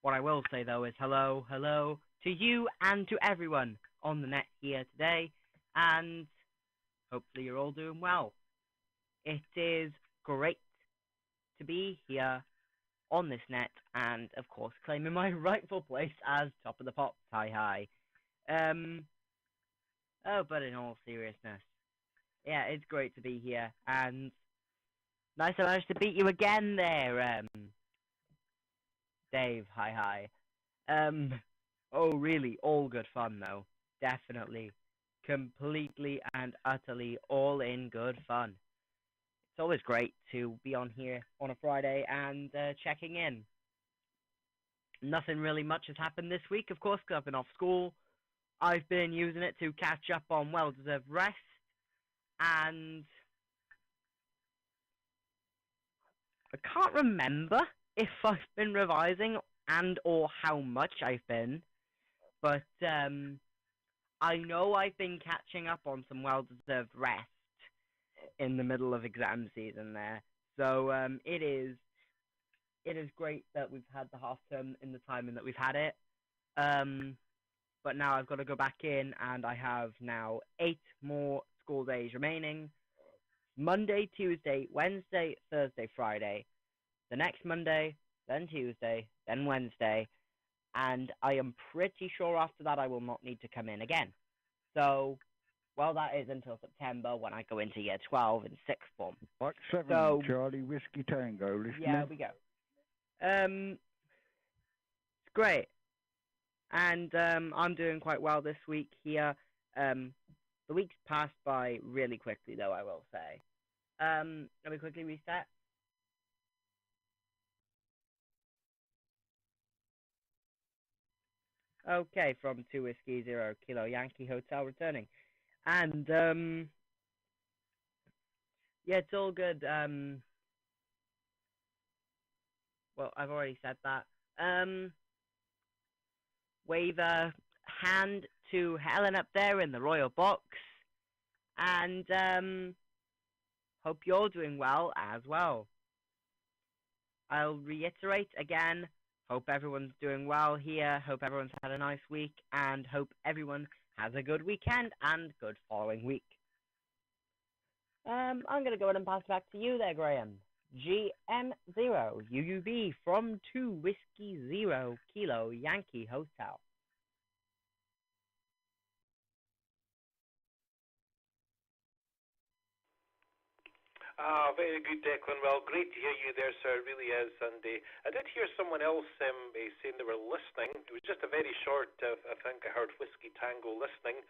What I will say though is hello, hello to you and to everyone on the net here today, and hopefully you're all doing well. It is great to be here on this net and, of course, claiming my rightful place as top of the pops. Hi, hi. But in all seriousness, yeah, it's great to be here, and nice I managed to beat you again there, Dave. Hi, hi. Um, oh, really, all good fun though. Definitely, completely and utterly all in good fun. It's always great to be on here on a Friday and checking in. Nothing really much has happened this week, of course, 'cause I've been off school. I've been using it to catch up on well-deserved rest, and I can't remember if I've been revising and or how much I've been, but I know I've been catching up on some well-deserved rest in the middle of exam season there. So it is great that we've had the half term in the timing that we've had it. Um, but now I've got to go back in, and I have now 8 more school days remaining. Monday, Tuesday, Wednesday, Thursday, Friday. The next Monday, then Tuesday, then Wednesday, and I am pretty sure after that I will not need to come in again. So, well, that is until September when I go into year 12 in sixth form. Mike 7, So, Charlie Whiskey Tango, listening. yeah, we go. It's great, and I'm doing quite well this week here. The week's passed by really quickly, though, I will say. Let me quickly reset. Okay, from 2 Whiskey 0 Kilo Yankee Hotel returning. And, yeah, it's all good. Well, I've already said that. Wave a hand to Helen up there in the royal box. And, hope you're doing well as well. I'll reiterate again, hope everyone's doing well here, hope everyone's had a nice week, and hope everyone has a good weekend and good following week. I'm going to go ahead and pass it back to you there, Graham. GM0 UUB from 2 Whiskey 0 Kilo Yankee Hotel. Very good, Declan. Well, great to hear you there, sir. It really is. And I did hear someone else saying they were listening. It was just a very short, I think I heard Whiskey Tango listening.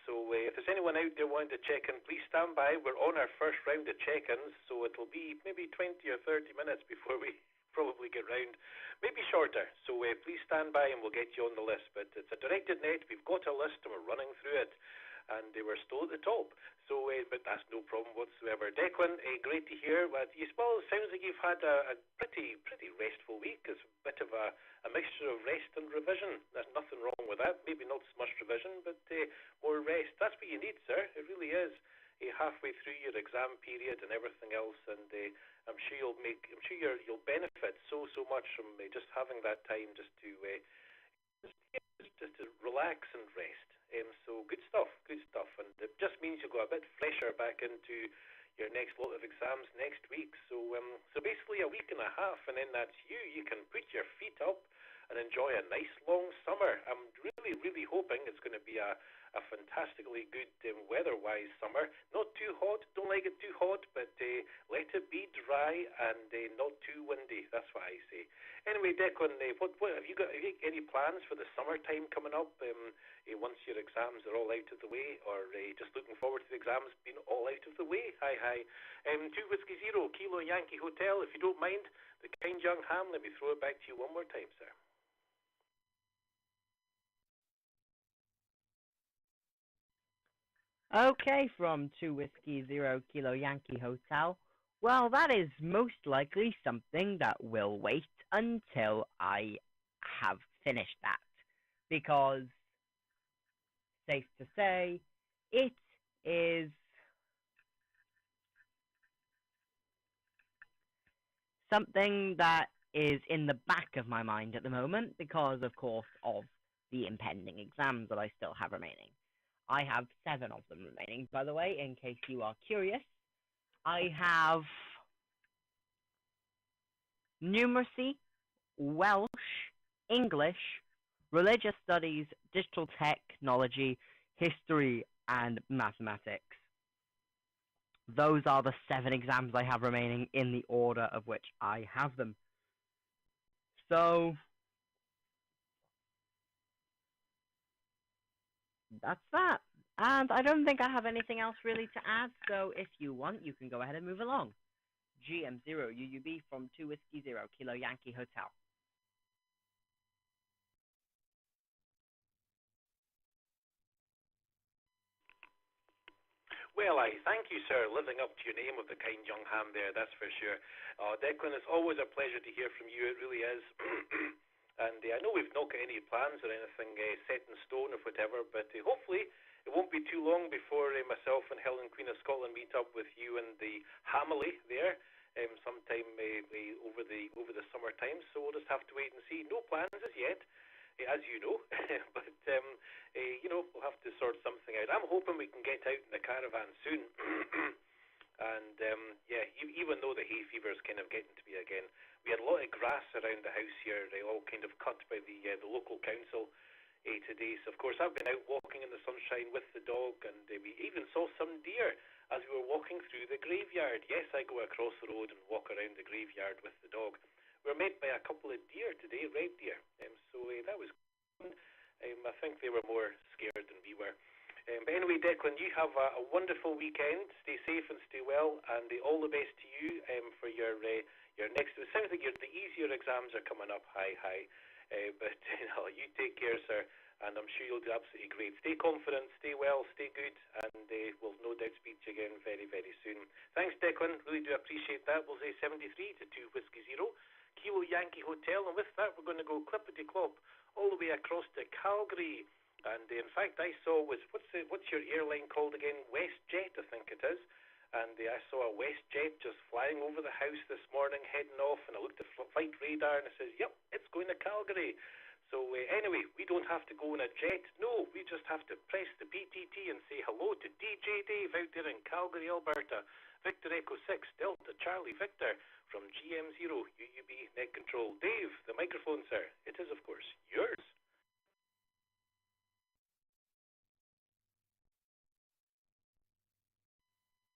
So if there's anyone out there wanting to check in, please stand by. We're on our first round of check-ins, so it'll be maybe 20 or 30 minutes before we probably get round. Maybe shorter. So please stand by and we'll get you on the list. But it's a directed net. We've got a list and we're running through it. And they were still at the top. So, but that's no problem whatsoever. Declan, great to hear. Well, it sounds like you've had a pretty restful week. It's a bit of a mixture of rest and revision. There's nothing wrong with that. Maybe not so much revision, but more rest. That's what you need, sir. It really is. Halfway through your exam period and everything else, and I'm sure you'll benefit so much from just having that time just to relax and rest. So good stuff, and it just means you'll go a bit fresher back into your next lot of exams next week. So basically a week and a half, and then that's you. You can put your feet up and enjoy a nice long summer. I'm really hoping it's going to be a fantastically good weather-wise summer. Not too hot, don't like it too hot, but let it be dry and not too windy. That's what I say. Anyway, Declan, what have you got? Have you any plans for the summertime coming up? Once your exams are all out of the way, or just looking forward to the exams being all out of the way? Hi. 2 Whiskey 0 Kilo Yankee Hotel. If you don't mind, the kind young ham. Let me throw it back to you one more time, sir. Okay, from 2 Whiskey 0 Kilo Yankee Hotel. Well, that is most likely something that will wait until I have finished that. Because, safe to say, it is something that is in the back of my mind at the moment because, of course, of the impending exams that I still have remaining. I have 7 of them remaining, by the way, in case you are curious. I have numeracy, Welsh, English, religious studies, digital technology, history, and mathematics. Those are the 7 exams I have remaining in the order of which I have them. So, that's that. And I don't think I have anything else really to add, so if you want, you can go ahead and move along. GM0 UUB from 2 Whiskey 0 Kilo Yankee Hotel. Well, I thank you, sir, living up to your name of the kind young ham there, that's for sure. Declan, it's always a pleasure to hear from you, it really is. And I know we've not got any plans or anything set in stone or whatever, but hopefully it won't be too long before myself and Helen, Queen of Scotland, meet up with you and the family there sometime over the summertime. So we'll just have to wait and see. No plans as yet, as you know, but we'll have to sort something out. I'm hoping we can get out in the caravan soon. And even though the hay fever is kind of getting to me again, we had a lot of grass around the house here, all kind of cut by the local council today. So of course I've been out walking in the sunshine with the dog, and we even saw some deer as we were walking through the graveyard. Yes, I go across the road and walk around the graveyard with the dog. We were met by a couple of deer today, red deer, so that was good. I think they were more scared than we were. But anyway, Declan, you have a wonderful weekend. Stay safe and stay well, and all the best to you for your next. It sounds like the easier exams are coming up. Hi. But you take care, sir, and I'm sure you'll do absolutely great. Stay confident, stay well, stay good, and we'll no doubt speak to you again very, very soon. Thanks, Declan. Really do appreciate that. We'll say 73 to 2 Whiskey 0 Kilo Yankee Hotel, and with that, we're going to go clippity-clop all the way across to Calgary. And in fact, I saw what's your airline called again? WestJet, I think it is. And I saw a WestJet just flying over the house this morning, heading off. And I looked at flight radar, and it says, "Yep, it's going to Calgary." So anyway, we don't have to go in a jet. No, we just have to press the PTT and say hello to DJ Dave out there in Calgary, Alberta. Victor Echo 6 Delta Charlie Victor from GM0 UUB Net Control. Dave, the microphone, sir. It is, of course, yours.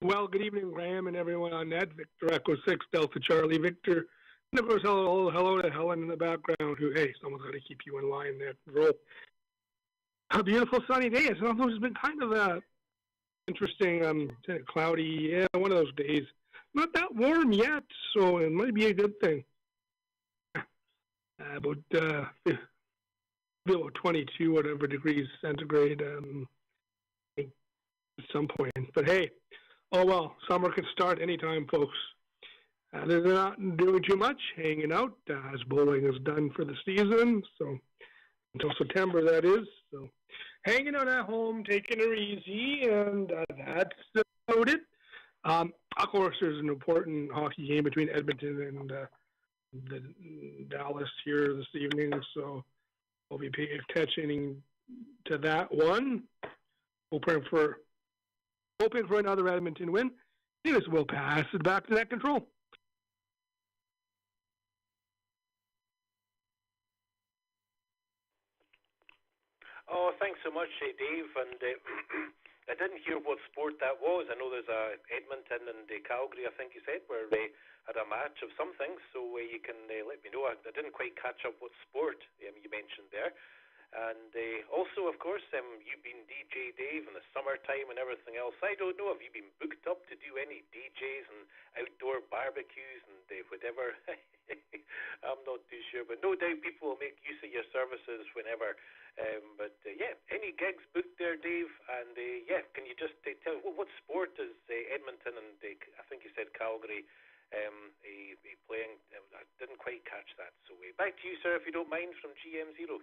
Well, good evening, Graham, and everyone on net. Victor Echo 6, Delta Charlie Victor. And of course, hello to Helen in the background, who, hey, someone's got to keep you in line there. Roll. A beautiful sunny day. It's been kind of a interesting, cloudy, one of those days. Not that warm yet, so it might be a good thing. About 22, whatever degrees centigrade at some point. But hey, oh well, summer can start anytime, folks. They're not doing too much, hanging out, as bowling is done for the season, so until September, that is. So hanging out at home, taking it easy, and that's about it. Of course, there's an important hockey game between Edmonton and the Dallas here this evening, so I'll be paying attention to that one. Hoping for another Edmonton win. This will pass it back to net control. Oh, thanks so much, Dave. And I didn't hear what sport that was. I know there's Edmonton and Calgary, I think you said, where they had a match of something. So you can let me know. I didn't quite catch up what sport you mentioned there. And also, of course, you've been DJ Dave in the summertime and everything else. I don't know, have you been booked up to do any DJs and outdoor barbecues and whatever? I'm not too sure, but no doubt people will make use of your services whenever. But any gigs booked there, Dave? And can you just tell what sport is Edmonton and I think you said Calgary playing? I didn't quite catch that. So back to you, sir, if you don't mind, from GM0.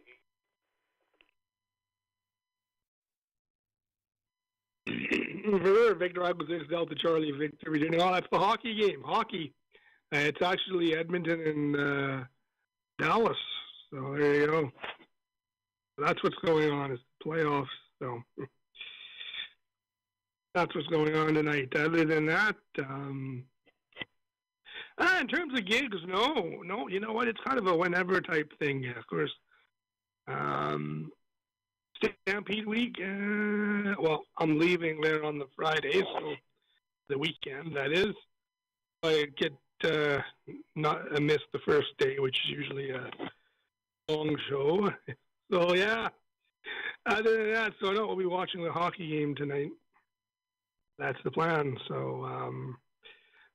For Victor Echo 6 Delta Charlie Victor. That's the hockey game. Hockey. It's actually Edmonton and Dallas. So there you go. That's what's going on. Is the playoffs. So that's what's going on tonight. Other than that, in terms of gigs, no. You know what? It's kind of a whenever type thing. Yeah, of course. Stampede week. Well, I'm leaving there on the Friday, so the weekend that is. I get not miss the first day, which is usually a long show. So yeah. Other than that, so no, we'll be watching the hockey game tonight. That's the plan. So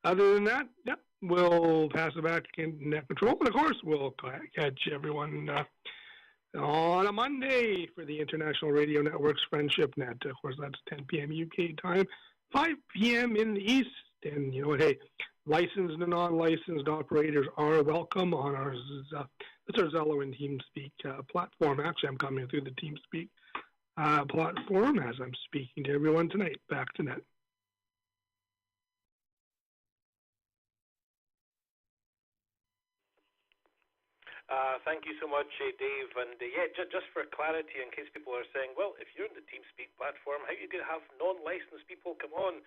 other than that, yep, we'll pass it back in net control, and of course we'll catch everyone on a Monday for the International Radio Network's Friendship Net. Of course, that's 10 p.m. UK time, 5 p.m. in the East. And you know what? Hey, licensed and non-licensed operators are welcome on our Zello and TeamSpeak platform. Actually, I'm coming through the TeamSpeak platform as I'm speaking to everyone tonight. Back to net. Thank you so much, Dave. And yeah, just for clarity, in case people are saying, well, if you're in the TeamSpeak platform, how are you going to have non-licensed people come on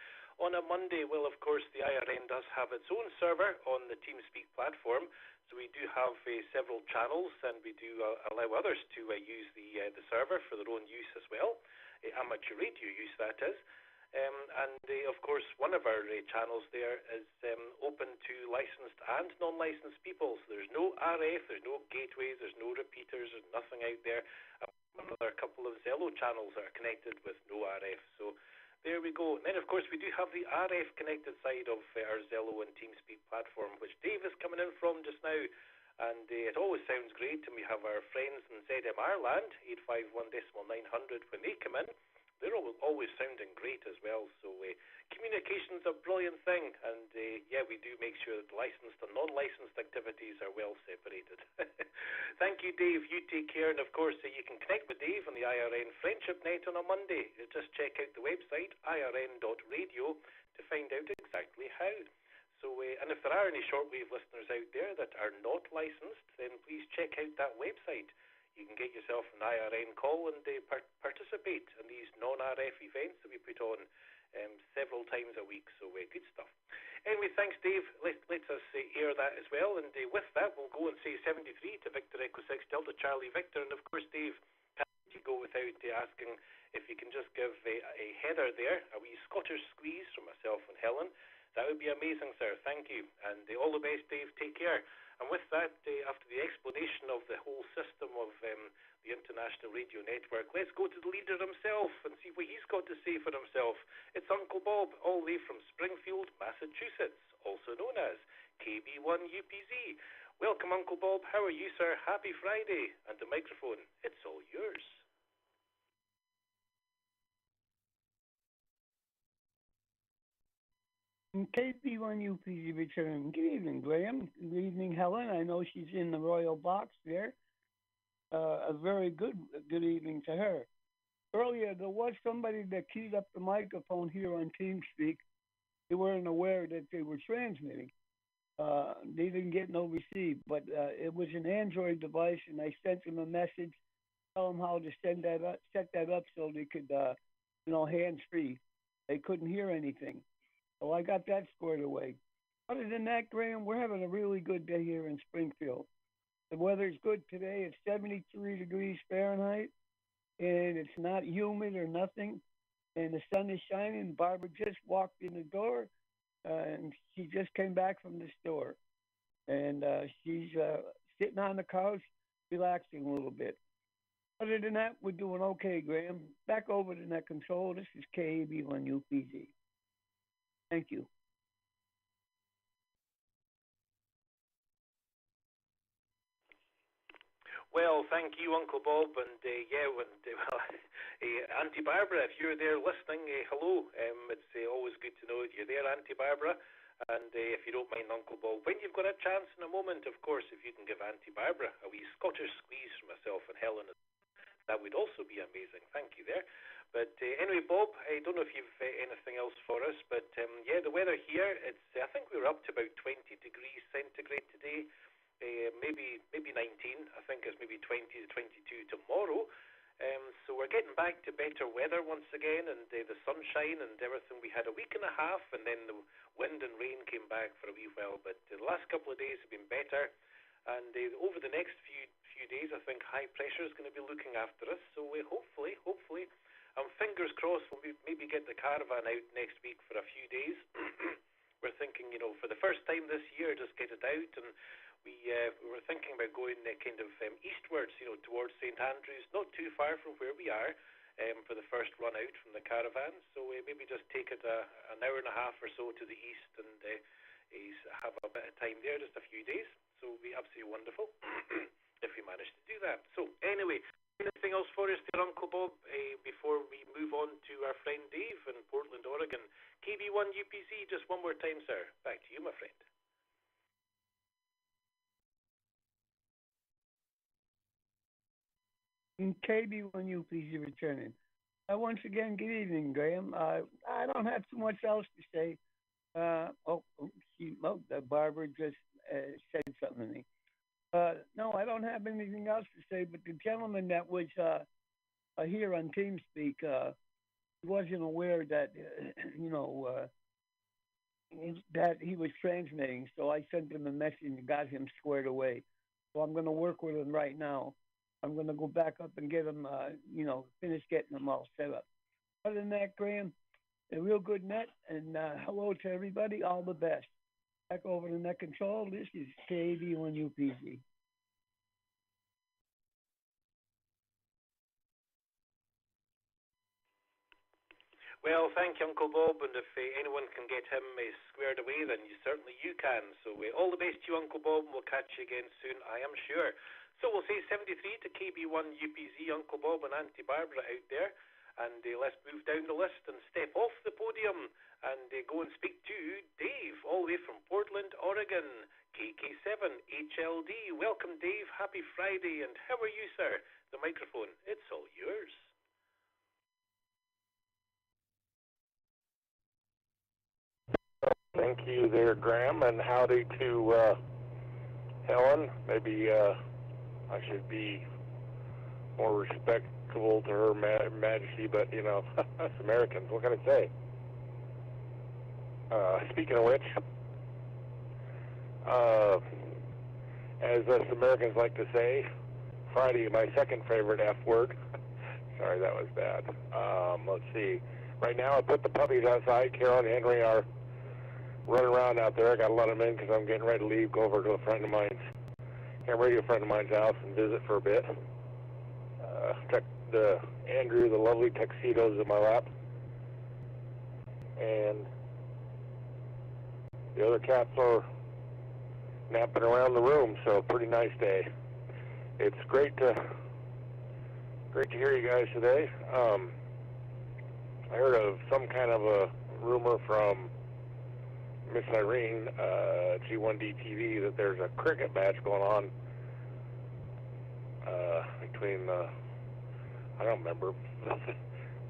a Monday? Well, of course, the IRN does have its own server on the TeamSpeak platform. So we do have several channels, and we do allow others to use the server for their own use as well. Amateur radio use, that is. Of course, one of our channels there is open to licensed and non-licensed people. So there's no RF, there's no gateways, there's no repeaters, there's nothing out there. Another couple of Zello channels are connected with no RF. So there we go. And then, of course, we do have the RF connected side of our Zello and TeamSpeak platform, which Dave is coming in from just now. And it always sounds great. And we have our friends in ZMR land, 851.900, when they come in. They're always sounding great as well. So communication's a brilliant thing, and yeah, we do make sure that licensed and non-licensed activities are well separated. Thank you, Dave. You take care, and of course, you can connect with Dave on the IRN Friendship Net on a Monday. Just check out the website irn.radio to find out exactly how. So, and if there are any shortwave listeners out there that are not licensed, then please check out that website. You can get yourself an IRN call and participate in these non-RF events that we put on several times a week. So good stuff. Anyway, thanks, Dave. Let us air that as well. And with that, we'll go and say 73 to Victor Echo 6 Delta Charlie Victor. And of course, Dave, can't let you go without asking if you can just give a header there, a wee Scottish squeeze from myself and Helen. That would be amazing, sir. Thank you. And all the best, Dave. Take care. And with that, after the explanation of the whole system of the International Radio Network, let's go to the leader himself and see what he's got to say for himself. It's Uncle Bob, all the way from Springfield, Massachusetts, also known as KB1 UPZ. Welcome, Uncle Bob. How are you, sir? Happy Friday. And the microphone, it's all yours. KB1 UPZ return. Good evening, Graham. Good evening, Helen. I know she's in the royal box there. A very good evening to her. Earlier, there was somebody that keyed up the microphone here on TeamSpeak. They weren't aware that they were transmitting. They didn't get no receipt, but it was an Android device, and I sent them a message, tell them how to set that up so they could, hands-free. They couldn't hear anything. So I got that squared away. Other than that, Graham, we're having a really good day here in Springfield. The weather's good today. It's 73 degrees Fahrenheit, and it's not humid or nothing. And the sun is shining. Barbara just walked in the door, and she just came back from the store. And she's sitting on the couch, relaxing a little bit. Other than that, we're doing okay, Graham. Back over to net control. This is KB1 UPZ. Thank you. Well, thank you, Uncle Bob, and Auntie Barbara, if you're there listening, hello. It's always good to know that you're there, Auntie Barbara. And if you don't mind, Uncle Bob, when you've got a chance in a moment, of course, if you can give Auntie Barbara a wee Scottish squeeze from myself and Helen, That would also be amazing. Thank you there. But anyway, Bob, I don't know if you've anything else for us, but yeah, the weather here, it's I think we were up to about 20 degrees centigrade today, maybe 19. I think it's maybe 20 to 22 tomorrow. So we're getting back to better weather once again, and the sunshine and everything. We had a week and a half, and then the wind and rain came back for a wee while, but the last couple of days have been better. And over the next few days, I think high pressure is going to be looking after us. So hopefully, fingers crossed, we'll maybe get the caravan out next week for a few days. We're thinking, for the first time this year, just get it out. And we were thinking about going kind of eastwards, towards St. Andrews, not too far from where we are, for the first run out from the caravan. So maybe just take it an hour and a half or so to the east and have a bit of time there, just a few days. So it would be absolutely wonderful if we manage to do that. So anyway, anything else for us there, Uncle Bob, before we move on to our friend Dave in Portland, Oregon? KB1 UPZ, just one more time, sir. Back to you, my friend. KB1 UPZ returning. Once again, good evening, Graham. I don't have too much else to say. The barber just said something to me. No, I don't have anything else to say, but the gentleman that was here on TeamSpeak wasn't aware that, that he was transmitting, so I sent him a message and got him squared away. So I'm going to work with him right now. I'm going to go back up and get him, finish getting them all set up. Other than that, Graham, a real good net, and hello to everybody, all the best. Back over to Net Control, this is KB1 UPZ. Well, thank you, Uncle Bob, and if anyone can get him squared away, then certainly you can. So all the best to you, Uncle Bob, and we'll catch you again soon, I am sure. So we'll say 73 to KB1 UPZ, Uncle Bob and Auntie Barbara out there. And let's move down the list and step off the podium and go and speak to Dave, all the way from Portland, Oregon, KK7 HLD. Welcome, Dave. Happy Friday. And how are you, sir? The microphone, it's all yours. Thank you there, Graham, and howdy to Helen. Maybe I should be more respectful to her majesty, but, us Americans, what can I say? Speaking of which, as us Americans like to say, Friday, my second favorite F word. Sorry, that was bad. Let's see. Right now, I put the puppies outside. Carol and Henry are running around out there. I got to let them in because I'm getting ready to leave, go over to a friend of mine's, ham radio friend of mine's house and visit for a bit. Andrew, the lovely tuxedos in my lap. And the other cats are napping around the room, so pretty nice day. It's great to hear you guys today. I heard of some kind of a rumor from Miss Irene, G1D TV, that there's a cricket match going on between, I don't remember,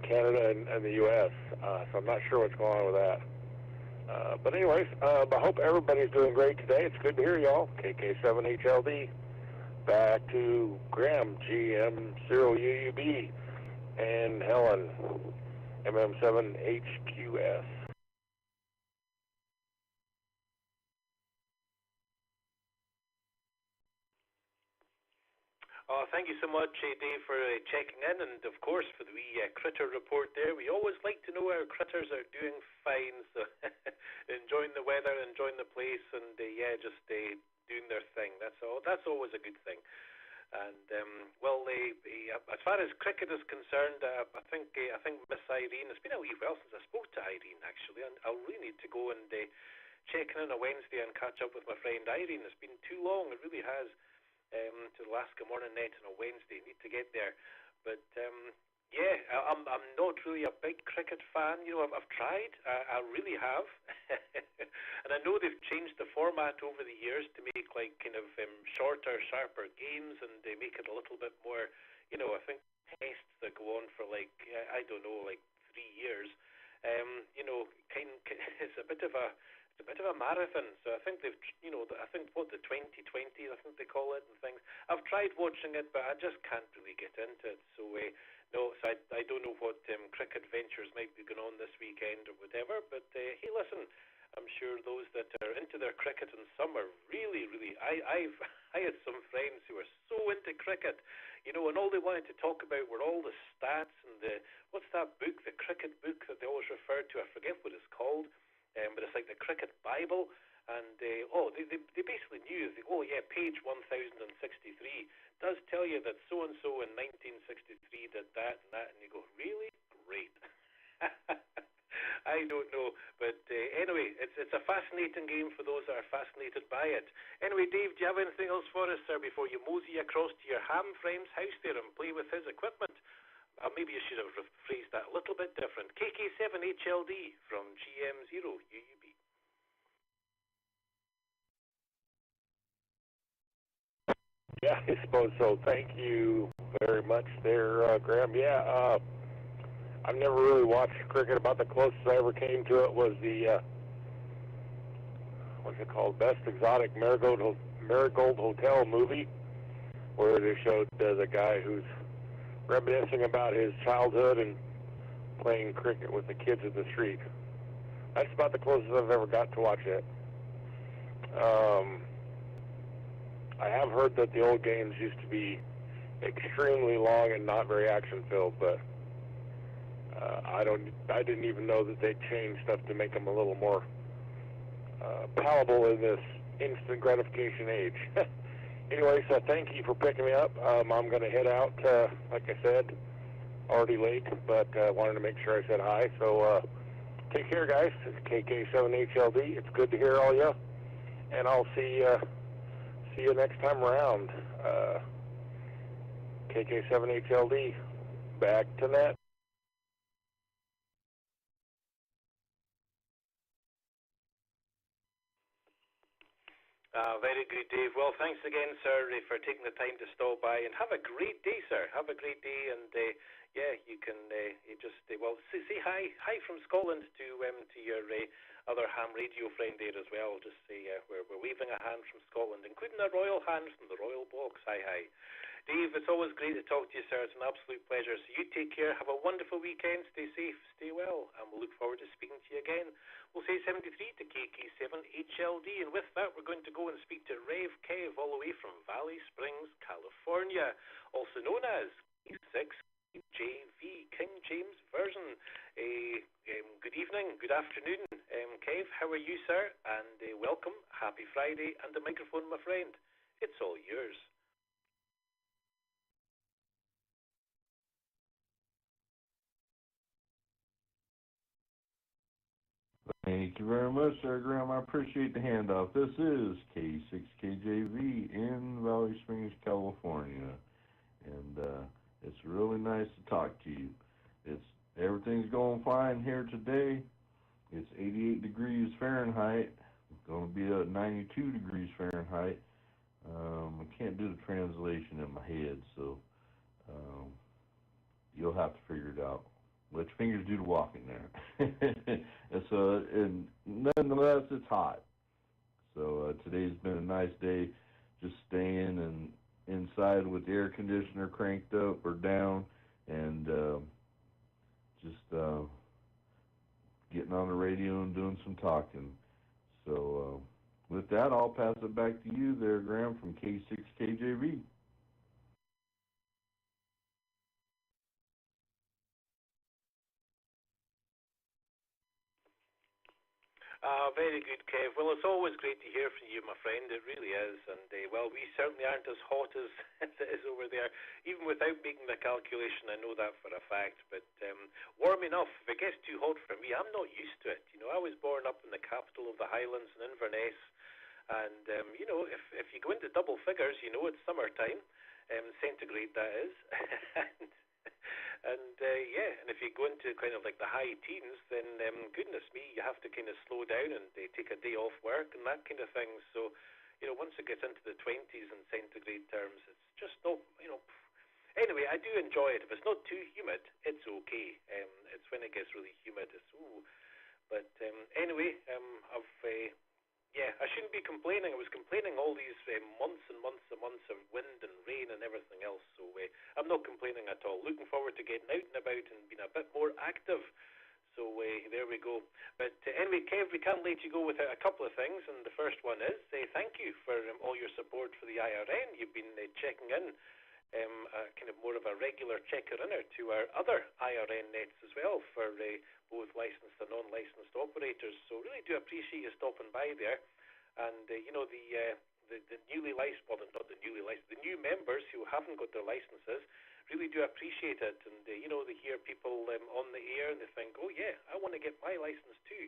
Canada and the U.S., so I'm not sure what's going on with that. But anyways, I hope everybody's doing great today. It's good to hear y'all. KK7HLD. Back to Graham, GM0UUB, and Helen, MM7HQS. Thank you so much, Dave, for checking in, and of course for the wee critter report there. We always like to know our critters are doing fine, so enjoying the weather, enjoying the place, and just doing their thing. That's always a good thing. And as far as cricket is concerned, I think Miss Irene. It's been a wee while since I spoke to Irene, actually, and I'll really need to go and check in on a Wednesday and catch up with my friend Irene. It's been too long. It really has. To the Alaska Morning Net on a Wednesday. Need to get there. But I'm not really a big cricket fan. I've tried. I really have. And I know they've changed the format over the years to make like kind of shorter, sharper games, and they make it a little bit more I think tests that go on for like I don't know, like 3 years. It's a bit of a marathon. So I think I think what the 2020, I think they call it, and things. I've tried watching it, but I just can't really get into it. So no, so I don't know what cricket ventures might be going on this weekend or whatever. But hey, listen, I'm sure those that are into their cricket in summer really, really. I had some friends who were so into cricket, and all they wanted to talk about were all the stats and what's that book, the cricket book that they always refer to. I forget what it's called, but it's like the cricket Bible. And they basically knew, page 1063 does tell you that so and so in 1963 did that and that, and you go, really? Great. I don't know, but anyway, it's a fascinating game for those that are fascinated by it. Anyway, Dave, do you have anything else for us, sir, before you mosey across to your ham friend's house there and play with his equipment? Maybe you should have phrased that a little bit different. KK7HLD from GM0 UUB. Yeah, I suppose so. Thank you very much there, Graham. Yeah, I've never really watched cricket. About the closest I ever came to it was the, what's it called, Best Exotic Marigold Hotel movie, where they showed the guy who's reminiscing about his childhood and playing cricket with the kids in the street. That's about the closest I've ever got to watch it. I have heard that the old games used to be extremely long and not very action-filled, but I didn't even know that they changed stuff to make them a little more palatable in this instant gratification age. Anyway, so thank you for picking me up. I'm going to head out, like I said, already late, but wanted to make sure I said hi. So take care, guys. It's KK7HLD. It's good to hear all you, and I'll see you next time around. KK7HLD. Back to net. Very good, Dave. Well, thanks again, sir, for taking the time to stop by, and have a great day, sir. Have a great day, and you can say hi from Scotland to your other ham radio friend there as well. Just say we're waving a hand from Scotland, including a royal hand from the royal box. Hi. Dave, it's always great to talk to you, sir. It's an absolute pleasure. So you take care. Have a wonderful weekend. Stay safe. Stay well. And we'll look forward to speaking to you again. We'll say 73 to KK7HLD. And with that, we're going to go and speak to Rev Kev all the way from Valley Springs, California, also known as K6JV, King James Version. Good evening, good afternoon. Kev, how are you, sir? And welcome. Happy Friday. And the microphone, my friend. It's all yours. Thank you very much, Sir Graham. I appreciate the handoff. This is K6KJV in Valley Springs, California, and it's really nice to talk to you. Everything's going fine here today. It's 88 degrees Fahrenheit. It's going to be at 92 degrees Fahrenheit. I can't do the translation in my head, so you'll have to figure it out. Let your fingers do the walking there. and nonetheless, it's hot. So today's been a nice day, just staying and inside with the air conditioner cranked up or down, and just getting on the radio and doing some talking. So with that, I'll pass it back to you there, Graham, from K6KJV. Very good, Kev. Well, it's always great to hear from you, my friend. It really is. And, we certainly aren't as hot as it is over there. Even without making the calculation, I know that for a fact. But warm enough. If it gets too hot for me, I'm not used to it. I was born up in the capital of the Highlands in Inverness. And, if you go into double figures, it's summertime. Centigrade, that is. And if you go into kind of like the high teens, then goodness me, you have to kind of slow down and take a day off work and that kind of thing. So, once it gets into the 20s in centigrade terms, it's just no, Anyway, anyway, I do enjoy it. If it's not too humid, it's okay. It's when it gets really humid. It's ooh. But anyway, I shouldn't be complaining. I was complaining all these months and months and months of wind and rain and everything else. So I'm not complaining at all. Looking forward to getting out and about and being a bit more active. So there we go. But anyway, Kev, we can't let you go without a couple of things. And the first one is thank you for all your support for the IRN. You've been checking in, kind of more of a regular checker-inner to our other IRN nets as well for both licensed and non-licensed operators. So really do appreciate you stopping by there. And the newly licensed, well, not the newly licensed, the new members who haven't got their licenses really do appreciate it. And they hear people on the air and they think, oh yeah, I want to get my license too.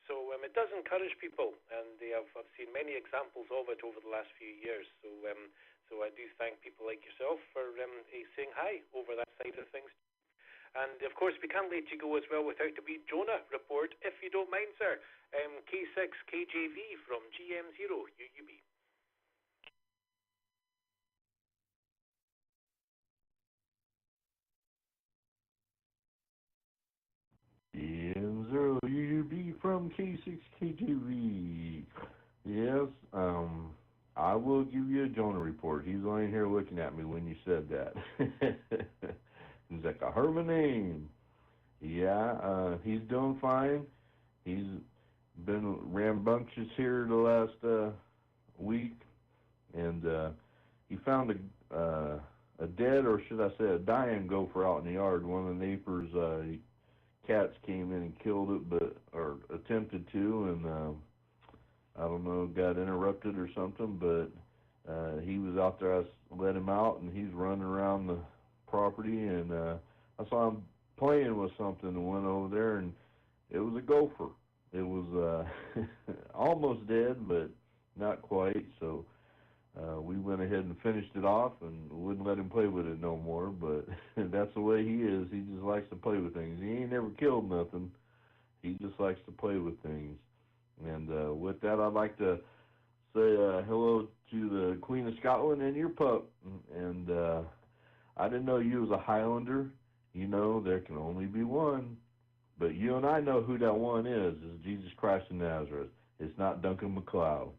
So it does encourage people, and I've seen many examples of it over the last few years. So I do thank people like yourself for saying hi over that side of things. And of course, we can't let you go as well without the wee Jonah report, if you don't mind, sir. K6 KJV from GM0 UUB. GM0 UUB from K6 KJV. Yes, I will give you a Jonah report. He's laying here looking at me when you said that. He's like, I heard my name. Yeah, he's doing fine. He's been rambunctious here the last week, and he found a dead, or should I say a dying gopher out in the yard. One of the neighbors' cats came in and killed it, or attempted to, and I don't know, got interrupted or something, but he was out there. I let him out, and he's running around the property, and I saw him playing with something and went over there, and it was a gopher. It was almost dead, but not quite, so we went ahead and finished it off and wouldn't let him play with it no more, but that's the way he is. He just likes to play with things. He ain't never killed nothing. He just likes to play with things. And with that, I'd like to say hello to the Queen of Scotland and your pup. And I didn't know you was a Highlander. You know, there can only be one. But you and I know who that one is Jesus Christ of Nazareth. It's not Duncan MacLeod.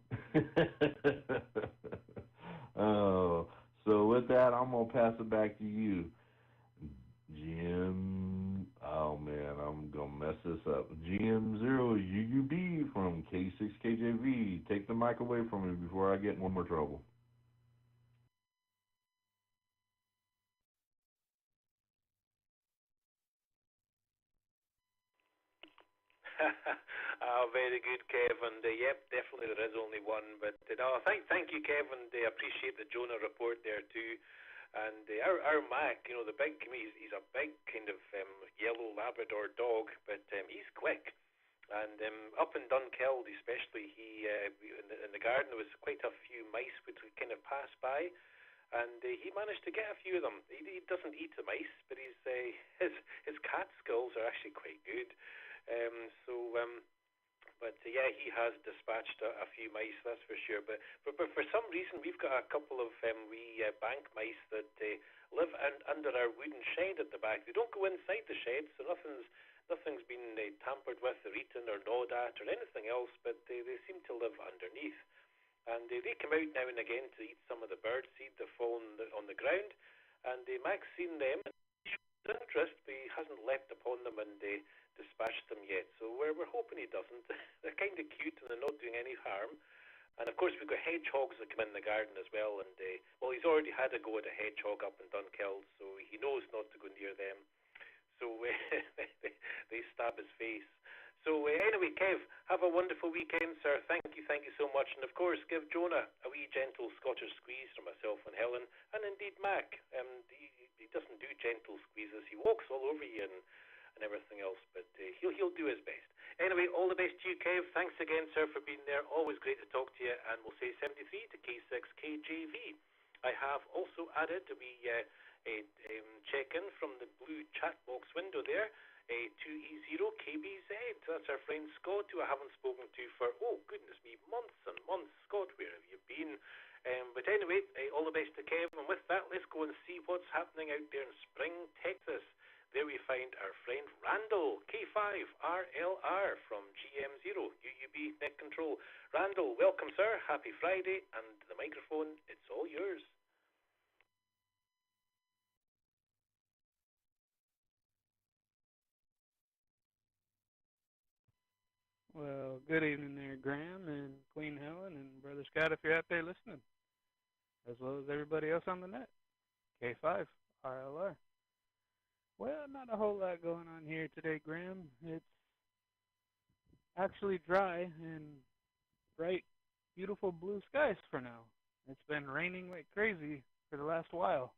Oh, so with that, I'm going to pass it back to you, Jim. Oh, man, I'm going to mess this up. GM0UUB from K6KJV. Take the mic away from me before I get in one more trouble. Very good, Kev. And yep, definitely there is only one. But thank you, Kev, and I appreciate the Jonah report there too. And our Mac, the big, he's a big kind of yellow Labrador dog, but he's quick. And up in Dunkeld, especially, he in the garden there was quite a few mice which would kind of pass by, and he managed to get a few of them. He doesn't eat the mice, but his cat skills are actually quite good. But he has dispatched a few mice, that's for sure. But for some reason, we've got a couple of wee bank mice that live under our wooden shed at the back. They don't go inside the shed, so nothing's been tampered with or eaten or gnawed at or anything else, but they seem to live underneath. And they come out now and again to eat some of the bird seed that fall on the ground. And Mac's seen them, and interest, but he hasn't leapt upon them and dispatched them yet. So we're hoping he doesn't. They're kind of cute and they're not doing any harm. And of course we've got hedgehogs that come in the garden as well. And he's already had a go at a hedgehog up in Dunkeld, so he knows not to go near them. So they stab his face. So anyway, Kev, have a wonderful weekend, sir. Thank you so much. And of course, give Jonah a wee gentle Scottish squeeze from myself and Helen, and indeed Mac. He doesn't do gentle squeezes. He walks all over you and everything else, but he'll do his best. Anyway, all the best to you, Kev. Thanks again, sir, for being there. Always great to talk to you, and we'll say 73 to K6KJV. I have also added a wee check-in from the blue chat box window there. 2E0KBZ. That's our friend Scott, who I haven't spoken to for, oh goodness me, months and months. Scott, where have you been? But anyway, all the best to Kev. And with that, let's go and see what's happening out there in Spring, Texas. There we find our friend Randall, K5RLR from GM0, UUB Net Control. Randall, welcome, sir. Happy Friday. And the microphone, it's all yours. Well, good evening there, Graham and Queen Helen and Brother Scott, if you're out there listening, as well as everybody else on the net. K5RLR. Well, not a whole lot going on here today, Graham. It's actually dry and bright, beautiful blue skies for now. It's been raining like crazy for the last while,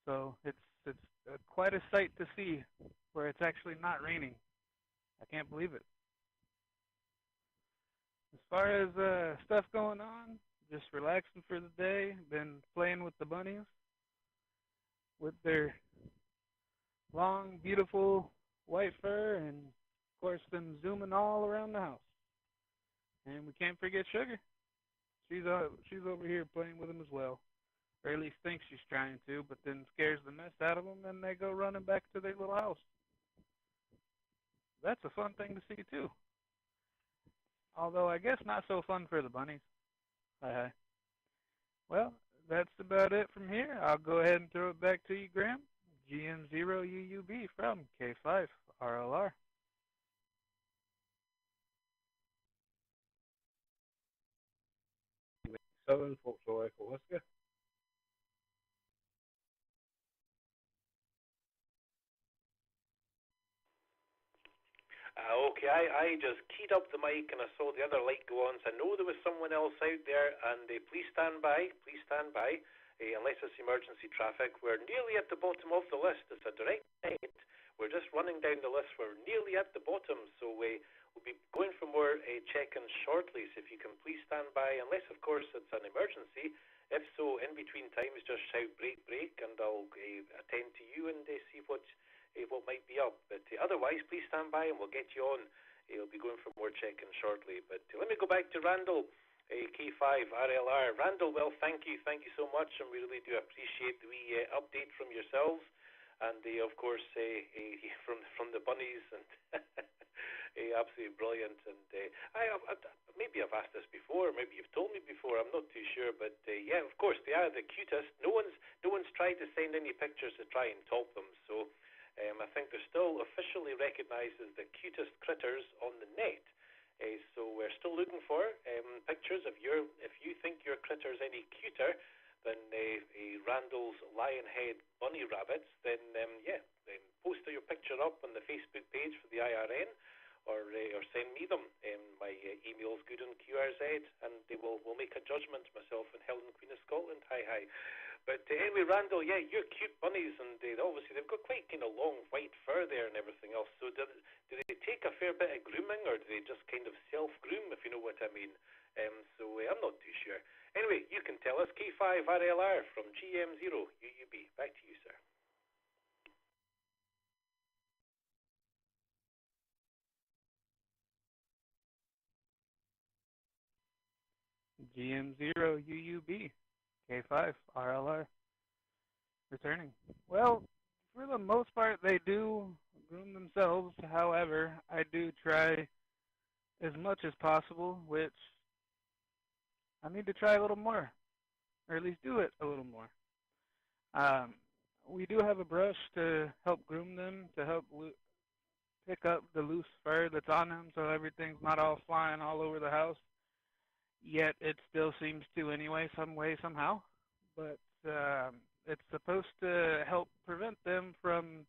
so it's quite a sight to see where it's actually not raining. I can't believe it. As far as stuff going on, just relaxing for the day. Been playing with the bunnies with their long, beautiful white fur, and of course them zooming all around the house. And we can't forget Sugar. She's over here playing with them as well, or at least thinks she's trying to, but then scares the mess out of them, and they go running back to their little house. That's a fun thing to see too. Although I guess not so fun for the bunnies. Hi. Well, that's about it from here. I'll go ahead and throw it back to you, Graham. GM0UUB from K5RLR. Southern Foxtrot Echo Whiskey. Okay, I just keyed up the mic and I saw the other light go on, so I know there was someone else out there, and please stand by, unless it's emergency traffic. We're nearly at the bottom of the list. It's a direct hit. We're just running down the list. We're nearly at the bottom, so we'll be going for more check-ins shortly, so if you can please stand by, unless, of course, it's an emergency. If so, in between times, just shout break, and I'll attend to you and see what might be up. But otherwise, please stand by and we'll get you on. We'll be going for more check-in shortly. But let me go back to Randall, K5RLR. Randall, well, thank you so much, and we really do appreciate the wee update from yourselves, and of course from the bunnies, and absolutely brilliant. And maybe I've asked this before, maybe you've told me before, I'm not too sure, but yeah, of course they are the cutest. No one's tried to send any pictures to try and top them, so I think they're still officially recognized as the cutest critters on the net. So we're still looking for pictures. If you think your critter's any cuter than Randall's lionhead bunny rabbits, then post your picture up on the Facebook page for the IRN, or send me them. My email's good on QRZ, and we'll make a judgment, myself and Helen, Queen of Scotland. Hi. But anyway, Randall, yeah, you're cute bunnies, and obviously they've got quite kind of long white fur there and everything else. So do they take a fair bit of grooming, or do they just kind of self-groom, if you know what I mean? So I'm not too sure. Anyway, you can tell us. K5RLR from GM0UUB. Back to you, sir. GM0UUB, K5RLR, returning. Well, for the most part, they do groom themselves. However, I do try as much as possible, which I need to try a little more, or at least do it a little more. We do have a brush to help groom them, to help pick up the loose fur that's on them, so everything's not all flying all over the house. Yet it still seems to anyway, some way, somehow. But it's supposed to help prevent them from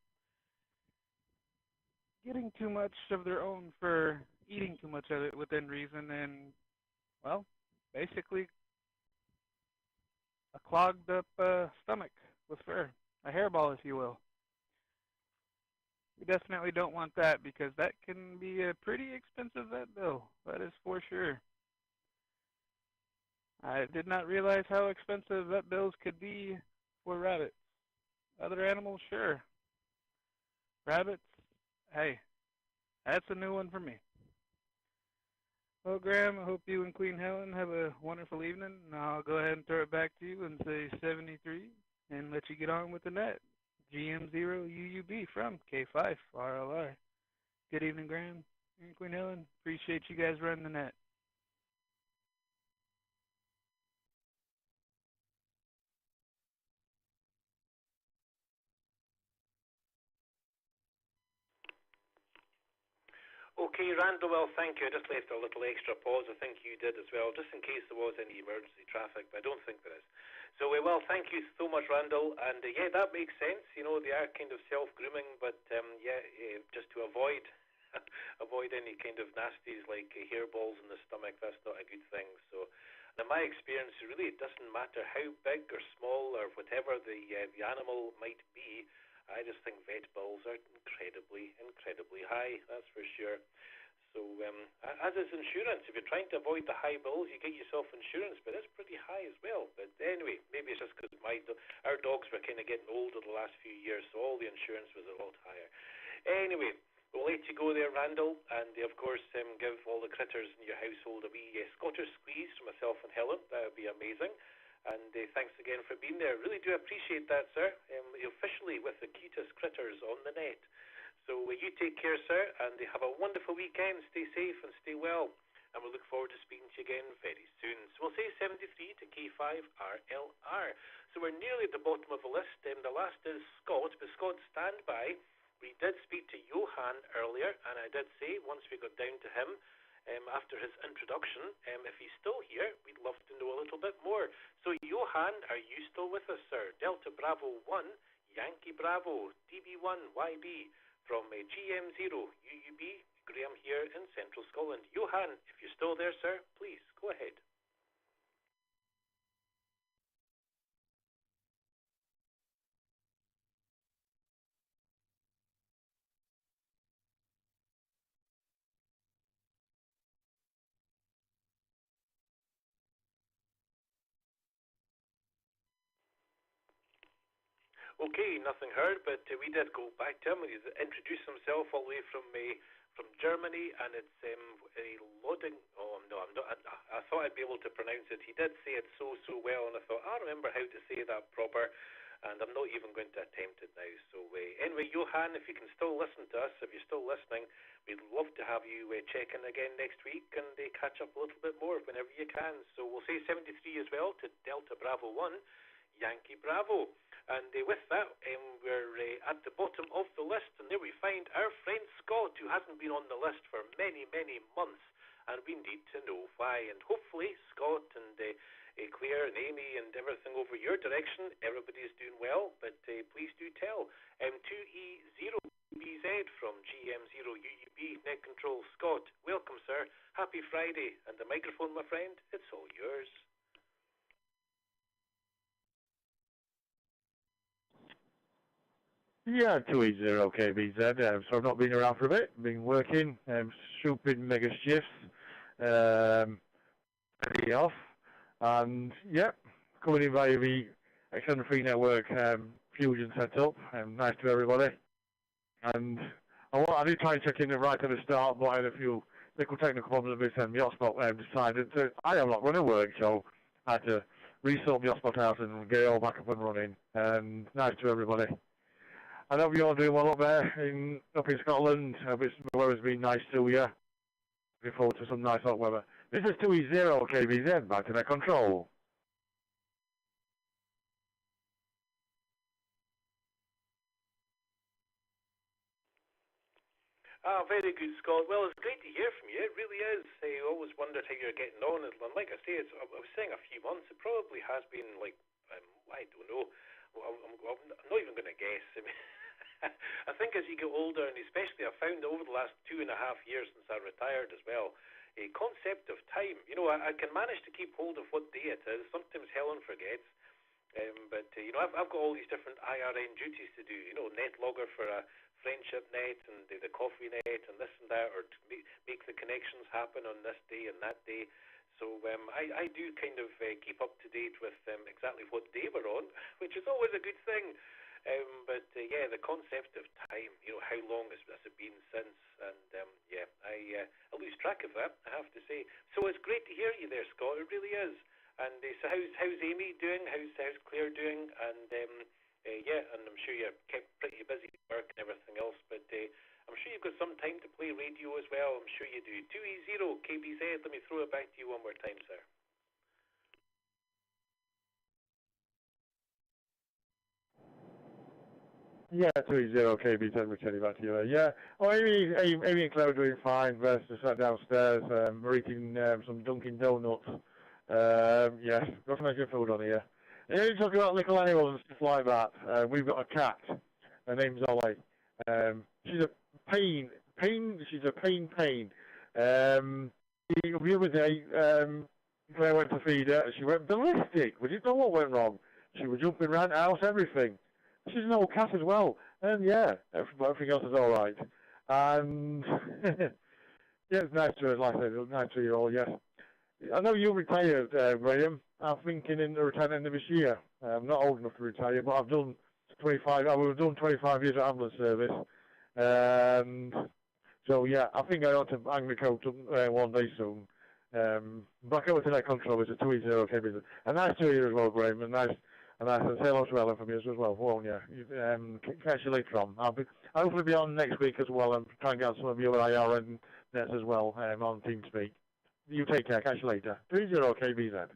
getting too much of their own fur, eating too much of it within reason, and, well, basically a clogged up stomach with fur, a hairball, if you will. We definitely don't want that, because that can be a pretty expensive vet bill, that is for sure. I did not realize how expensive vet bills could be for rabbits. Other animals, sure. Rabbits, hey, that's a new one for me. Well, Graham, I hope you and Queen Helen have a wonderful evening. And I'll go ahead and throw it back to you and say 73 and let you get on with the net. GM0UUB from K5RLR. Good evening, Graham and Queen Helen. Appreciate you guys running the net. Okay, Randall, well, thank you. I just left a little extra pause. I think you did as well, just in case there was any emergency traffic, but I don't think there is. So, well, thank you so much, Randall. And, yeah, that makes sense. You know, they are kind of self-grooming, but, just to avoid avoid any kind of nasties like hairballs in the stomach, that's not a good thing. So, in my experience, really, it doesn't matter how big or small or whatever the animal might be. I just think vet bills are incredibly high, that's for sure. So, as is insurance, if you're trying to avoid the high bills, you get yourself insurance, but it's pretty high as well. But anyway, maybe it's just because our dogs were kind of getting older the last few years, so all the insurance was a lot higher. Anyway, we'll let you go there, Randall, and of course, give all the critters in your household a wee Scottish squeeze from myself and Helen. That would be amazing. And thanks again for being there. Really do appreciate that, sir. Officially with the cutest critters on the net. So you take care, sir, and have a wonderful weekend. Stay safe and stay well. And we'll look forward to speaking to you again very soon. So we'll say 73 to K5RLR. So we're nearly at the bottom of the list. The last is Scott, but Scott, stand by. We did speak to Johan earlier, and I did say once we got down to him, after his introduction, if he's still here, we'd love to know a little bit more. So, Johan, are you still with us, sir? Delta Bravo 1, Yankee Bravo, DB1YB, from GM0, UUB, Graham here in Central Scotland. Johan, if you're still there, sir, please, go ahead. Okay, nothing heard, but we did go back to him. He's introduced himself all the way from Germany, and it's a loading. Oh no, I'm not. I thought I'd be able to pronounce it. He did say it so well, and I thought I remember how to say that proper, and I'm not even going to attempt it now. So anyway, Johan, if you can still listen to us, if you're still listening, we'd love to have you check in again next week and catch up a little bit more whenever you can. So we'll say 73 as well to Delta Bravo 1, Yankee Bravo. And with that, we're at the bottom of the list, and there we find our friend Scott, who hasn't been on the list for many months, and we need to know why. And hopefully, Scott and Claire and Amy and everything over your direction, everybody's doing well, but please do tell. 2E0BZ from GM0UUB, Net Control. Scott, welcome, sir. Happy Friday. And the microphone, my friend, it's all yours. Yeah, 2E0 KBZ. So I've not been around for a bit. Been working, super mega shifts, off, and yeah, coming in via the extended free network fusion setup. Nice to everybody. And I did try and check in right at the start, but I had a few little technical problems with the hotspot. Decided that I am not going to work, so I had to resort the hotspot out and get it all back up and running. And nice to everybody. I hope you're all doing well up there up in Scotland. The weather's been nice to you. Looking forward to some nice hot weather. This is 2E0 KBZ, back to Net Control. Very good, Scott. Well, it's great to hear from you. It really is. I always wondered how you're getting on. And like I say, I was saying a few months. It probably has been like, I don't know. I'm not even going to guess. I mean, I think as you get older, and especially I've found over the last 2.5 years since I retired as well, a concept of time. You know, I can manage to keep hold of what day it is. Sometimes Helen forgets. But you know, I've got all these different IRN duties to do. You know, net logger for a friendship net and the coffee net and this and that, or to make the connections happen on this day and that day. So I do kind of keep up to date with exactly what day we're on, which is always a good thing. But yeah, the concept of time, how long has it been since? And yeah, I lose track of that, I have to say. So it's great to hear you there, Scott. It really is. And so how's Amy doing? How's Claire doing? And yeah, and I'm sure you're kept pretty busy with work and everything else, but I'm sure you've got some time to play radio as well. I'm sure you do. 2E0 KBZ. Let me throw it back to you one more time, sir. Yeah, 2-0 KB10 returning back to you. Yeah. Oh, Amy and Claire are doing fine. Rest just sat downstairs. We're eating some Dunkin' Donuts. Yeah, got some extra food on here. You talk about little animals and stuff like that. We've got a cat. Her name's Ollie. She's a pain. She's a pain. The other day, Claire went to feed her. She went ballistic. We didn't know what went wrong. She was jumping around the house, everything. She's an old cat as well, and yeah, everything else is all right. And yeah, it's nice to, like I said, nice to you all. Yes, I know you retired, Graham. I'm thinking in the retirement end of this year. I'm not old enough to retire, but I've done 25. I was done 25 years of ambulance service, and so yeah, I think I ought to hang the coat up one day soon. Back over to that control is a 2-0 KB. And nice to hear you as well, Graham, and nice. And I can say hello to Helen from you as well, won't you? Catch you later on. I'll hopefully be on next week as well and try and get some of your IRN nets as well on TeamSpeak. You take care. Catch you later. 3-0 KBZ.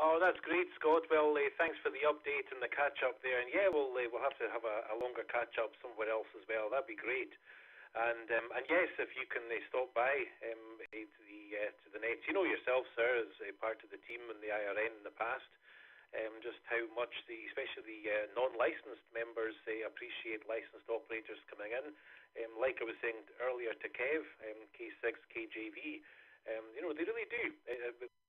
Oh, that's great, Scott. Well, thanks for the update and the catch-up there. And yeah, we'll have to have a longer catch-up somewhere else as well. That'd be great. And yes, if you can stop by to the nets, you know yourself, sir, as a part of the team in the IRN in the past, just how much especially the non-licensed members appreciate licensed operators coming in. Like I was saying earlier to Kev, K6, KJV, they really do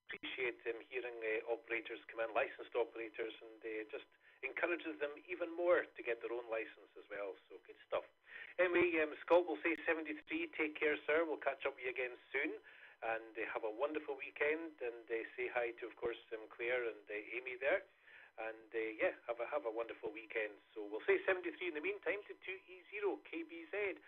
appreciate hearing operators come in, licensed operators, and just encourages them even more to get their own license as well. So good stuff. Anyway, Scott will say 73. Take care, sir. We'll catch up with you again soon. And have a wonderful weekend. And say hi to, of course, Claire and Amy there. And yeah, have a wonderful weekend. So we'll say 73 in the meantime to 2E0 KBZ.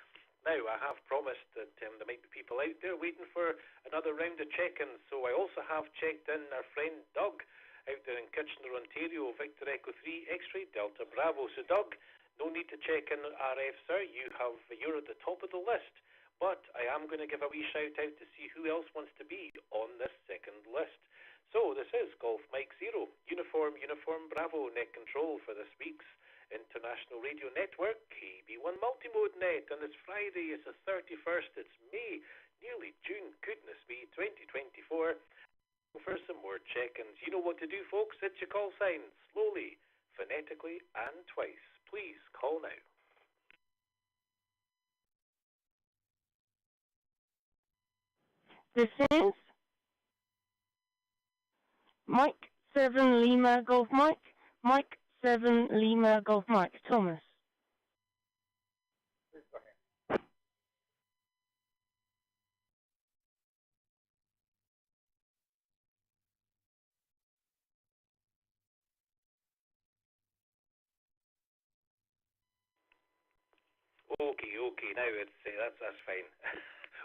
Now, I have promised that there might be people out there waiting for another round of check-ins. So I also have checked in our friend Doug out there in Kitchener, Ontario, Victor Echo 3, X-Ray Delta Bravo. So Doug, no need to check in RF, sir. You're at the top of the list. But I am going to give a wee shout out to see who else wants to be on this second list. So this is Golf Mike 0, Uniform Bravo net control for this week's International Radio Network KB1 Multi-mode net. And it's Friday, it's the 31st, it's May, nearly June, goodness me, 2024. For some more check-ins, you know what to do, folks. Hit your call sign slowly, phonetically, and twice. Please call now. This is Mike 7 Lima Golf Mike. Mike 7 Lima Golf Mike. Thomas. Okay. Now that's fine.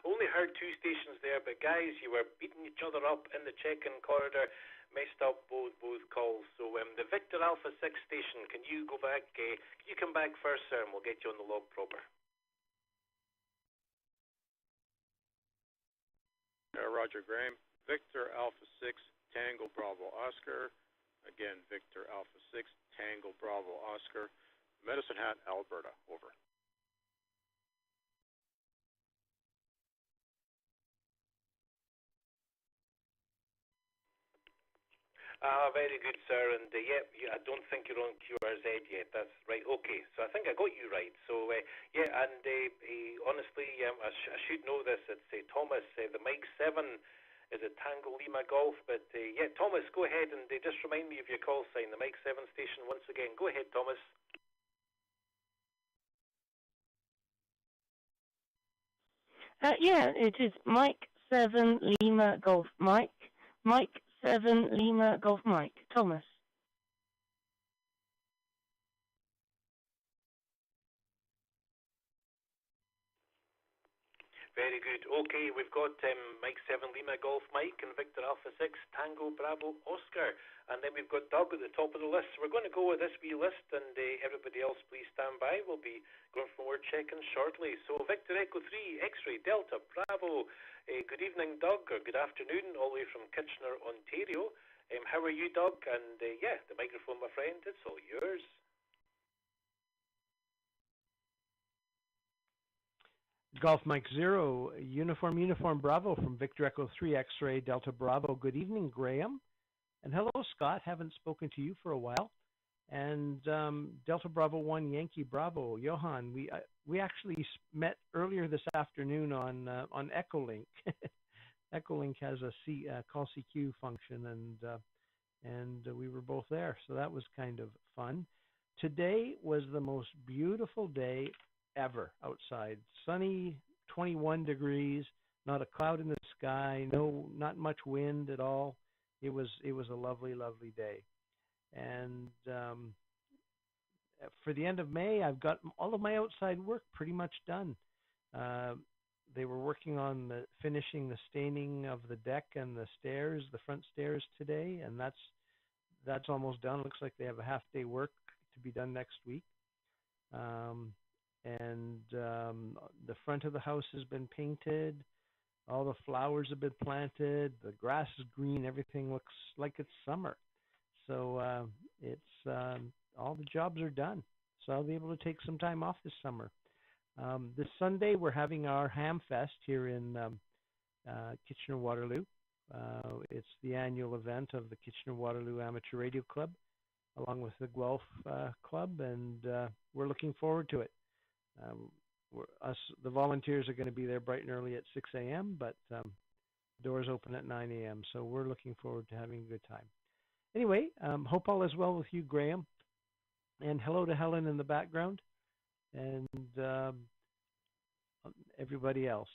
Only heard two stations there, but guys, you were beating each other up in the check-in corridor, messed up both calls. So the Victor Alpha 6 station, can you go back? Can you come back first, sir, and we'll get you on the log proper. Roger Graham. Victor Alpha 6 Tango Bravo Oscar. Again, Victor Alpha 6 Tango Bravo Oscar. Medicine Hat, Alberta. Over. Very good, sir. And I don't think you're on QRZ yet. That's right. Okay, so I think I got you right. So yeah, and honestly, I should know this. It's Thomas. The Mike 7 is a Tango Lima Golf. But yeah, Thomas, go ahead and just remind me of your call sign. The Mike 7 station once again. Go ahead, Thomas. Yeah, it is Mike 7 Lima Golf Mike. Mike 7 Lima Golf Mike. Thomas. Very good. Okay, we've got Mike 7 Lima Golf Mike and Victor Alpha 6 Tango Bravo Oscar. And then we've got Doug at the top of the list. So we're going to go with this wee list, and everybody else please stand by. We'll be going for more check-ins shortly. So Victor Echo 3 X-Ray Delta Bravo. Good evening, Doug, or good afternoon, all the way from Kitchener, Ontario. How are you, Doug? And yeah, the microphone, my friend, it's all yours. Golf Mike 0, Uniform Bravo from Victor Echo 3 X-Ray Delta Bravo. Good evening, Graham. And hello, Scott. Haven't spoken to you for a while. And Delta Bravo 1 Yankee Bravo. Johan, we actually met earlier this afternoon on Echolink. Echolink has a call CQ function, and we were both there. So that was kind of fun. Today was the most beautiful day ever outside. Sunny, 21 degrees, not a cloud in the sky, not much wind at all. It was a lovely, lovely day. And for the end of May, I've got all of my outside work pretty much done. They were working on finishing the staining of the deck and the stairs, the front stairs today, and that's almost done. Looks like they have a half-day work to be done next week. And the front of the house has been painted. All the flowers have been planted. The grass is green. Everything looks like it's summer. So it's all the jobs are done. So I'll be able to take some time off this summer. This Sunday we're having our Ham Fest here in Kitchener-Waterloo. It's the annual event of the Kitchener-Waterloo Amateur Radio Club, along with the Guelph Club, and we're looking forward to it. The volunteers are going to be there bright and early at 6 a.m., but doors open at 9 a.m., so we're looking forward to having a good time. Anyway, hope all is well with you, Graham, and hello to Helen in the background, and everybody else.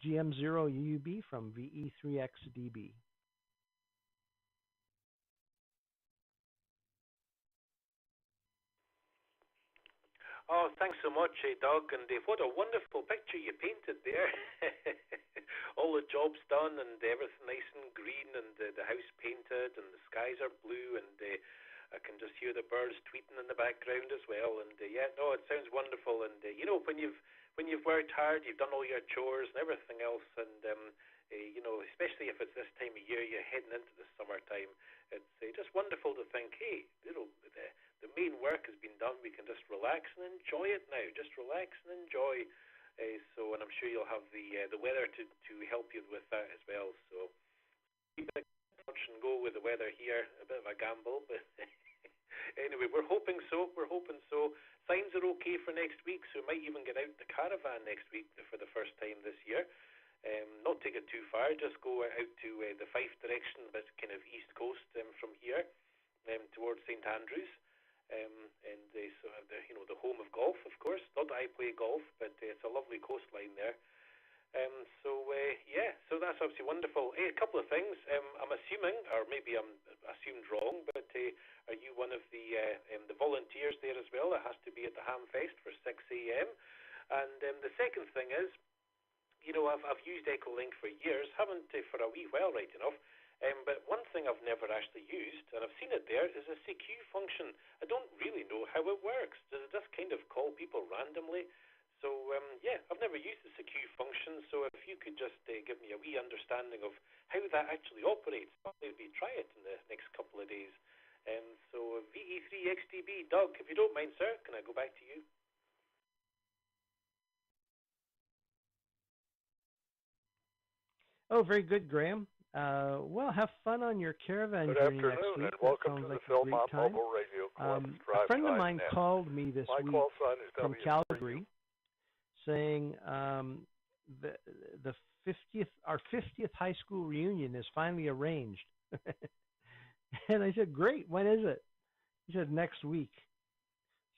GM0 UUB from VE3XDB. Oh, thanks so much, Doug, and what a wonderful picture you painted there. All the jobs done and everything nice and green, and the house painted, and the skies are blue, and I can just hear the birds tweeting in the background as well. And yeah, no, it sounds wonderful. And you know, when you've worked hard, you've done all your chores and everything else, and you know, especially if it's this time of year, you're heading into the summertime. It's just wonderful to think, hey, you know, the main work has been done. We can just relax and enjoy it now. Just relax and enjoy. So, and I'm sure you'll have the weather to help you with that as well. So, keep it touch and go with the weather here. A bit of a gamble, but anyway, we're hoping so. We're hoping so. Signs are okay for next week, so we might even get out the caravan next week for the first time this year. Not take it too far, just go out to the Fife direction, but kind of east coast from here towards St Andrews, and so you know, the home of golf, of course. Not that I play golf, but it's a lovely coastline there. Yeah, so that's obviously wonderful. A couple of things. I'm assuming, or maybe I'm assumed wrong, but are you one of the volunteers there as well? It has to be at the Hamfest for 6 a.m. And the second thing is, you know, I've used Echolink for years, haven't for a wee while, right enough. But one thing I've never actually used, and I've seen it there, is a CQ function. I don't really know how it works. Does it just kind of call people randomly? So, yeah, I've never used the CQ function, so if you could just give me a wee understanding of how that actually operates, I'll maybe try it in the next couple of days. So, VE3XDB, Doug, if you don't mind, sir, can I go back to you? Oh, very good, Graham. Well, have fun on your caravan journey next week. And welcome to like the Philmont Mobile Radio Club. A friend of mine called me this week from Calgary, saying the 50th, our 50th high school reunion is finally arranged. And I said, great, when is it? He said, next week.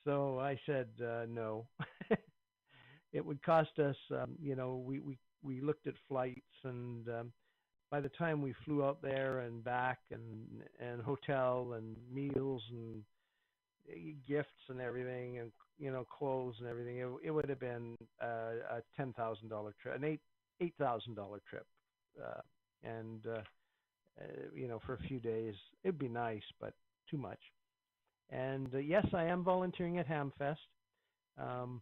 So I said, no. It would cost us, you know, we we looked at flights, and by the time we flew out there and back, and hotel and meals and gifts and everything, and clothes and everything, it would have been a $10,000 trip, an $8,000 trip, and for a few days. It'd be nice, but too much. And yes, I am volunteering at Hamfest. I'm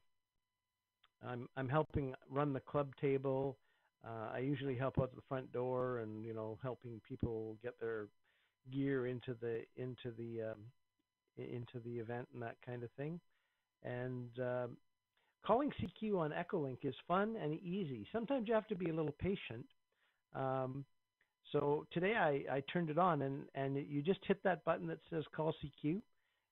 helping run the club table. I usually help out at the front door, and helping people get their gear into the event and that kind of thing. And calling CQ on Echolink is fun and easy. Sometimes you have to be a little patient. So today I turned it on, and you just hit that button that says call CQ,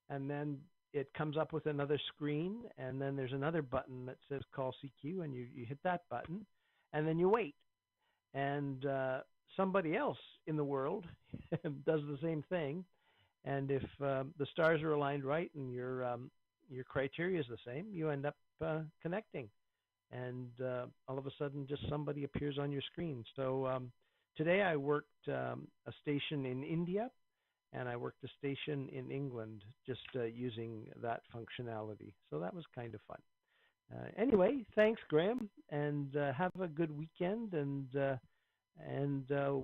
and then it comes up with another screen, and then there's another button that says call CQ, and you hit that button, and then you wait. And somebody else in the world does the same thing. And if the stars are aligned right and your criteria is the same, you end up connecting. And all of a sudden, just somebody appears on your screen. So today I worked a station in India, and I worked a station in England, just using that functionality. So that was kind of fun. Anyway, thanks, Graham, and have a good weekend. And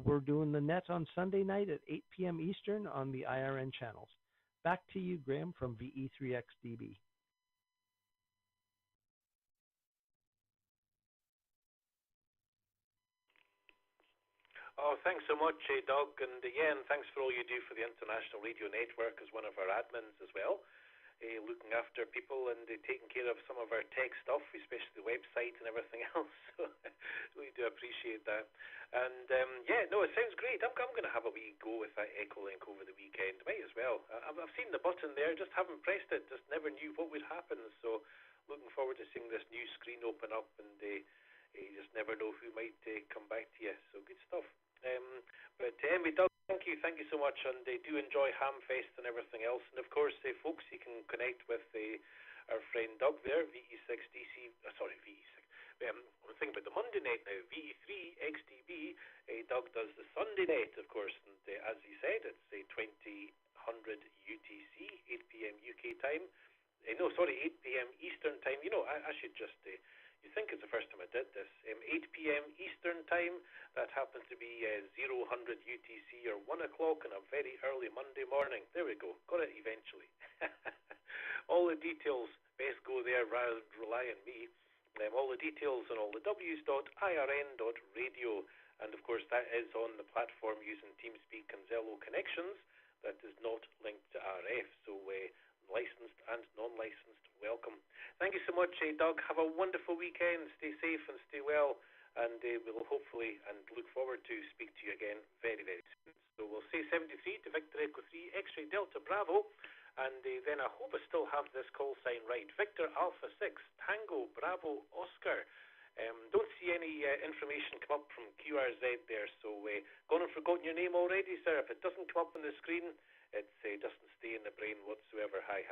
we're doing the net on Sunday night at 8 p.m. Eastern on the IRN channels. Back to you, Graham, from VE3XDB. Oh, thanks so much, Doug. And again, thanks for all you do for the International Radio Network as one of our admins as well. Looking after people and taking care of some of our tech stuff, especially the website and everything else. So we do appreciate that. And it sounds great. I'm going to have a wee go with that Echolink over the weekend. Might as well. I've seen the button there, just haven't pressed it. Just never knew what would happen. So looking forward to seeing this new screen open up, and you just never know who might come back to you. So good stuff. But anyway, Doug, thank you so much, and do enjoy Hamfest and everything else. And of course, folks, you can connect with our friend Doug there, VE6DC. VE6. I'm thinking about the Monday night now. VE3XDB. Doug does the Sunday night, of course, and as he said, it's 2000 UTC, 8 p.m. UK time. 8 p.m. Eastern time. I should just. You think it's the first time I did this. 8 p.m. Eastern Time, that happens to be 0000 UTC, or 1 o'clock on a very early Monday morning. There we go. Got it eventually. All the details, best go there rather than rely on me. All the details on all the W's.IRN.radio. And of course, that is on the platform using TeamSpeak and Zello connections. That is not linked to RF. So, licensed and non-licensed, welcome. Thank you so much, Doug. Have a wonderful weekend. Stay safe and stay well, and we'll hopefully and look forward to speak to you again very, very soon. So we'll say 73 to Victor Echo 3 X-Ray Delta Bravo, and then I hope I still have this call sign right. Victor Alpha 6 Tango Bravo Oscar. Don't see any information come up from QRZ there, so gone and forgotten your name already, sir. If it doesn't come up on the screen, it doesn't stay in the brain whatsoever. Hi.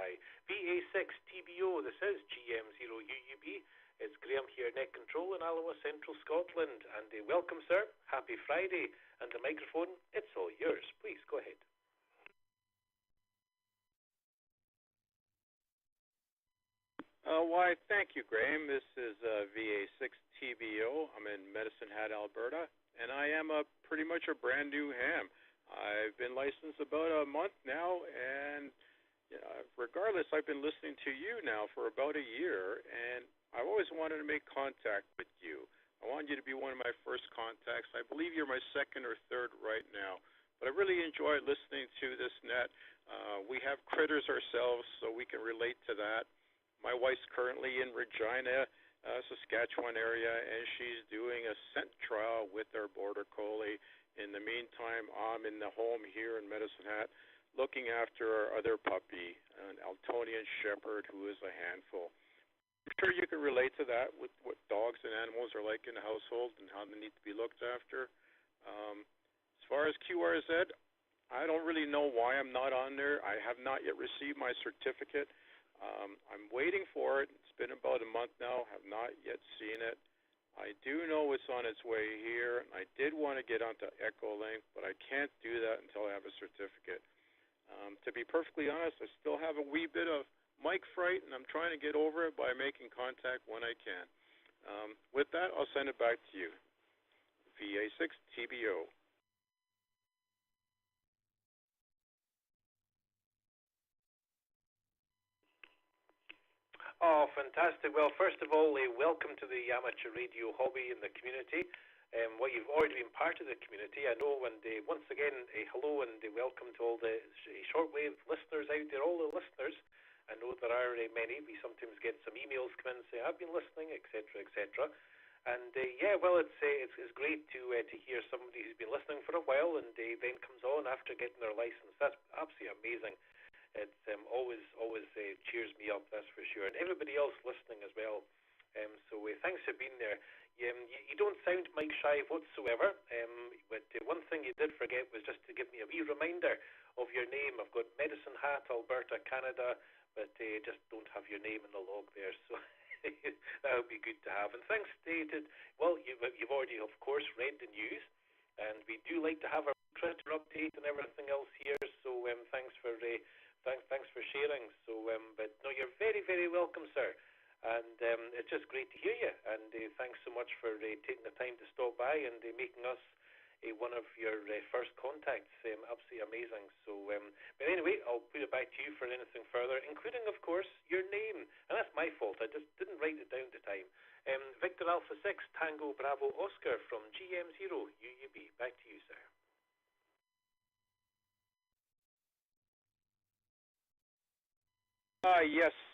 VA6 TBO, this is GM0UUB. It's Graham here, Net Control in Alloa, Central Scotland. And welcome, sir. Happy Friday. And the microphone, it's all yours. Please, go ahead. Why, thank you, Graham. This is VA6 TBO. I'm in Medicine Hat, Alberta, and I am pretty much a brand new ham. I've been licensed about a month now, and regardless, I've been listening to you now for about a year, and I've always wanted to make contact with you. I want you to be one of my first contacts. I believe you're my second or third right now, but I really enjoy listening to this net. We have critters ourselves, so we can relate to that. My wife's currently in Regina, Saskatchewan area, and she's doing a scent trial with our Border Collie. In the meantime, I'm in the home here in Medicine Hat looking after our other puppy, an Altonian Shepherd, who is a handful. I'm sure you can relate to that with what dogs and animals are like in the household and how they need to be looked after. As far as QRZ, I don't really know why I'm not on there. I have not yet received my certificate. I'm waiting for it. It's been about a month now. Have not yet seen it. I do know it's on its way here. I did want to get onto Echolink, but I can't do that until I have a certificate. To be perfectly honest, I still have a wee bit of mic fright, and I'm trying to get over it by making contact when I can. With that, I'll send it back to you. VA6 TBO. Oh, fantastic. Well, first of all, welcome to the amateur radio hobby in the community. Well, you've already been part of the community, I know, and once again, hello and welcome to all the shortwave listeners out there, all the listeners. I know there are many. We sometimes get some emails come in saying, I've been listening, etc., etc. And yeah, well, it's great to hear somebody who's been listening for a while and then comes on after getting their license. That's absolutely amazing. It always cheers me up, that's for sure, and everybody else listening as well. So thanks for being there. You don't sound mic shy whatsoever, but one thing you did forget was just to give me a wee reminder of your name. I've got Medicine Hat, Alberta, Canada, but just don't have your name in the log there, so that would be good to have. And thanks, David. Well, you've already, of course, read the news, and we do like to have a Twitter update and everything else here, so thanks for sharing. So, but no, you're very, very welcome, sir. And it's just great to hear you. And thanks so much for taking the time to stop by and making us one of your first contacts. Absolutely amazing. So, but anyway, I'll put it back to you for anything further, including, of course, your name. And that's my fault. I just didn't write it down at the time. Victor Alpha 6, Tango Bravo Oscar from GM0 UUB. Back to you, sir.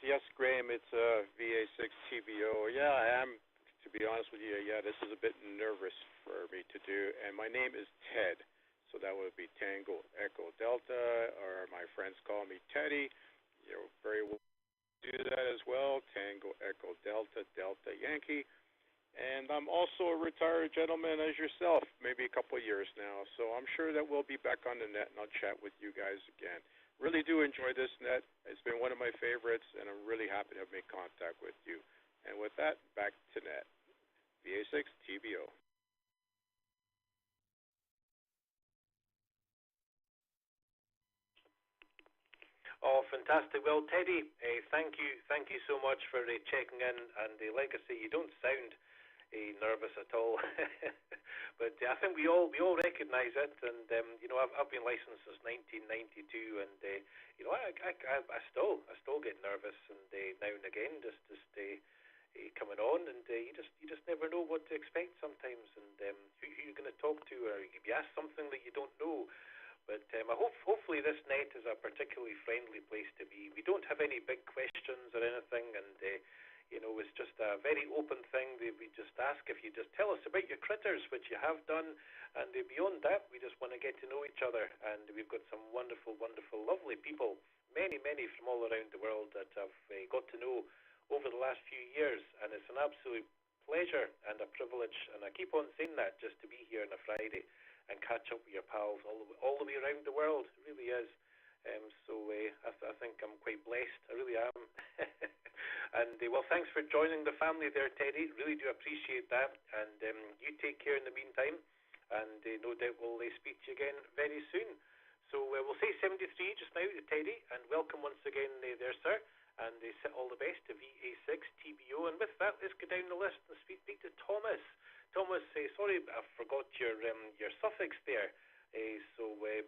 Yes, Graham, it's VA6 TBO. Yeah, I am, to be honest with you, yeah, this is a bit nervous for me to do. And my name is Ted, so that would be Tango Echo Delta, or my friends call me Teddy. You're very well do that as well, Tango Echo Delta, Delta Yankee. And I'm also a retired gentleman as yourself, maybe a couple of years now. So I'm sure that we'll be back on the net, and I'll chat with you guys again. Really do enjoy this net. It's been one of my favorites, and I'm really happy to have made contact with you. And with that, back to net. VA6 TBO. Oh, fantastic. Well, Teddy, thank you so much for checking in. And like I say, you don't sound nervous at all. But I think we all recognise it. And you know, I've been licensed since 1992, and you know, I still get nervous, and now and again, just coming on, and you just never know what to expect sometimes, and who you're going to talk to, or you be asked something that you don't know. But hopefully this net is a particularly friendly place to be. We don't have any big questions or anything, and you know, it's just a very open thing. We just ask if you just tell us about your critters, which you have done, and beyond that, we just want to get to know each other. And we've got some wonderful, lovely people, many from all around the world that I've got to know over the last few years, and it's an absolute pleasure and a privilege, and I keep on saying that, just to be here on a Friday and catch up with your pals all the way around the world. It really is. So I think I'm quite blessed. I really am. And well, thanks for joining the family there, Teddy. Really do appreciate that. And you take care in the meantime. And no doubt we'll speak to you again very soon. So we'll say 73 just now to Teddy, and welcome once again there, sir. And all the best to VA6 TBO. And with that, let's go down the list and speak to Thomas. Thomas, sorry, I forgot your suffix there.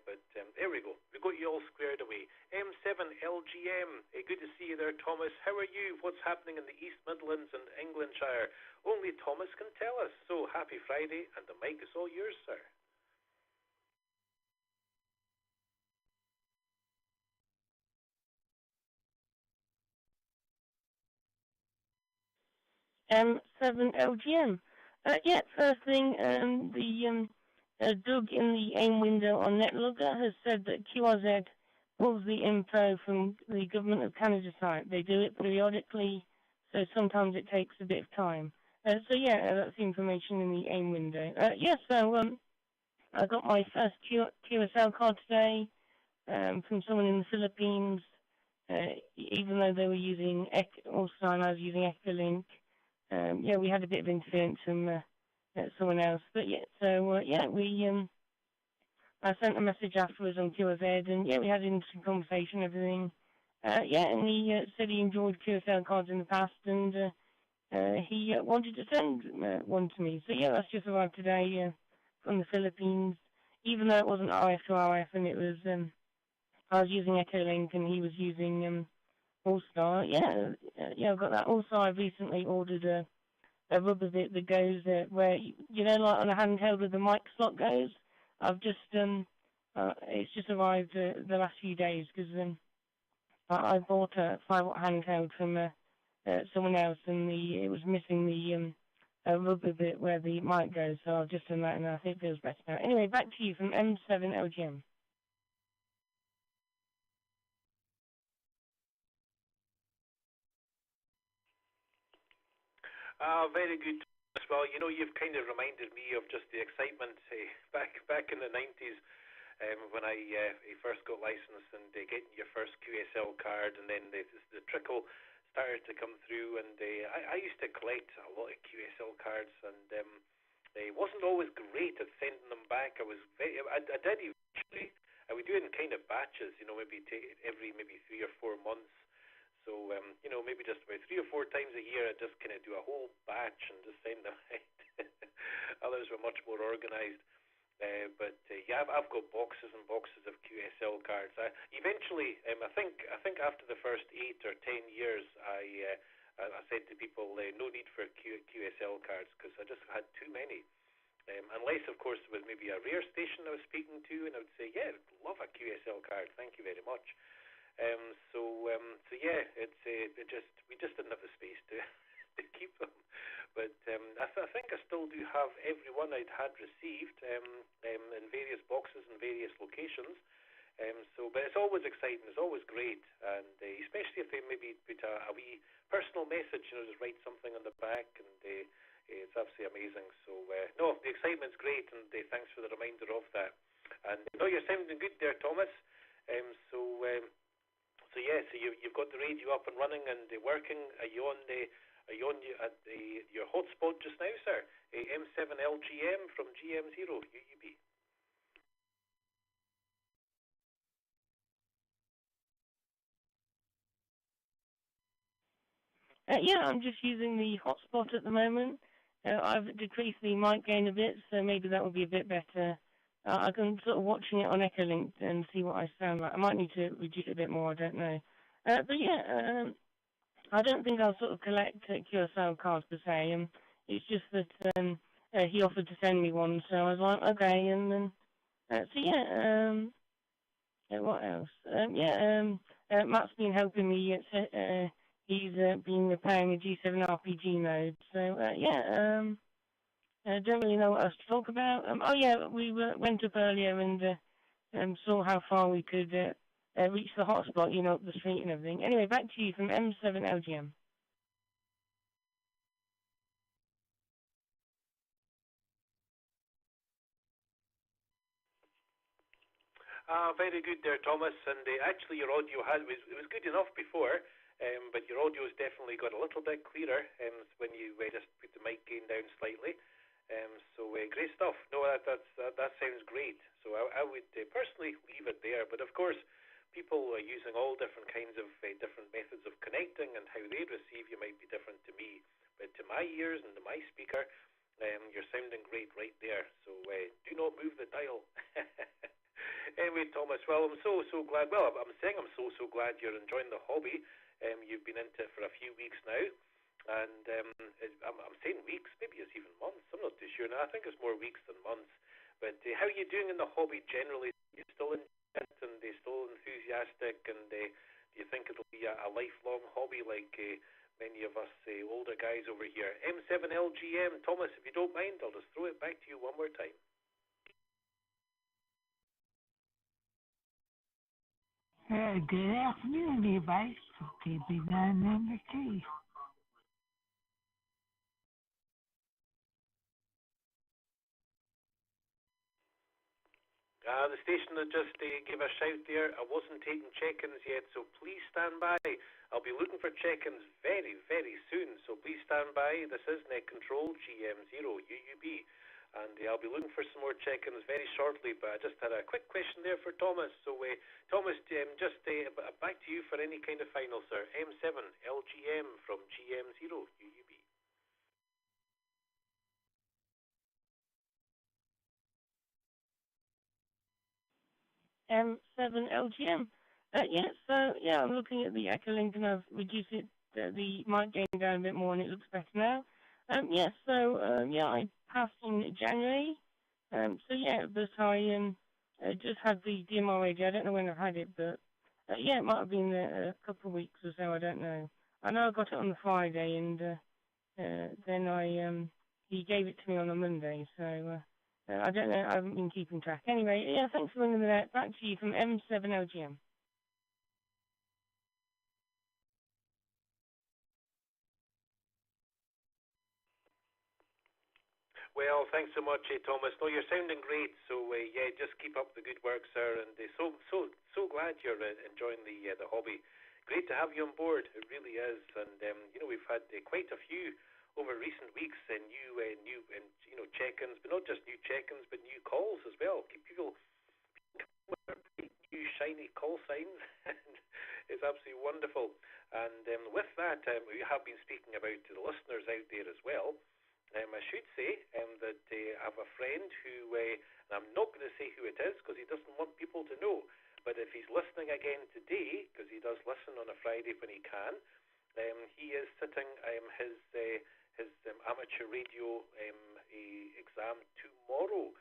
But there we go. We got you all squared away. M7LGM. Good to see you there, Thomas. How are you? What's happening in the East Midlands and Englandshire? Only Thomas can tell us. So happy Friday, and the mic is all yours, sir. M7LGM. Yeah, first thing, Doug in the AIM window on NetLogger has said that QRZ pulls the info from the Government of Canada site. They do it periodically, so sometimes it takes a bit of time. So yeah, that's the information in the AIM window. I got my first QSL card today from someone in the Philippines. Even though they were using I was using Echolink, yeah, we had a bit of interference from someone else. But yeah, so yeah, I sent a message afterwards on QFZ, and yeah, we had an interesting conversation, everything. Yeah, and he said he enjoyed QSL cards in the past, and he wanted to send one to me. So yeah, that's just arrived today from the Philippines. Even though it wasn't RF to RF, and it was I was using Echolink, and he was using All-Star. Yeah, yeah, I've got that. Also, I've recently ordered a rubber bit that goes where you know, like on a handheld where the mic slot goes. I've just it's just arrived the last few days because I bought a 5-watt handheld from someone else, and it was missing the rubber bit where the mic goes. So I've just done that, and I think it feels better now. Anyway, back to you from M7LGM. Very good as well. You know, you've kind of reminded me of just the excitement back in the 90s when I first got licensed and getting your first QSL card, and then the trickle started to come through, and I used to collect a lot of QSL cards, and it wasn't always great at sending them back. I did eventually. I would do it in kind of batches, you know, maybe every 3 or 4 months. So, you know, maybe just about 3 or 4 times a year, I'd just kind of do a whole batch and just send them out. Others were much more organized. But yeah, I've got boxes and boxes of QSL cards. Eventually, I think after the first 8 or 10 years, I said to people, no need for QSL cards because I just had too many. Unless, of course, there was maybe a rare station I was speaking to, and I would say, yeah, I'd love a QSL card. Thank you very much. So yeah, we just didn't have the space to keep them. But I think I still do have every one I'd had received in various boxes in various locations. But it's always exciting, it's always great, and especially if they maybe put a wee personal message, you know, just write something on the back, and it's absolutely amazing. So no, the excitement's great, and thanks for the reminder of that. And no, you're sounding good there, Thomas. So yeah, so you've got the radio up and running and working. Are you on your hotspot just now, sir? M7LGM from GM0 UUB. Yeah, I'm just using the hotspot at the moment. I've decreased the mic gain a bit, so maybe that will be a bit better. I can sort of watching it on Echolink and see what I sound like. I might need to reduce it a bit more, I don't know. But yeah, I don't think I'll sort of collect QSL cards per se. It's just that he offered to send me one, so I was like, okay, and then, so yeah, what else? Matt's been helping me. He's been repairing a G7 RPG node, so yeah, I don't really know what else to talk about. Oh yeah, we went up earlier and saw how far we could reach the hotspot, you know, up the street and everything. Anyway, back to you from M7LGM. Very good there, Thomas. And actually, your audio was good enough before, but your audio has definitely got a little bit clearer when you just put the mic gain down slightly. So great stuff. No, that sounds great. So I would personally leave it there. But of course, people are using all different kinds of different methods of connecting, and how they receive you might be different to me. But to my ears and to my speaker, you're sounding great right there. So do not move the dial. Anyway, Thomas, well, I'm so glad. Well, I'm saying I'm so glad you're enjoying the hobby. You've been into it for a few weeks now, and I'm saying weeks, maybe it's even months. I'm not too sure now. I think it's more weeks than months. But how are you doing in the hobby generally? Are you still enjoying it, and still enthusiastic? And do you think it'll be a lifelong hobby like many of us older guys over here? M7LGM, Thomas, if you don't mind, I'll just throw it back to you one more time. Good afternoon, everybody. KB1 Multi-mode. The station that just gave a shout there. I wasn't taking check-ins yet, so please stand by. I'll be looking for check-ins very, very soon, so please stand by. This is Net Control GM0 UUB, and I'll be looking for some more check-ins very shortly, but I just had a quick question there for Thomas. So, Thomas, just back to you for any kind of final, sir. M7 LGM from GM0 UUB. M7 LGM. I'm looking at the Echo Link and I've reduced it, the mic gain down a bit more and it looks better now. I passed in January. But I just had the DMR radio. I don't know when I had it, but it might have been a couple of weeks or so. I don't know. I know I got it on the Friday, and then he gave it to me on a Monday. So I don't know. I haven't been keeping track. Anyway, thanks for bringing me that. Back to you from M7 LGM. Well, thanks so much, Thomas. No, you're sounding great. So just keep up the good work, sir. And so glad you're enjoying the hobby. Great to have you on board. It really is. And we've had quite a few over recent weeks, new check-ins, but not just new check-ins, but new calls as well. People with new shiny call signs. It's absolutely wonderful. And with that, we have been speaking about to the listeners out there as well. I should say that I have a friend who, and I'm not going to say who it is because he doesn't want people to know, but if he's listening again today, because he does listen on a Friday when he can, he is sitting his amateur radio exam tomorrow.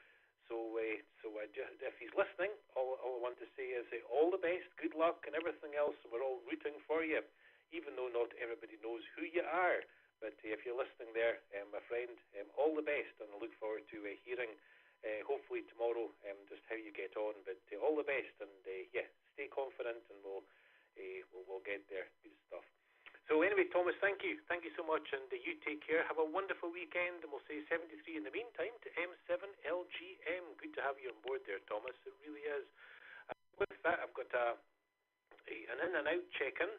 So if he's listening, all I want to say is all the best, good luck, and everything else. We're all rooting for you, even though not everybody knows who you are. But if you're listening there, my friend, all the best, and I look forward to hearing, hopefully tomorrow, just how you get on. But all the best, and stay confident, and we'll get there. Good stuff. So anyway, Thomas, thank you so much, and you take care. Have a wonderful weekend, and we'll say 73 in the meantime to M7LGM. Good to have you on board there, Thomas. It really is. With that, I've got an in and out check-in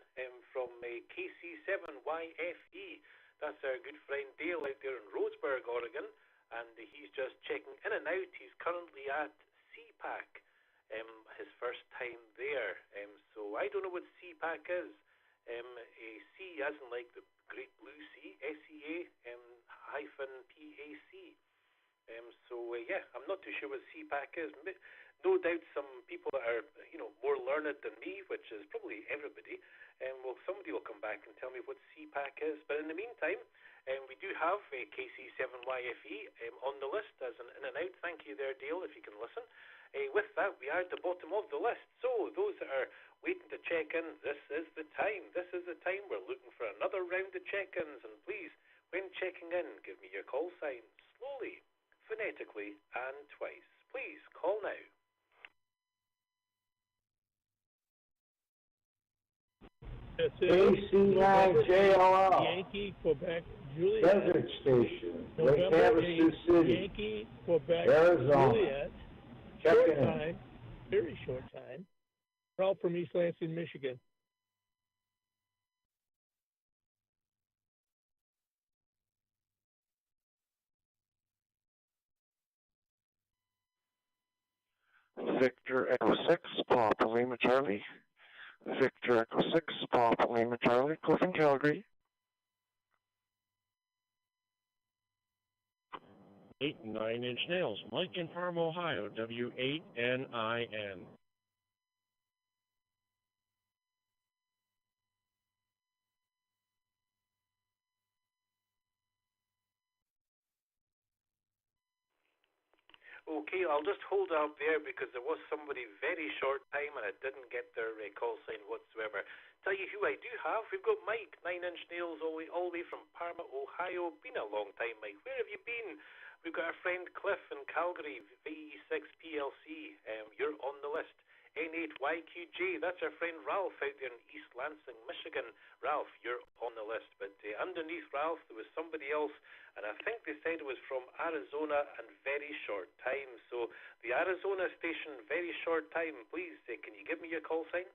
from KC7YFE. That's our good friend Dale out there in Roseburg, Oregon, and he's just checking in and out. He's currently at CPAC, his first time there. So I don't know what CPAC is. A C as in like the Great Blue Sea, SEA hyphen PAC. I'm not too sure what CPAC is. No doubt some people that are more learned than me, which is probably everybody. Somebody will come back and tell me what CPAC is. But in the meantime, we do have KC7YFE on the list as an in and out. Thank you there, Dale, if you can listen. With that, we are at the bottom of the list. So those that are waiting to check in, this is the time. This is the time. We're looking for another round of check-ins. And please, when checking in, give me your call sign slowly, phonetically, and twice. Please, call now. KC9JLL, Yankee, Quebec, Juliet, Desert Station, Lake November Havasu 8th, City, Yankee, Quebec, Arizona. Juliet, Check short in. time, very short time. We're all from East Lansing, Michigan. Victor Echo 6, Papa Lima Charlie. Victor Echo 6, Papa Lima Charlie, Clifton, Calgary. 8 and 9-inch nails, Mike in Farm, Ohio, W8NIN. Okay, I'll just hold up there because there was somebody very short time and I didn't get their call sign whatsoever. Tell you who I do have. We've got Mike, 9-inch nails, all the way from Parma, Ohio. Been a long time, Mike. Where have you been? We've got our friend Cliff in Calgary, VE6 PLC. You're on the list. N8YQJ, that's our friend Ralph out there in East Lansing, Michigan. Ralph, you're on the list, but underneath Ralph there was somebody else, and I think they said it was from Arizona and very short time. So the Arizona station, very short time, please, can you give me your call sign?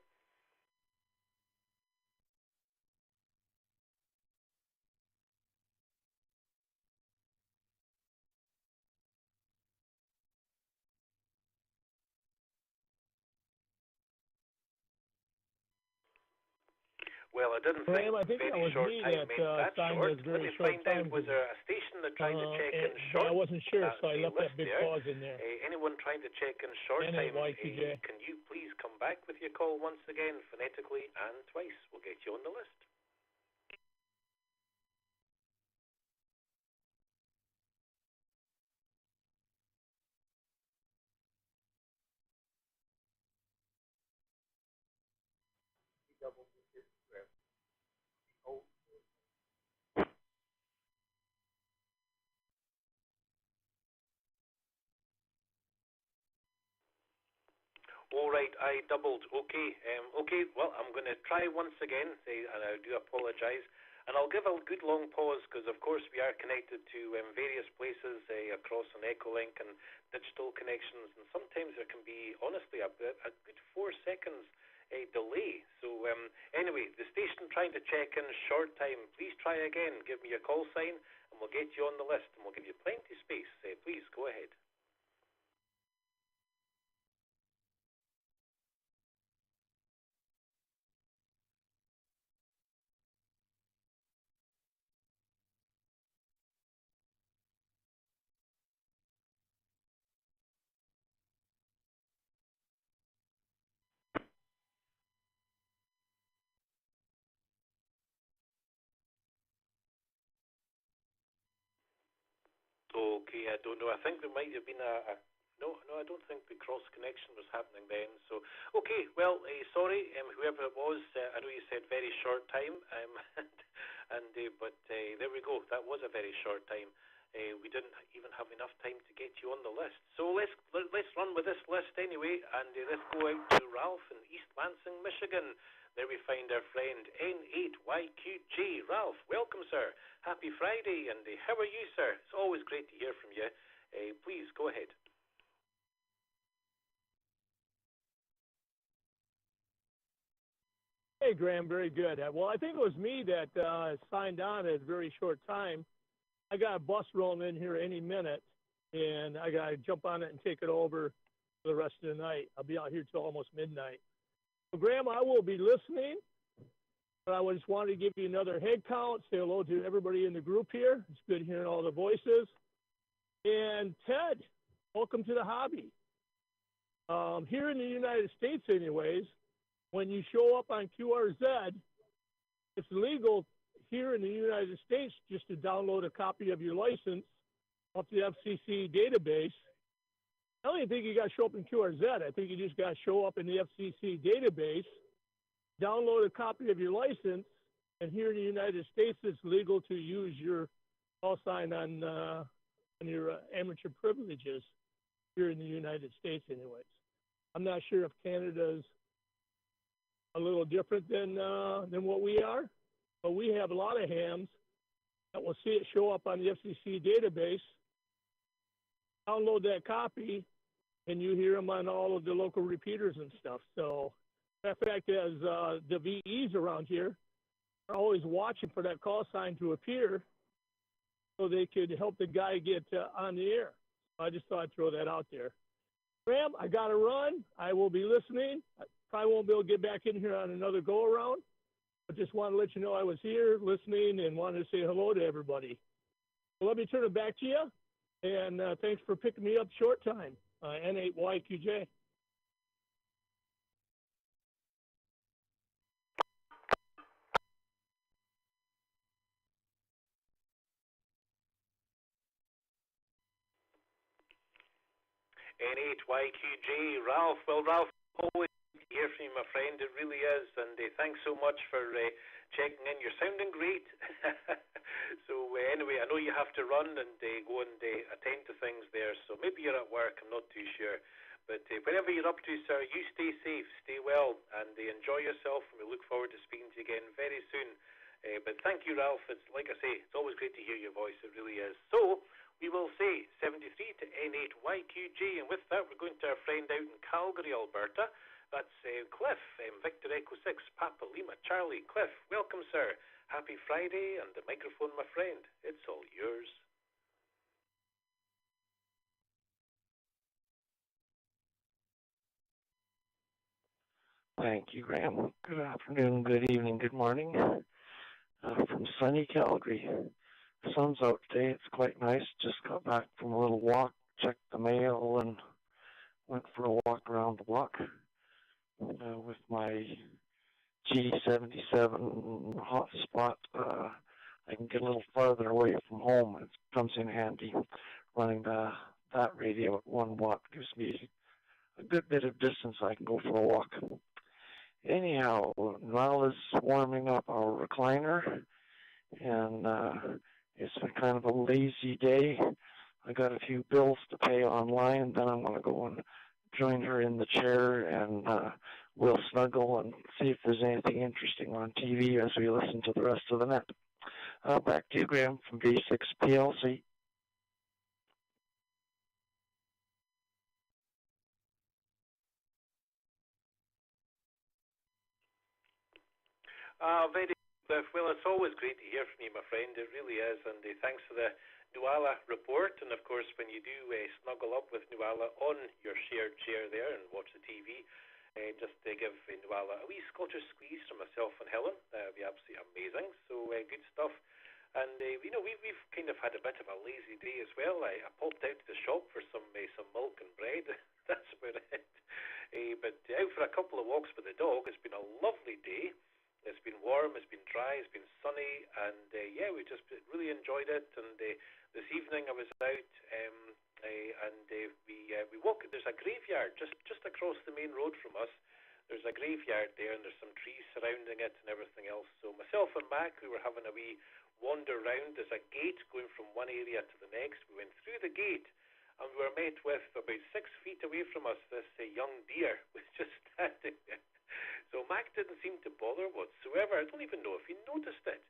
Well, I didn't Graham, I think think that very was short me time meant that signed short. as Let very me short find time. out, was there a station that trying to check in But short? I wasn't sure, so I left that list big there. pause in there. Anyone trying to check in short time, N8YQJ. can you please come back with your call once again, phonetically and twice? We'll get you on the list. All right, I doubled. Okay, okay. Well, I'm going to try once again, and I do apologise. And I'll give a good long pause because, of course, we are connected to various places across an Echolink and digital connections, and sometimes there can be, honestly, a good 4 seconds delay. So anyway, the station trying to check in short time. Please try again. Give me your call sign, and we'll get you on the list, and we'll give you plenty of space. Please go ahead. Okay, I don't know. I think there might have been no, I don't think the cross connection was happening then. So, okay, well, sorry, whoever it was. I know you said very short time, but there we go. That was a very short time. We didn't even have enough time to get you on the list. So let's run with this list anyway, and let's go out to Ralph in East Lansing, Michigan. There we find our friend N8YQJ. Ralph, welcome, sir. Happy Friday, and how are you, sir? It's always great to hear from you. Please, go ahead. Hey, Graham, very good. Well, I think it was me that signed on at a very short time. I got a bus rolling in here any minute, and I got to jump on it and take it over for the rest of the night. I'll be out here till almost midnight. So, Graham, I will be listening, but I just wanted to give you another head count, say hello to everybody in the group here. It's good hearing all the voices. And Ted, welcome to the hobby. Here in the United States, anyways, when you show up on QRZ, it's legal here in the United States just to download a copy of your license off the FCC database. I don't even think you got to show up in QRZ. I think you just got to show up in the FCC database, download a copy of your license, and here in the United States, it's legal to use your call sign on your amateur privileges here in the United States anyways. I'm not sure if Canada's a little different than what we are, but we have a lot of hams that will see it show up on the FCC database, download that copy, and you hear them on all of the local repeaters and stuff. So, in fact, as the VEs around here are always watching for that call sign to appear so they could help the guy get on the air. I just thought I'd throw that out there. Graham, I got to run. I will be listening. I probably won't be able to get back in here on another go-around. I just want to let you know I was here listening and wanted to say hello to everybody. So let me turn it back to you, and thanks for picking me up short time. N8YQJ. N8YQJ, Ralph. Well, Ralph, always to hear from you, my friend. It really is. And thanks so much for checking in. You're sounding great. So anyway, I know you have to run and go and attend to things there. So maybe you're at work. I'm not too sure. But wherever you're up to, sir, you stay safe, stay well, and enjoy yourself. And we look forward to speaking to you again very soon. But thank you, Ralph. It's like I say, it's always great to hear your voice. It really is. So we will say 73 to N8YQJ. And with that, we're going to our friend out in Calgary, Alberta. That's Cliff, Victor Echo 6, Papa Lima Charlie. Cliff, welcome, sir. Happy Friday, and the microphone, my friend. It's all yours. Thank you, Graham. Good afternoon, good evening, good morning. From sunny Calgary. The sun's out today. It's quite nice. Just got back from a little walk, checked the mail, and went for a walk around the block with my G77 hotspot. I can get a little farther away from home. It comes in handy. Running that radio at 1 watt gives me a good bit of distance. I can go for a walk. Anyhow, Nala's warming up our recliner, and it's been kind of a lazy day. I got a few bills to pay online, then I'm going to go and join her in the chair, and we'll snuggle and see if there's anything interesting on TV as we listen to the rest of the net. Back to you, Graham, from V6 PLC. Very good. Well, it's always great to hear from you, my friend. It really is. And thanks for the Nuala report. And of course, when you do snuggle up with Nuala on your shared chair there and watch the TV, just give Nuala a wee Scottish squeeze from myself and Helen. That would be absolutely amazing. So good stuff. And we've kind of had a bit of a lazy day as well. I popped out to the shop for some milk and bread. That's about it. But out for a couple of walks with the dog. It's been a lovely day. It's been warm, it's been dry, it's been sunny, and we just really enjoyed it. And this evening I was out, and we walked. There's a graveyard just across the main road from us. There's a graveyard there, and there's some trees surrounding it and everything else. So myself and Mac, we were having a wee wander round. There's a gate going from one area to the next. We went through the gate, and we were met with, about 6 feet away from us, this young deer was just standing there. So Mac didn't seem to bother whatsoever. I don't even know if he noticed it.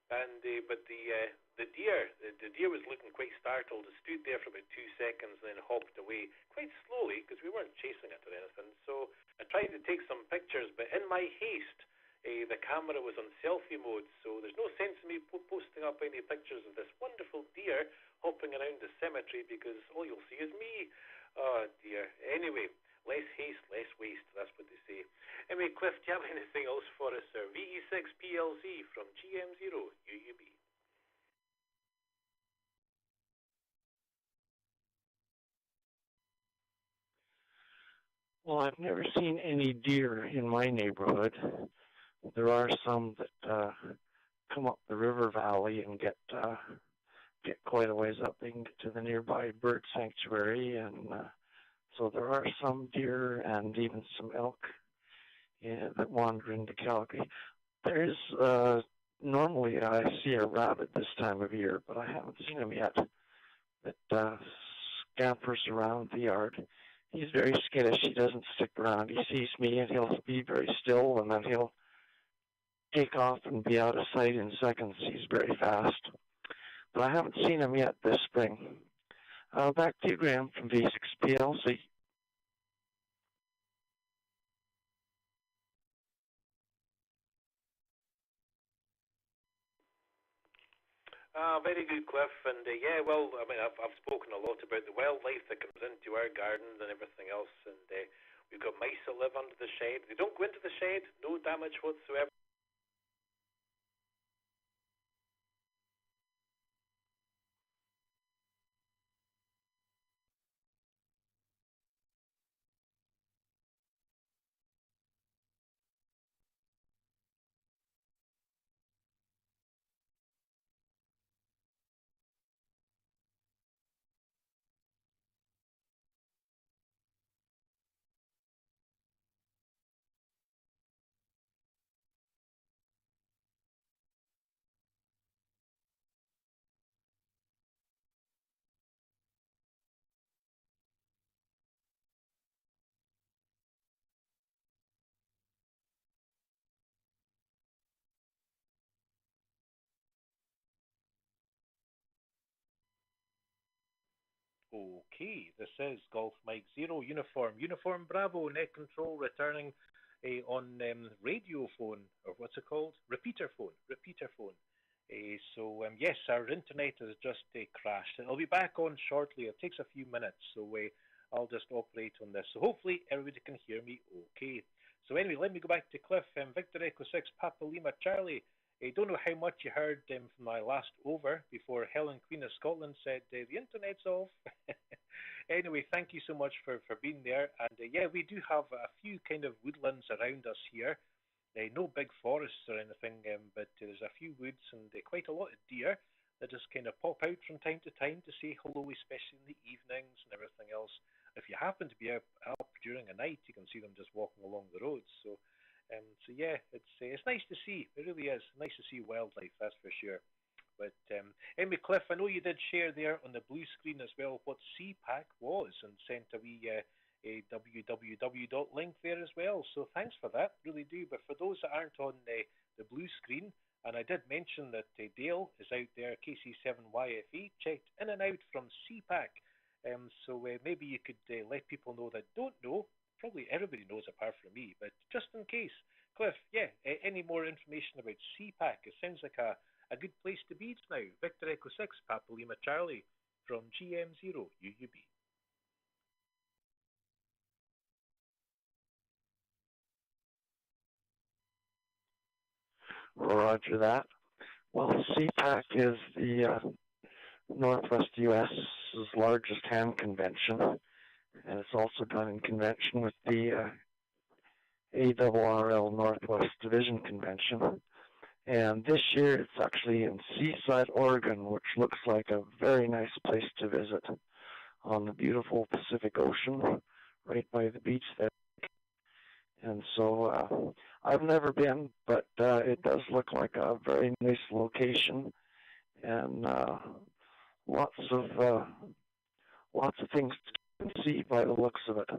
And but the deer was looking quite startled. It stood there for about 2 seconds and then hopped away quite slowly because we weren't chasing it or anything. So I tried to take some pictures, but in my haste, the camera was on selfie mode. So there's no sense in me posting up any pictures of this wonderful deer hopping around the cemetery because all you'll see is me. Oh dear. Anyway. Less haste, less waste, that's what they say. Anyway, Cliff, do you have anything else for us, sir? VE6 PLC from GM0 UUB. Well, I've never seen any deer in my neighborhood. There are some that come up the river valley and get quite a ways up. They can get to the nearby bird sanctuary, and so there are some deer and even some elk that wander into Calgary. There's normally I see a rabbit this time of year, but I haven't seen him yet. That scampers around the yard. He's very skittish. He doesn't stick around. He sees me and he'll be very still, and then he'll take off and be out of sight in seconds. He's very fast. But I haven't seen him yet this spring. Back to you, Graham, from V6 PLC. Very good, Cliff. And well, I mean, I've spoken a lot about the wildlife that comes into our gardens and everything else. And we've got mice that live under the shed. They don't go into the shed, no damage whatsoever. Okay, this is Golf Mike Zero, Uniform Bravo, net control returning on radio phone, or what's it called? Repeater phone. Yes, our internet has just crashed. It'll be back on shortly. It takes a few minutes, so I'll just operate on this. So hopefully everybody can hear me okay. So anyway, let me go back to Cliff. Victor Echo 6, Papa Lima Charlie. I don't know how much you heard from my last over before Helen, Queen of Scotland, said the internet's off. Anyway, thank you so much for being there. And yeah, we do have a few kind of woodlands around us here. No big forests or anything, but there's a few woods and quite a lot of deer that just kind of pop out from time to time to say hello, especially in the evenings and everything else. If you happen to be up during a night, you can see them just walking along the roads. So yeah, it's nice to see. It really is nice to see wildlife, that's for sure. But anyway, Cliff, I know you did share there on the blue screen as well what CPAC was and sent a wee a www.link there as well. So thanks for that, really do. But for those that aren't on the blue screen, and I did mention that Dale is out there, KC7YFE, checked in and out from CPAC. So maybe you could let people know that don't know. Probably everybody knows apart from me, but just in case. Cliff, yeah, any more information about CPAC? It sounds like a good place to be now. Victor Echo 6, Papa Lima Charlie, from GM0 UUB. Roger that. Well, CPAC is the Northwest U.S.'s largest ham convention, and it's also done in convention with the ARRL Northwest Division Convention. And this year it's actually in Seaside, Oregon, which looks like a very nice place to visit on the beautiful Pacific Ocean right by the beach there. And so I've never been, but it does look like a very nice location, and lots of things to see by the looks of it.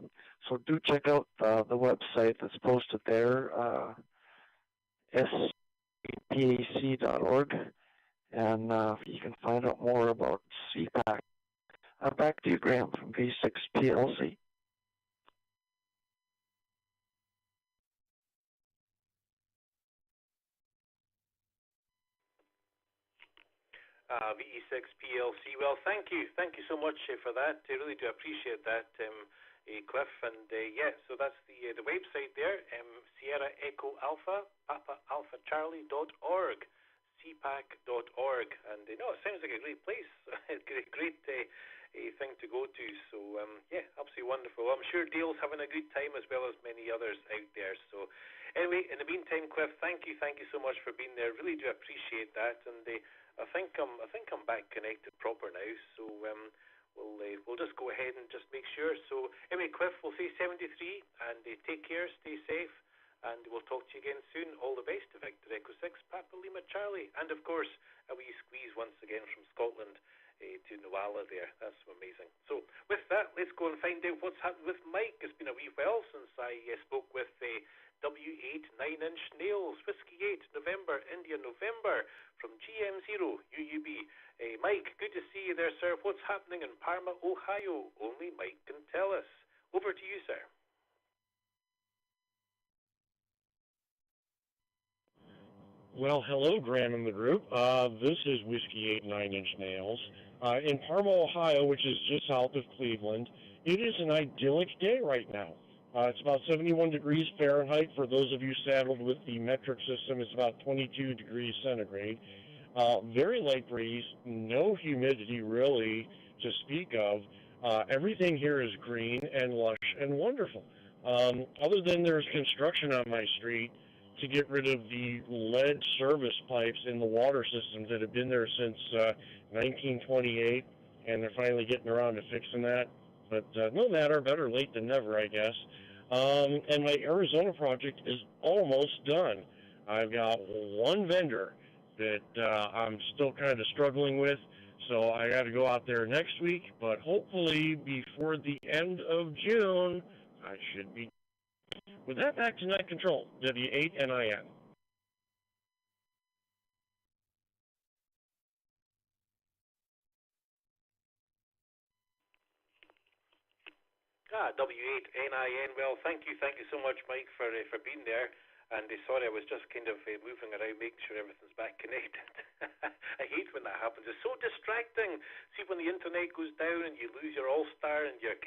So do check out the website that's posted there, spac.org, and you can find out more about CPAC. Back to you, Graham, from V6 PLC. VE6 PLC. Well, thank you so much for that. I really do appreciate that, Cliff. And yeah, so that's the website there, Sierra Echo Alpha, Papa Alpha Charlie.org, cpac.org. And it sounds like a great place, a great thing to go to. So yeah, absolutely wonderful. I'm sure Dale's having a good time as well as many others out there. So anyway, in the meantime, Cliff, thank you so much for being there. Really do appreciate that. And I think I'm back connected proper now, so we'll just go ahead and just make sure. So anyway, Cliff, we'll say 73, and take care, stay safe, and we'll talk to you again soon. All the best to Victor Echo 6, Papa Lima Charlie, and of course a wee squeeze once again from Scotland to Nuala there. That's amazing. So with that, let's go and find out what's happened with Mike. It's been a wee while since I spoke with W8 9-inch nails, Whiskey 8, November, India, November, from GM0 UUB. Mike, good to see you there, sir. What's happening in Parma, Ohio? Only Mike can tell us. Over to you, sir. Well, hello, Graham and the group. This is Whiskey 8 9-inch nails. In Parma, Ohio, which is just south of Cleveland, it is an idyllic day right now. It's about 71 degrees Fahrenheit. For those of you saddled with the metric system, it's about 22 degrees centigrade. Very light breeze, no humidity really to speak of. Everything here is green and lush and wonderful. Other than there's construction on my street to get rid of the lead service pipes in the water systems that have been there since 1928, and they're finally getting around to fixing that. But no matter, better late than never, I guess. And my Arizona project is almost done. I've got one vendor that I'm still kind of struggling with, so I got to go out there next week, but hopefully before the end of June, I should be. With that, back to Net Control, W8NIN. W8NIN. Well, thank you so much, Mike, for being there. And sorry, I was just kind of moving around, making sure everything's back connected. I hate when that happens. It's so distracting. See, when the internet goes down and you lose your All-Star and your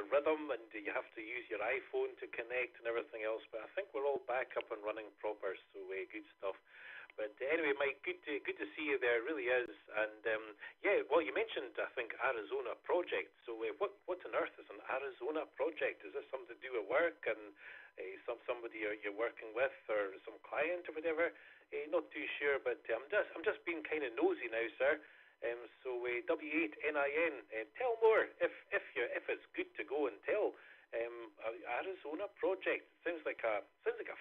rhythm, and you have to use your iPhone to connect and everything else. But I think we're all back up and running proper, so good stuff. But anyway, Mike, good to see you there. It really is. And yeah, well, you mentioned, I think, Arizona project. So what on earth is an Arizona project? Is this something to do with work and somebody you're working with, or some client or whatever? Not too sure, but I'm just being kind of nosy now, sir. So W8NIN, tell more if it's good to go and tell. Arizona project sounds like a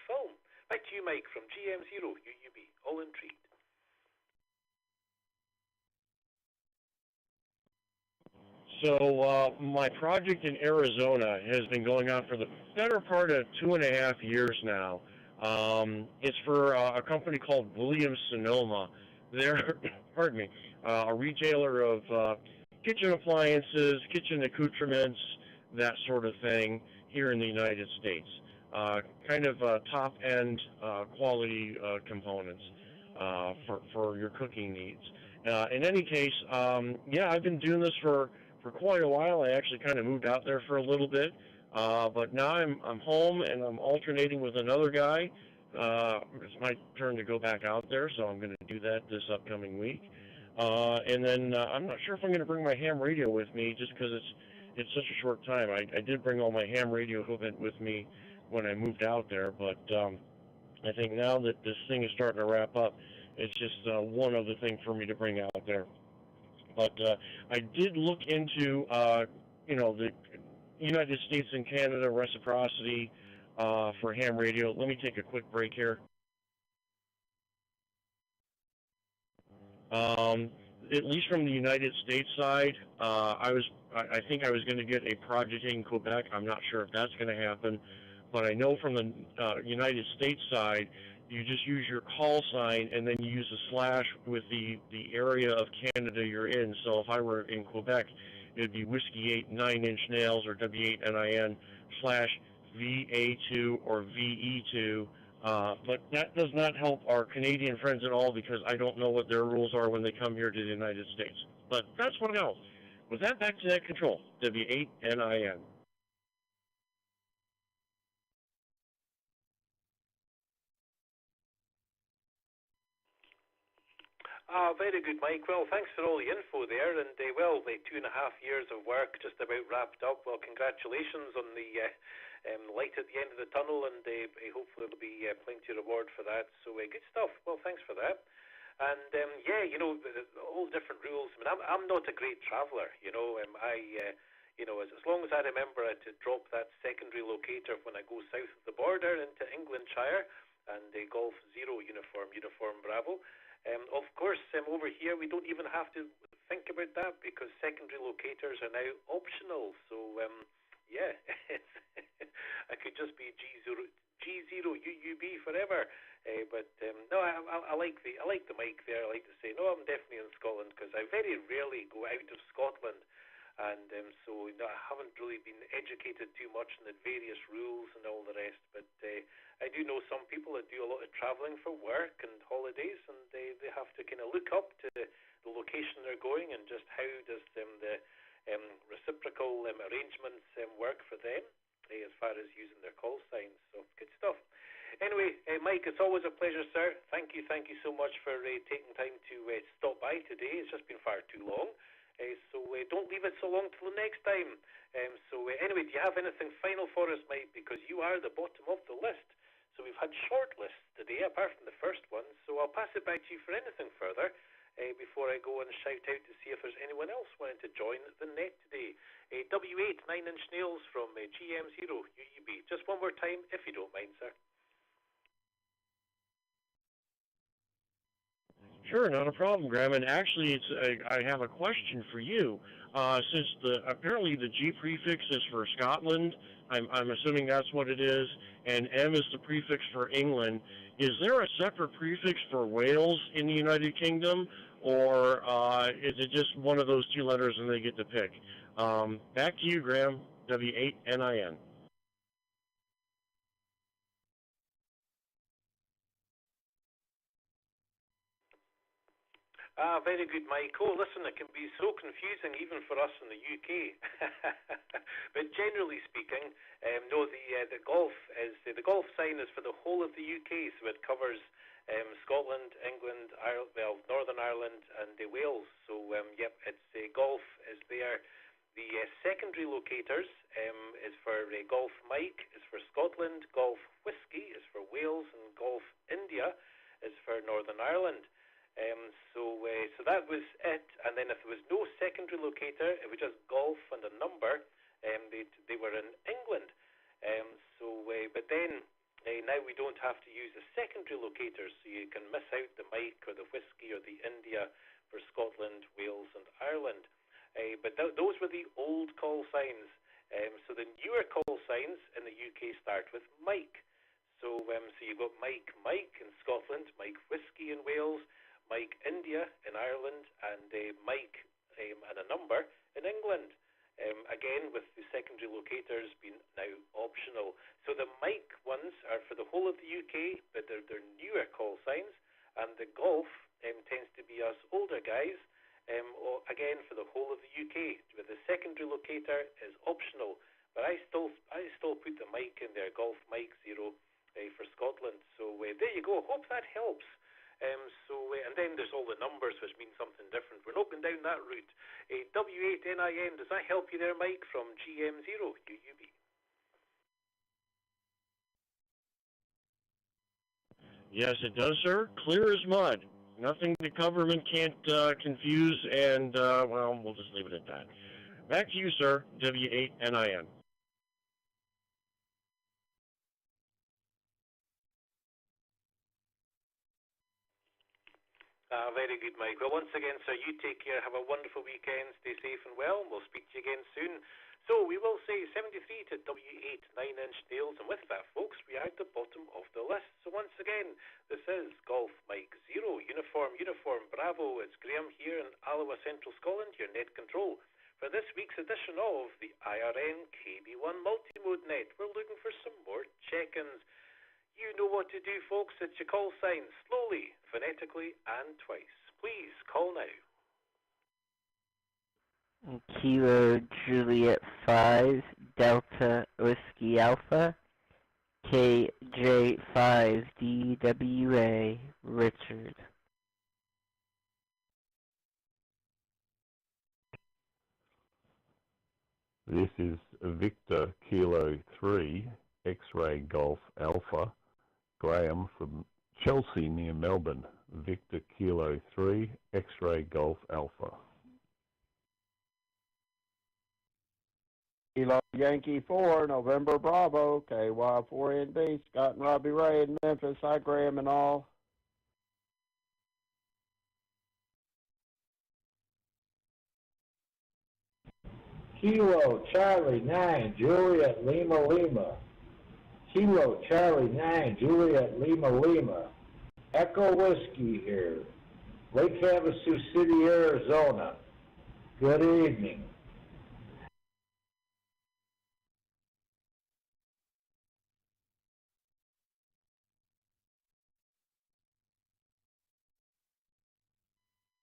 film. Back to you, Mike, from GM0 UUB. All intrigued. So my project in Arizona has been going on for the better part of 2.5 years now. It's for a company called Williams-Sonoma. They're, pardon me, a retailer of kitchen appliances, kitchen accoutrements, that sort of thing here in the United States. Kind of top-end quality components for your cooking needs. In any case, yeah, I've been doing this for quite a while. I actually kind of moved out there for a little bit, but now I'm home and I'm alternating with another guy. It's my turn to go back out there, so I'm going to do that this upcoming week. And then I'm not sure if I'm going to bring my ham radio with me, just because it's such a short time. I did bring all my ham radio equipment with me when I moved out there, but I think now that this thing is starting to wrap up, it's just one other thing for me to bring out there. But I did look into, the United States and Canada reciprocity for ham radio. Let me take a quick break here. At least from the United States side, I think I was going to get a project in Quebec. I'm not sure if that's going to happen, but I know from the United States side, you just use your call sign and then you use a slash with the area of Canada you're in. So if I were in Quebec, it would be Whiskey 8 9-inch nails or W8NIN / VA2 or VE2. But that does not help our Canadian friends at all, because I don't know what their rules are when they come here to the United States. But that's what I know. With that, back to net control, W8NIN. Very good, Mike. Well, thanks for all the info there. And, well, the 2.5 years of work just about wrapped up. Well, congratulations on the light at the end of the tunnel, and hopefully there'll be plenty of reward for that. So, good stuff. Well, thanks for that. And, yeah, all different rules. I mean, I'm not a great traveller, as long as I remember to drop that secondary locator when I go south of the border into Englandshire, and Golf 0 uniform Bravo. Of course, over here we don't even have to think about that, because secondary locators are now optional. So, yeah, I could just be G0 UUB forever. But no, I like the mic there. I like to say, no, I'm definitely in Scotland, because I very rarely go out of Scotland. And so I haven't really been educated too much on the various rules and all the rest. But I do know some people that do a lot of travelling for work and holidays, and they have to kind of look up to the location they're going, and just how does the reciprocal arrangements work for them as far as using their call signs. So good stuff. Anyway, Mike, it's always a pleasure, sir. Thank you so much for taking time to stop by today. It's just been far too long. So don't leave it so long till the next time. So anyway, do you have anything final for us, Mike? Because you are the bottom of the list. So we've had short lists today, apart from the first one. So I'll pass it back to you for anything further before I go and shout out to see if there's anyone else wanting to join the net today. W8 9-inch nails from GM0 UUB. Just one more time, if you don't mind, sir. Sure, not a problem, Graham. And actually, I have a question for you. Since apparently the G prefix is for Scotland, I'm assuming that's what it is, and M is the prefix for England. Is there a separate prefix for Wales in the United Kingdom, or is it just one of those two letters and they get to pick? Back to you, Graham. W8NIN. Very good, Mike. Oh, listen, it can be so confusing even for us in the UK. But generally speaking, no, the golf sign is for the whole of the UK, so it covers Scotland, England, Northern Ireland, and Wales. So yep, it's golf is there. The secondary locators is for Golf Mike is for Scotland, Golf Whiskey is for Wales, and Golf India is for Northern Ireland. So that was it. And then if there was no secondary locator, it was just golf and a number. They were in England. But then now we don't have to use a secondary locator, so you can miss out the Mike or the Whiskey or the India for Scotland, Wales, and Ireland. But those were the old call signs. So the newer call signs in the UK start with Mike. So you've got Mike in Scotland, Mike Whiskey in Wales, Mike India in Ireland, and Mike and a number in England. Again, with the secondary locators being now optional. So the Mike ones are for the whole of the UK, but they're newer call signs, and the golf tends to be us older guys, again for the whole of the UK. But the secondary locator is optional, but I still put the Mike in there, Golf Mike 0 for Scotland. So there you go. Hope that helps. And then there's all the numbers, which mean something different. We're not going down that route. W8NIN, does that help you there, Mike, from GM0 UUB? Yes, it does, sir. Clear as mud. Nothing the government can't confuse, and, well, we'll just leave it at that. Back to you, sir. W8NIN. Very good, Mike. Well, once again, sir, you take care. Have a wonderful weekend. Stay safe and well. We'll speak to you again soon. So we will say 73 to W8 9-inch nails. And with that, folks, we are at the bottom of the list. So once again, this is Golf Mike 0, Uniform, Bravo. It's Graham here in Alloa, Central Scotland, your net control. For this week's edition of the IRN KB1 Multi-mode net, we're looking for some more check-ins. You know what to do, folks. It's your call sign, slowly, phonetically, and twice. Please, call now. Kilo Juliet 5, Delta Whiskey Alpha, KJ5DWA, Richard. This is Victor Kilo 3, X-Ray Golf Alpha, Graham from Chelsea near Melbourne. Victor Kilo 3, X-Ray Golf Alpha. Kilo Yankee 4, November Bravo, KY4NB, Scott and Robbie Ray in Memphis. Hi, Graham and all. Kilo Charlie 9, Juliet Lima Lima. Kilo Charlie 9, Juliet Lima Lima. Echo Whiskey here. Lake Havasu City, Arizona. Good evening.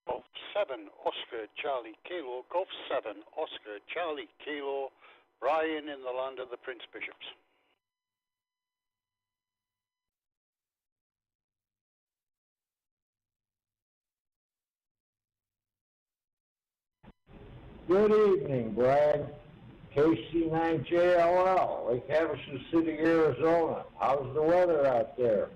Golf 7, Oscar Charlie Kilo. Golf 7, Oscar Charlie Kilo. Brian in the land of the Prince Bishops. Good evening, Brad. KC9JLL, Lake Havasu City, Arizona. How's the weather out there?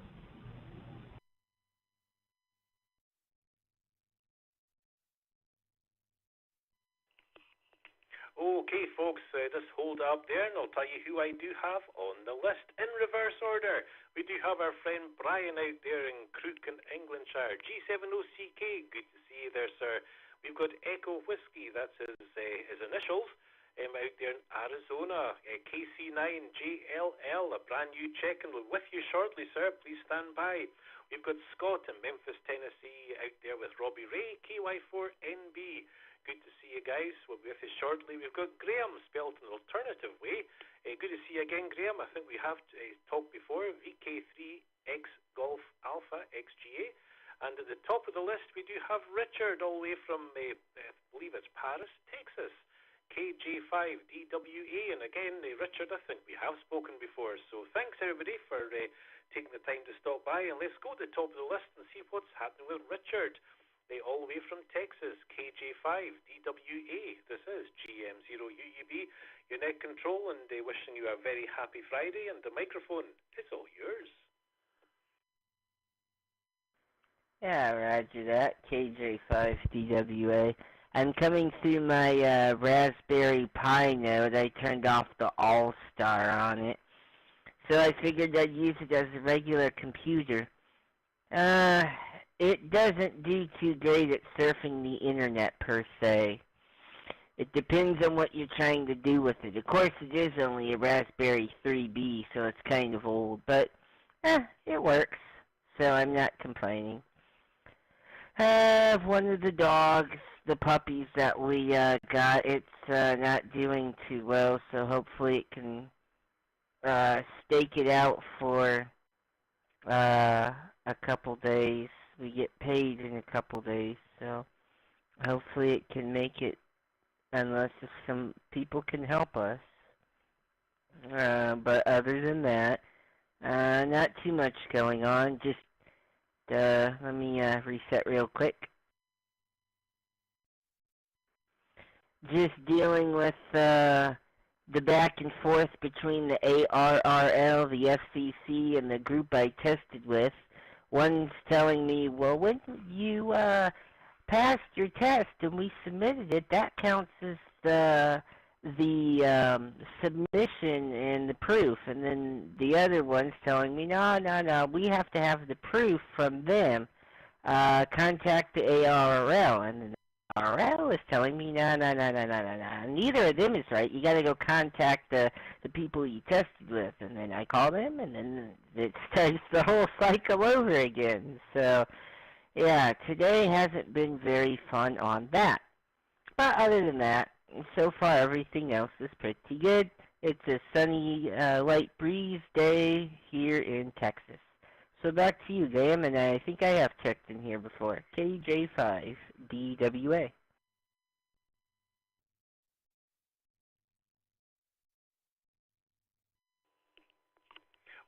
Okay, folks, just hold up there and I'll tell you who I do have on the list in reverse order. We do have our friend Brian out there in Crooken, Englandshire. G70CK, good to see you there, sir. We've got Echo Whiskey, that's his initials, out there in Arizona. KC9JLL, a brand new check-in with you shortly, sir. Please stand by. We've got Scott in Memphis, Tennessee, out there with Robbie Ray, KY4NB. Good to see you guys. We'll be with you shortly. We've got Graham, spelled an alternative way. Good to see you again, Graham. I think we have talked before. VK3X Golf Alpha XGA. And at the top of the list, we do have Richard, all the way from, I believe it's Paris, Texas. KJ5DWA. And again, Richard, I think we have spoken before. So thanks, everybody, for taking the time to stop by. And let's go to the top of the list and see what's happening with Richard. All the way from Texas, KJ5DWA. This is GM0UUB, your net control, and wishing you a very happy Friday. And the microphone is all yours. Yeah, roger that. KJ5DWA. I'm coming through my Raspberry Pi node. I turned off the All-Star on it. So I figured I'd use it as a regular computer. It doesn't do too great at surfing the internet per se. It depends on what you're trying to do with it. Of course, it is only a Raspberry 3B, so it's kind of old, but it works, so I'm not complaining. One of the dogs, the puppies that we got, it's not doing too well, so hopefully it can stake it out for a couple days. We get paid in a couple days, so hopefully it can make it, unless if some people can help us. But other than that, not too much going on. Just let me reset real quick. Just dealing with the back and forth between the ARRL, the FCC, and the group I tested with. One's telling me, well, when you passed your test and we submitted it, that counts as the submission and the proof. And then the other one's telling me, no, we have to have the proof from them. Contact the ARRL. And the ARRL is telling me, no. Neither of them is right. You got to go contact the people you tested with. And then I call them, and then it starts the whole cycle over again. So, yeah, today hasn't been very fun on that. But other than that, so far everything else is pretty good. It's a sunny, light breeze day here in Texas. So back to you, Graham, and I think I have checked in here before. KJ5DWA.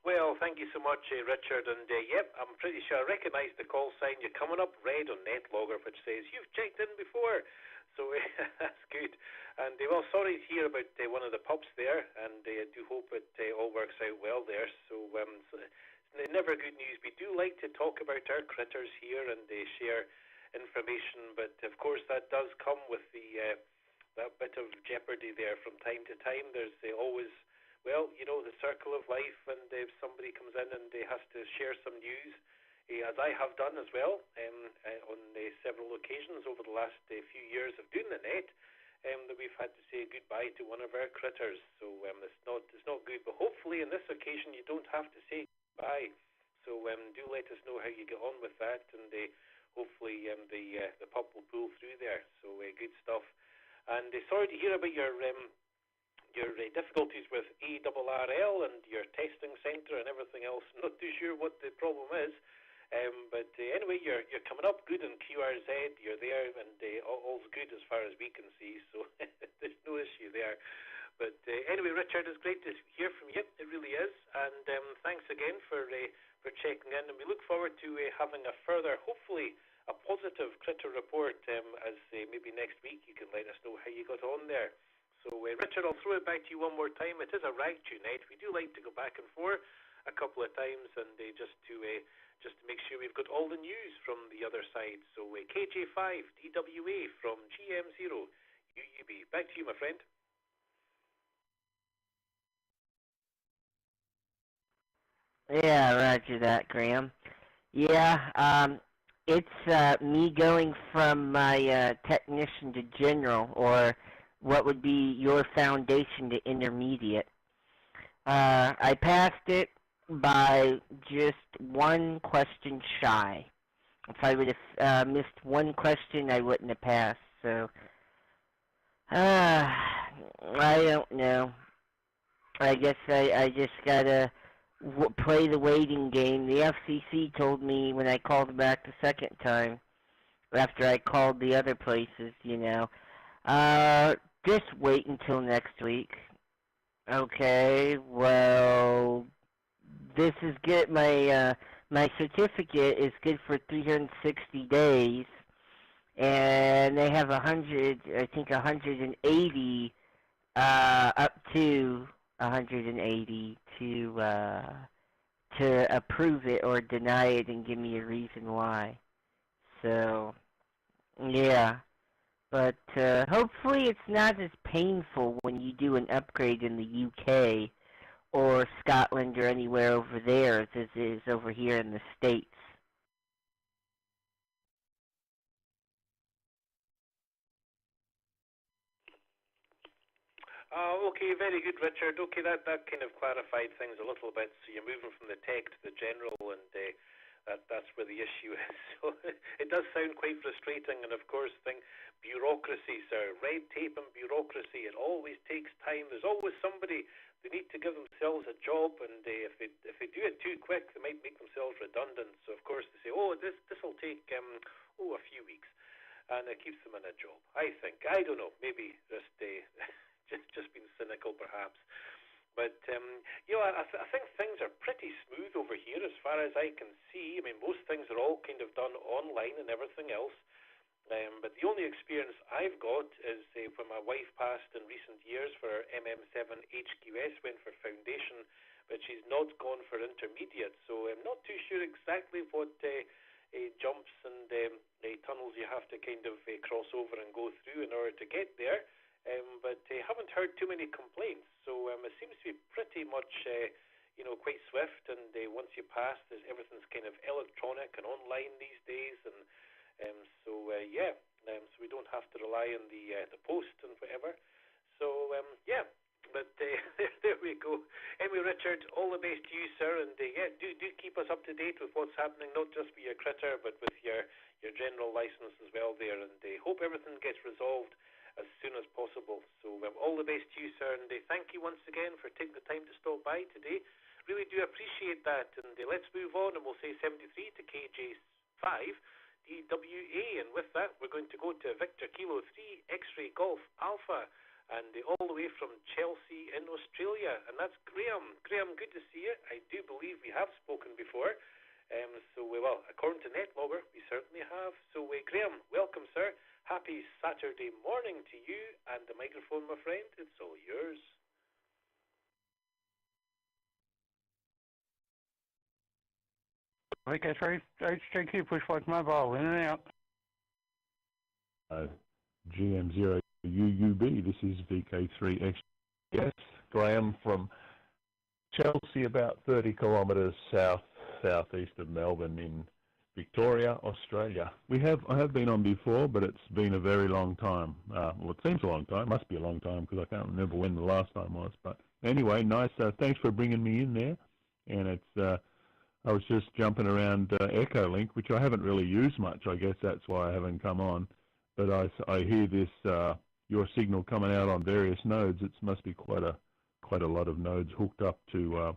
Well, thank you so much, Richard. And yep, I'm pretty sure I recognise the call sign. You're coming up red on NetLogger, which says you've checked in before. So that's good. And well, sorry to hear about one of the pups there, and I do hope it all works out well there. So never good news. We do like to talk about our critters here and share information, but of course that does come with the that bit of jeopardy there from time to time. There's always, well, you know, the circle of life, and if somebody comes in and has to share some news, as I have done as well on several occasions over the last few years of doing the net, that we've had to say goodbye to one of our critters. So it's not good, but hopefully on this occasion you don't have to say goodbye. So do let us know how you get on with that, and hopefully the pup will pull through there. So good stuff. And sorry to hear about your difficulties with ARRL and your testing centre and everything else. I'm not too sure what the problem is. But anyway, you're coming up good in QRZ. You're there, and all's good as far as we can see. So there's no issue there. But anyway, Richard, it's great to hear from you. It really is. And thanks again for checking in. And we look forward to having a further, hopefully, a positive critter report as maybe next week you can let us know how you got on there. So, Richard, I'll throw it back to you one more time. It is a rag-tune night. We do like to go back and forth a couple of times, and just to make sure we've got all the news from the other side. So, KJ5DWA from GM0UUB. Back to you, my friend. Yeah, roger that, Graham. Yeah, it's me going from my technician to general, or what would be your foundation to intermediate. I passed it by just one question shy. If I would have missed one question, I wouldn't have passed. So I don't know. I guess I just gotta play the waiting game. The FCC told me when I called back the second time, after I called the other places, just wait until next week. Okay, well, this is good. My certificate is good for 360 days, and they have 180, up to 180 to approve it or deny it and give me a reason why. So, yeah. But hopefully it's not as painful when you do an upgrade in the UK or Scotland or anywhere over there as it is over here in the States. Okay, very good, Richard. Okay, that kind of clarified things a little bit. So you're moving from the tech to the general, and that's where the issue is. So it does sound quite frustrating, and of course, bureaucracy, sir, red tape and bureaucracy. It always takes time. There's always somebody. They need to give themselves a job, and if they do it too quick, they might make themselves redundant. So of course they say, this will take a few weeks, and it keeps them in a job. I think. I don't know. Maybe just being cynical, perhaps. But I think things are pretty smooth over here as far as I can see. I mean, most things are all kind of done online and everything else. But the only experience I've got is when my wife passed in recent years for her MM7 HQS, went for foundation, but she's not gone for intermediate. So I'm not too sure exactly what jumps and tunnels you have to kind of cross over and go through in order to get there. But I haven't heard too many complaints. So it seems to be pretty much quite swift. And once you pass, everything's kind of electronic and online these days. And so we don't have to rely on the post and whatever. So but there we go. Anyway, Richard, all the best to you, sir, and do keep us up to date with what's happening, not just with your critter, but with your general license as well there. And hope everything gets resolved as soon as possible. So all the best to you, sir, and thank you once again for taking the time to stop by today. Really do appreciate that. And let's move on, and we'll say 73 to KJ5. DWA, and with that we're going to go to Victor Kilo 3 X-Ray Golf Alpha, and all the way from Chelsea in Australia, and that's Graham. Graham, good to see you. I do believe we have spoken before, well, according to NetLogger, we certainly have. So Graham, welcome, sir. Happy Saturday morning to you, and the microphone, my friend, it's all yours. VK3 HJQ push flight mobile, in and out. GM0UUB, this is VK3X. Yes, Graham from Chelsea, about 30 kilometres southeast of Melbourne in Victoria, Australia. I have been on before, but it's been a very long time. Well, it seems a long time. Must be a long time because I can't remember when the last time was. But anyway, nice. Thanks for bringing me in there. And it's I was just jumping around Echolink, which I haven't really used much. I guess that's why I haven't come on. But I hear this your signal coming out on various nodes. It must be quite a lot of nodes hooked up to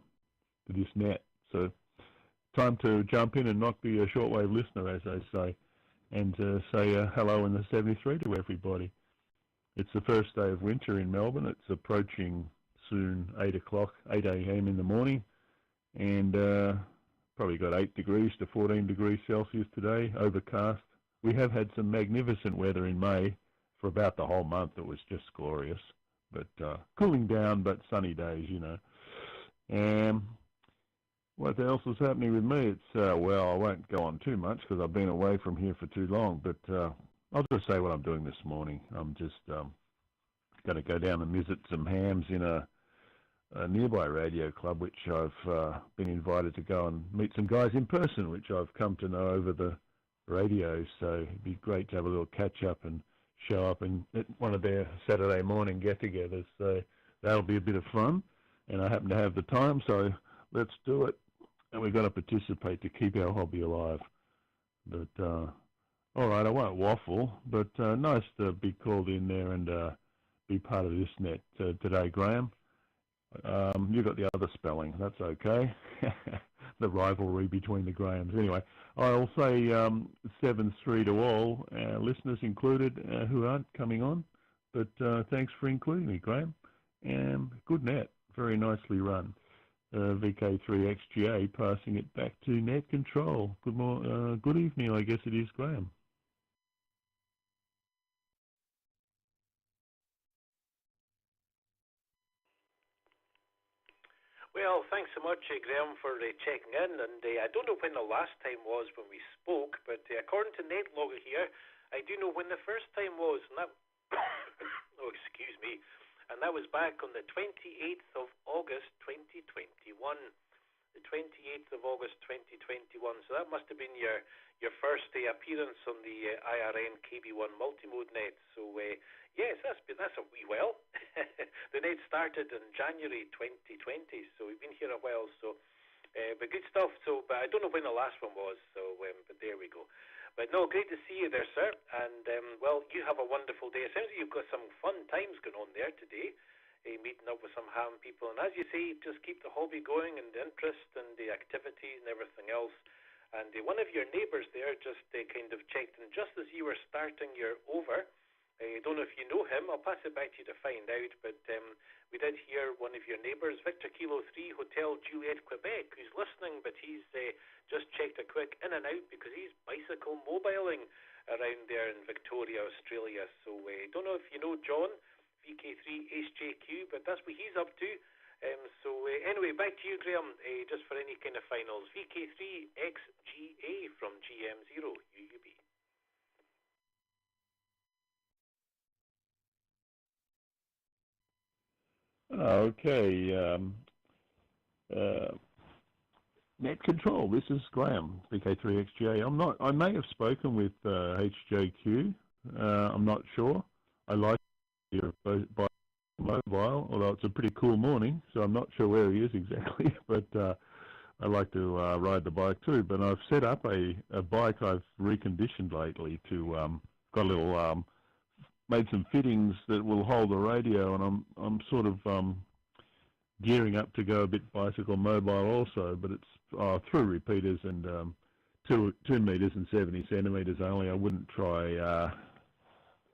this net. So time to jump in and not be a shortwave listener, as they say, and say hello in the 73 to everybody. It's the first day of winter in Melbourne. It's approaching soon 8 a.m. in the morning, and probably got 8 degrees to 14 degrees Celsius today, overcast. We have had some magnificent weather in May for about the whole month. It was just glorious, but cooling down, but sunny days, And what else is happening with me? It's, well, I won't go on too much because I've been away from here for too long, but I'll just say what I'm doing this morning. I'm just going to go down and visit some hams in a nearby radio club, which I've been invited to go and meet some guys in person, which I've come to know over the radio. So it'd be great to have a little catch up and show up at one of their Saturday morning get-togethers. So that'll be a bit of fun, and I happen to have the time, so let's do it. And we've got to participate to keep our hobby alive. But all right, I won't waffle, but nice to be called in there and be part of this net today, Graham. You got the other spelling. That's okay. The rivalry between the Grahams. Anyway, I'll say 7-3 to all, listeners included, who aren't coming on. But thanks for including me, Graham. And good net. Very nicely run. VK3XGA passing it back to net control. Good evening, I guess it is, Graham. Well, thanks so much, Graham, for checking in. And I don't know when the last time was when we spoke, but according to NetLogger here, I do know when the first time was, and that oh, excuse me, and that was back on the 28th of August 2021. The 28th of August 2021. So that must have been your first appearance on the IRN KB1 Multi-mode net. So yes, that's a wee while. The net started in January 2020, so we've been here a while. So, but good stuff. So, but I don't know when the last one was. So, but there we go. But no, great to see you there, sir. And well, you have a wonderful day. It sounds like you've got some fun times going on there today. Meeting up with some ham people, and as you say, just keep the hobby going and the interest and the activities and everything else. And one of your neighbours there just kind of checked in just as you were starting your over. I don't know if you know him. I'll pass it back to you to find out. But we did hear one of your neighbours, Victor Kilo 3 Hotel Juliet, Quebec, who's listening, but he's just checked a quick in and out because he's bicycle mobiling around there in Victoria, Australia. So don't know if you know John, VK3HJQ, but that's what he's up to. So anyway, back to you, Graham, just for any kind of finals. VK3XGA from GM0 UUB. Okay. Net control. This is Graham, VK3XGA. I may have spoken with HJQ. I'm not sure. I like your by mobile, although it's a pretty cool morning, so I'm not sure where he is exactly, but I like to ride the bike too. But I've set up a bike I've reconditioned lately to got a little made some fittings that will hold the radio, and I'm sort of gearing up to go a bit bicycle mobile also, but it's through repeaters and 2 meters and 70 centimeters only. I wouldn't try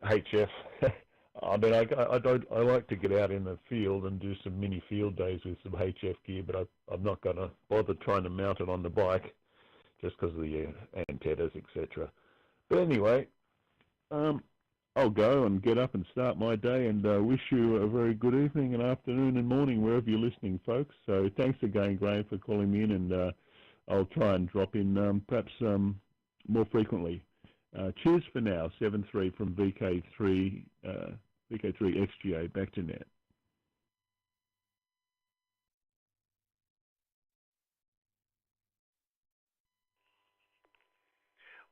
HF. I mean, I like to get out in the field and do some mini field days with some HF gear, but I'm not going to bother trying to mount it on the bike just because of the antennas, etc. But anyway, I'll go and get up and start my day, and wish you a very good evening and afternoon and morning wherever you're listening, folks. So thanks again, Graham, for calling me in, and I'll try and drop in perhaps more frequently. Cheers for now. 7-3 from VK3 XGA. Back to net.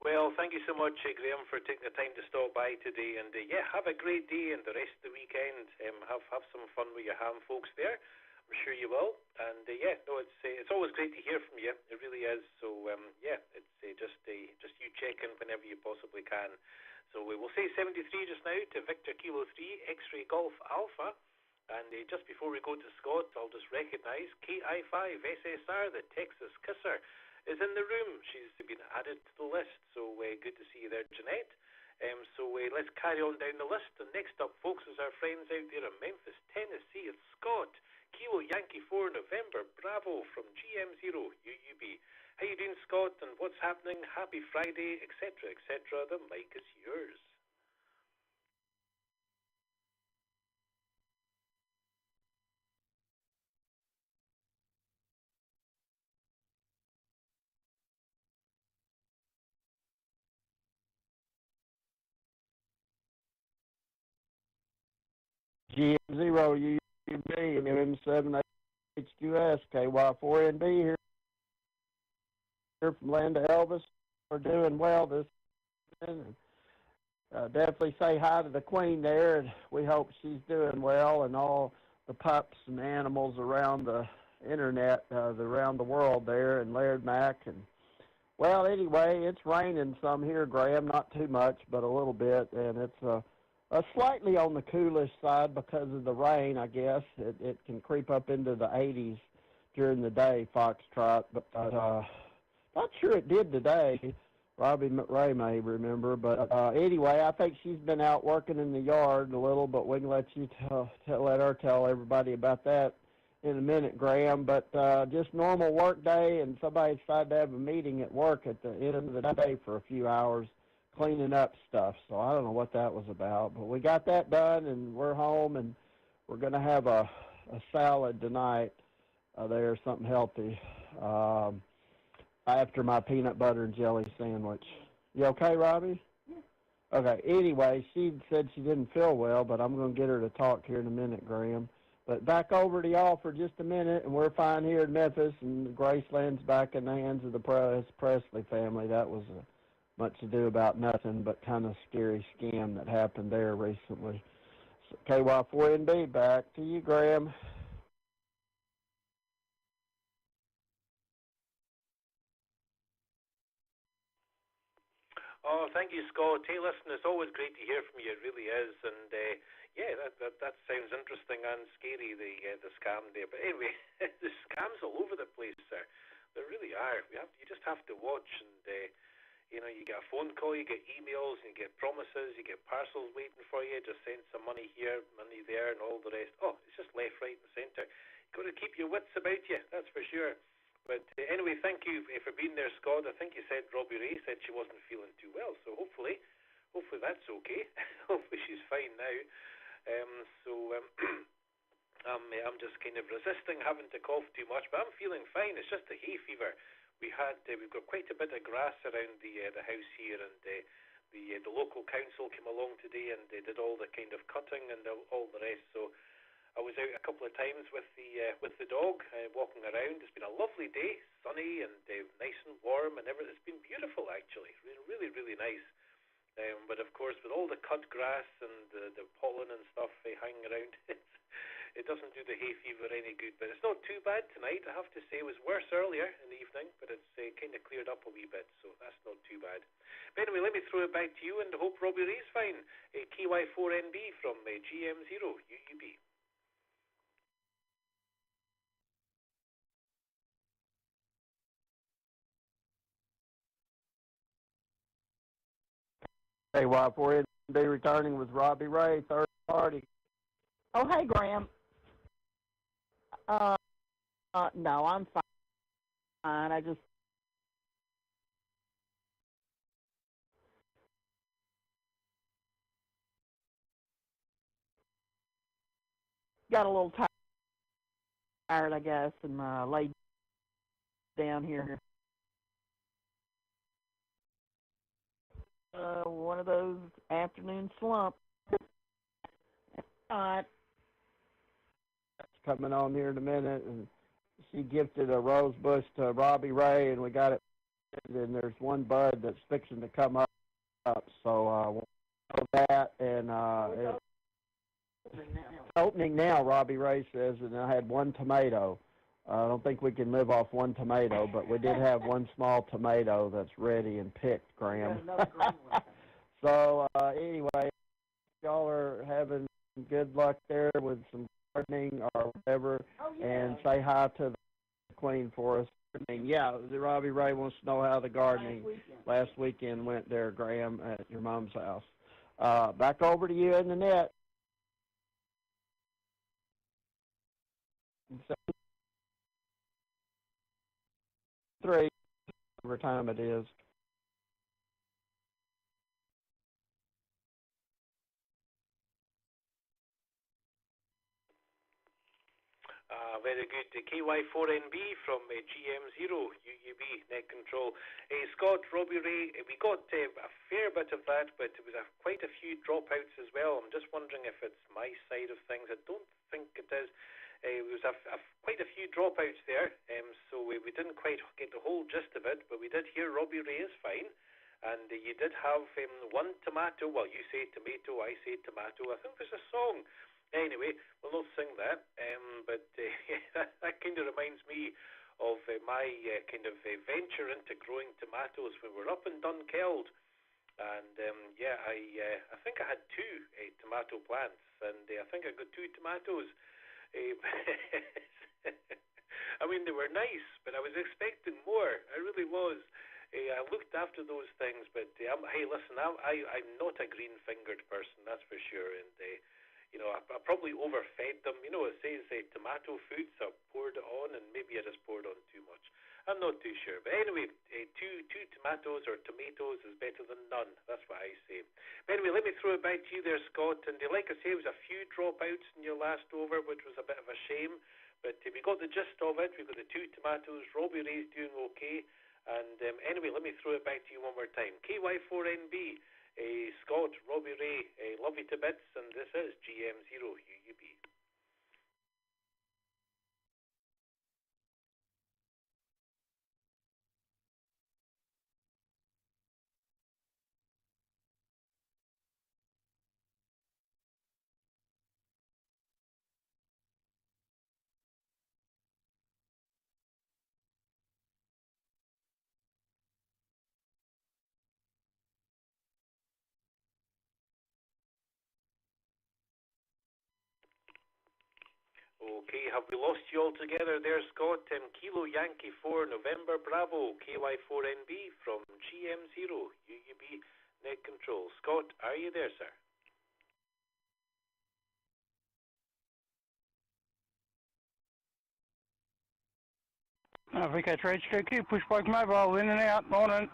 Well, thank you so much, Graham, for taking the time to stop by today. And yeah, have a great day and the rest of the weekend. Have some fun with your ham folks there. I'm sure you will. And yeah, no, it's always great to hear from you. It really is. So yeah, it's just you check in whenever you possibly can. So we'll say 73 just now to Victor Kilo 3 X-Ray Golf Alpha. And just before we go to Scott, I'll just recognise KI5 SSR, the Texas Kisser, is in the room. She's been added to the list. So good to see you there, Jeanette. So let's carry on down the list. And next up, folks, is our friends out there in Memphis, Tennessee. It's Scott, Kilo Yankee 4 November Bravo from GM0 UUB. How you doing, Scott? And what's happening? Happy Friday, etc., etc. The mic is yours. GM0 UUB MM7 HQS KY4NB here from Land of Elvis. We're doing well this evening. Definitely say hi to the Queen there, and we hope she's doing well, and all the pups and animals around the internet, around the world there, and Laird Mac. And well, anyway, it's raining some here, Graham. Not too much, but a little bit, and it's a Slightly on the coolish side because of the rain, I guess. It can creep up into the 80s during the day, Foxtrot, but not sure it did today. Robbie McRae may remember, but anyway, I think she's been out working in the yard a little, but we can let you let her tell everybody about that in a minute, Graham. But just normal work day, and somebody decided to have a meeting at work at the end of the day for a few hours, cleaning up stuff. So I don't know what that was about, but we got that done, and we're home, and we're going to have a salad tonight there, something healthy, after my peanut butter and jelly sandwich. You okay, Robbie? Yeah. Okay. Anyway, she said she didn't feel well, but I'm going to get her to talk here in a minute, Graham. But back over to y'all for just a minute, and we're fine here in Memphis, and Graceland's back in the hands of the Presley family. That was much ado about nothing, but kind of scary scam that happened there recently. So, KY4NB, back to you, Graham. Oh, thank you, Scott. Hey, listen, it's always great to hear from you. It really is, and yeah, that sounds interesting and scary. The scam there, but anyway, the scams all over the place, sir. There really are. You just have to watch, and you know, you get a phone call, you get emails, and you get promises, you get parcels waiting for you. Just send some money here, money there, and all the rest. Oh, it's just left, right, and centre. You've got to keep your wits about you. That's for sure. But anyway, thank you for being there, Scott. I think you said Robbie Ray said she wasn't feeling too well, so hopefully that's okay. Hopefully she's fine now. I'm just kind of resisting having to cough too much, but I'm feeling fine. It's just a hay fever. We've got quite a bit of grass around the house here, and the local council came along today and they did all the kind of cutting and all the rest. So I was out a couple of times with the dog, walking around. It's been a lovely day, sunny and nice and warm, and everything. It's been beautiful, actually, really, really nice. But of course, with all the cut grass and the pollen and stuff hanging around, it doesn't do the hay fever any good. But it's not too bad tonight, I have to say. It was worse earlier in the evening, but it's kind of cleared up a wee bit, so that's not too bad. But anyway, let me throw it back to you, and I hope Robbie Ray's fine. KY4NB from GM0 UUB. Hey, KY4NB returning with Robbie Ray, third party. Oh, hey, Graham. No, I'm fine. I just got a little tired, I guess, and laid down here. One of those afternoon slumps. Coming on here in a minute, and she gifted a rose bush to Robbie Ray, and we got it, and there's one bud that's fixing to come up, so we'll that, and it's opening now, Robbie Ray says, and I had one tomato. I don't think we can live off one tomato, but we did have one small tomato that's ready and picked, Graham. So anyway, y'all are having good luck there with some gardening or whatever, and say hi to the Queen for us. Yeah, Robbie Ray wants to know how the gardening last weekend went there, Graham, at your mom's house. Back over to you in the net. Three, whatever time it is. Very good. KY4NB from GM0 UUB net control. Scott, Robbie Ray, we got a fair bit of that, but it was quite a few dropouts as well. I'm just wondering if it's my side of things. I don't think it is. There was quite a few dropouts there, so we didn't quite get the whole gist of it, but we did hear Robbie Ray is fine. And you did have one tomato. Well, you say tomato, I say tomato. I think there's a song. Anyway, we'll not sing that, but that kind of reminds me of my kind of venture into growing tomatoes when we were up in Dunkeld. And yeah, I think I had two tomato plants, and I think I got two tomatoes. I mean, they were nice, but I was expecting more. I really was. I looked after those things, but hey, listen, I'm not a green-fingered person, that's for sure. And you know, I probably overfed them. You know, it says tomato food, so I poured it on, and maybe I just poured on too much. I'm not too sure. But anyway, two tomatoes or tomatoes is better than none. That's what I say. But anyway, let me throw it back to you there, Scott. And like I say, it was a few dropouts in your last over, which was a bit of a shame. But we got the gist of it. We got the two tomatoes. Robbie Ray's doing okay. And anyway, let me throw it back to you one more time. KY4NB, Scott, Robbie Ray, love you to bits, and this is GM0 UUB. Okay, have we lost you altogether there, Scott? Kilo Yankee 4, November Bravo, KY4NB from GM0, UUB Net Control. Scott, are you there, sir? I think that's right, KQ. Push bike mobile, in and out, morning.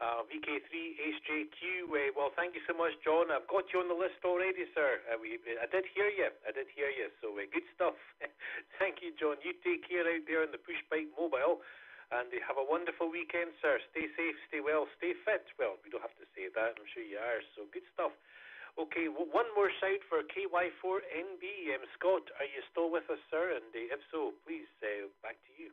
VK3 HJQ, well, thank you so much, John. I've got you on the list already, sir. I did hear you. So good stuff. Thank you, John. You take care out there on the Push Bike Mobile, and have a wonderful weekend, sir. Stay safe, stay well, stay fit. Well, we don't have to say that. I'm sure you are. So good stuff. Okay, one more shout for KY4NB. Scott, are you still with us, sir? And if so, please, back to you.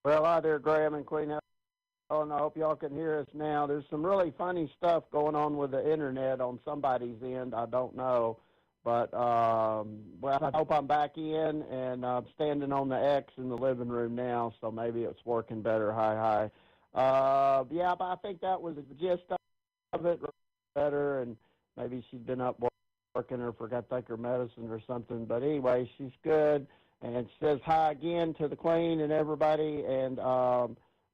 Well, hi there, Graham and Queen. Oh, and I hope y'all can hear us now. There's some really funny stuff going on with the internet on somebody's end. I don't know. But, well, I hope I'm back in, and I'm standing on the X in the living room now, so maybe it's working better. Hi. Yeah, but I think that was the gist of it. Better, and maybe she's been up working or forgot to take her medicine or something. But anyway, she's good. And she says hi again to the Queen and everybody, and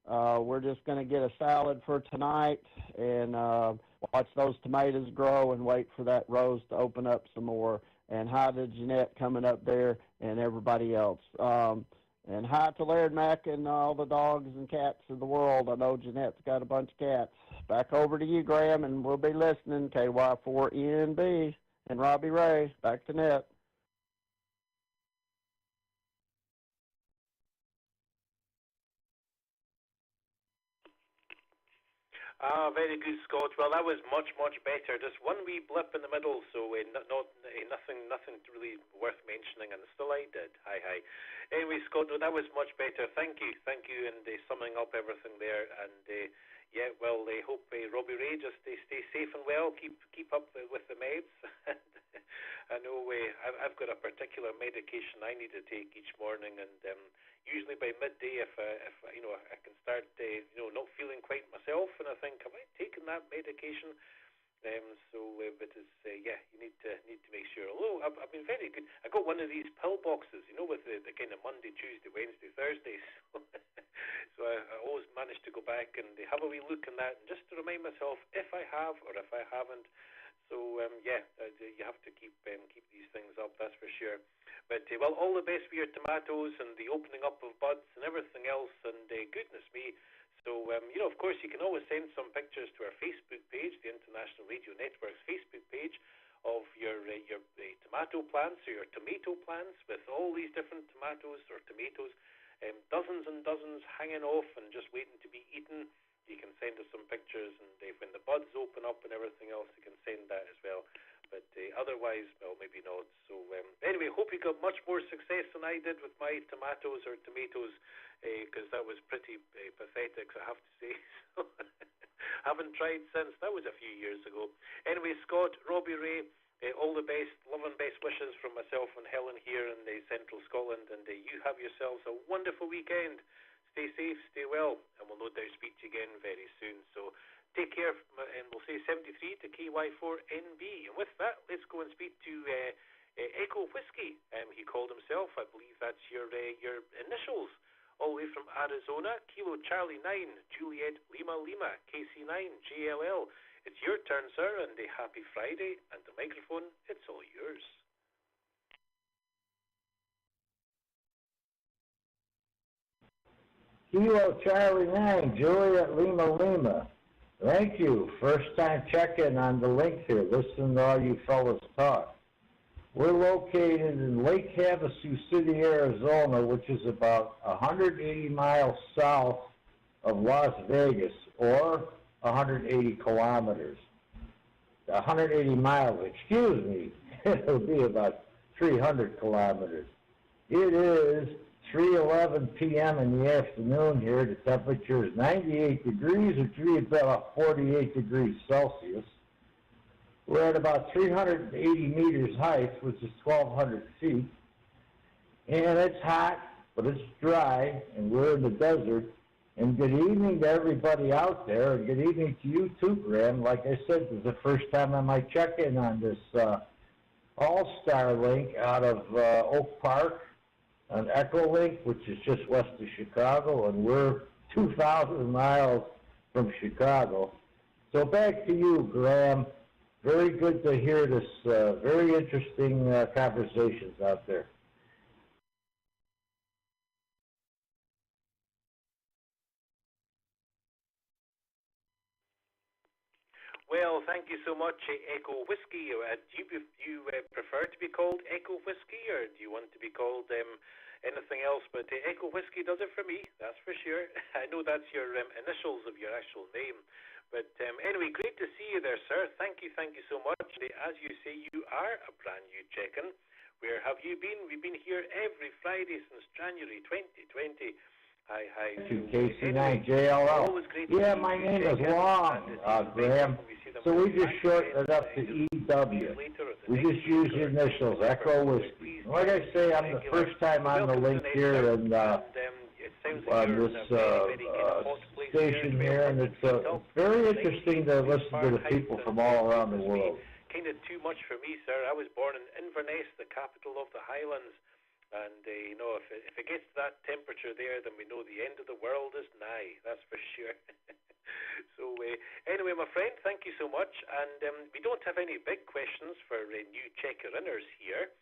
we're just going to get a salad for tonight and watch those tomatoes grow and wait for that rose to open up some more. And hi to Jeanette coming up there and everybody else. And hi to Laird Mac and all the dogs and cats of the world. I know Jeanette's got a bunch of cats. Back over to you, Graham, and we'll be listening. KY4NB and Robbie Ray. Back to net. Very good, Scott. Well, that was much better. Just one wee blip in the middle, so nothing really worth mentioning, and still I did. Hi. Anyway, Scott, no, that was much better. Thank you, and summing up everything there. And yeah, well, I hope Robbie Ray just stay safe and well. Keep up with the meds. I know I've got a particular medication I need to take each morning, and usually by midday, if I can start not feeling quite myself, and I think, have I taken that medication? But it's yeah, you need to make sure. Although I've been very good. I got one of these pill boxes, with the kind of Monday, Tuesday, Wednesday, Thursday. So I always manage to go back and have a wee look in that, and just to remind myself if I have or if I haven't. So yeah, you have to keep these things up, that's for sure. But well, all the best for your tomatoes and the opening up of buds and everything else. And goodness me. So of course, you can always send some pictures to our Facebook page, the International Radio Network's Facebook page, of your tomato plants or your tomato plants with all these different tomatoes or tomatoes, dozens and dozens hanging off and just waiting to be eaten. You can send us some pictures, and when the buds open up and everything else, you can send that as well. but otherwise, well, maybe not. So anyway, hope you got much more success than I did with my tomatoes, because that was pretty pathetic, I have to say. So haven't tried since. That was a few years ago. Anyway, Scott, Robbie Ray, all the best, love and best wishes from myself and Helen here in Central Scotland, and you have yourselves a wonderful weekend. Stay safe, stay well, and we'll no doubt speak to you again very soon. So take care, and we'll say 73 to KY4NB. And with that, let's go and speak to Echo Whiskey. He called himself, I believe that's your initials, all the way from Arizona. Kilo Charlie 9, Juliet Lima Lima, KC9, JLL. It's your turn, sir, and a happy Friday, and the microphone, it's all yours. Kilo Charlie 9, Juliet Lima Lima. Thank you. First time check-in on the link here. Listen to all you fellas talk. We're located in Lake Havasu City, Arizona, which is about 180 miles south of Las Vegas, or 180 kilometers. 180 miles, excuse me. It'll be about 300 kilometers. It is 3:11 p.m. in the afternoon here. The temperature is 98 degrees, which is about 48 degrees Celsius. We're at about 380 meters height, which is 1,200 feet. And it's hot, but it's dry, and we're in the desert. And good evening to everybody out there, and good evening to you too, Graham. Like I said, this is the first time I might check in on this All-Star link out of Oak Park, on Echo Link, which is just west of Chicago, and we're 2,000 miles from Chicago. So back to you, Graham. Very good to hear this very interesting conversations out there. Well, thank you so much, Echo Whiskey. Do you prefer to be called Echo Whiskey, or do you want to be called anything else? But Echo Whiskey does it for me, that's for sure. I know that's your initials of your actual name. But anyway, great to see you there, sir. Thank you so much. As you say, you are a brand new check-in. Where have you been? We've been here every Friday since January 2020. Hi. KC9JLL. Yeah, my name is long, Graham. So we just shortened it up to EW. We just use the initials, Echo Whiskey. Like I say, I'm the first time on the link here and on this station here, and it's very interesting to listen to the people from all around the world. Kind of too much for me, sir. I was born in Inverness, the capital of the Highlands. And, if it gets to that temperature there, then we know the end of the world is nigh, that's for sure. So, anyway, my friend, thank you so much. And we don't have any big questions for new checker-inners here.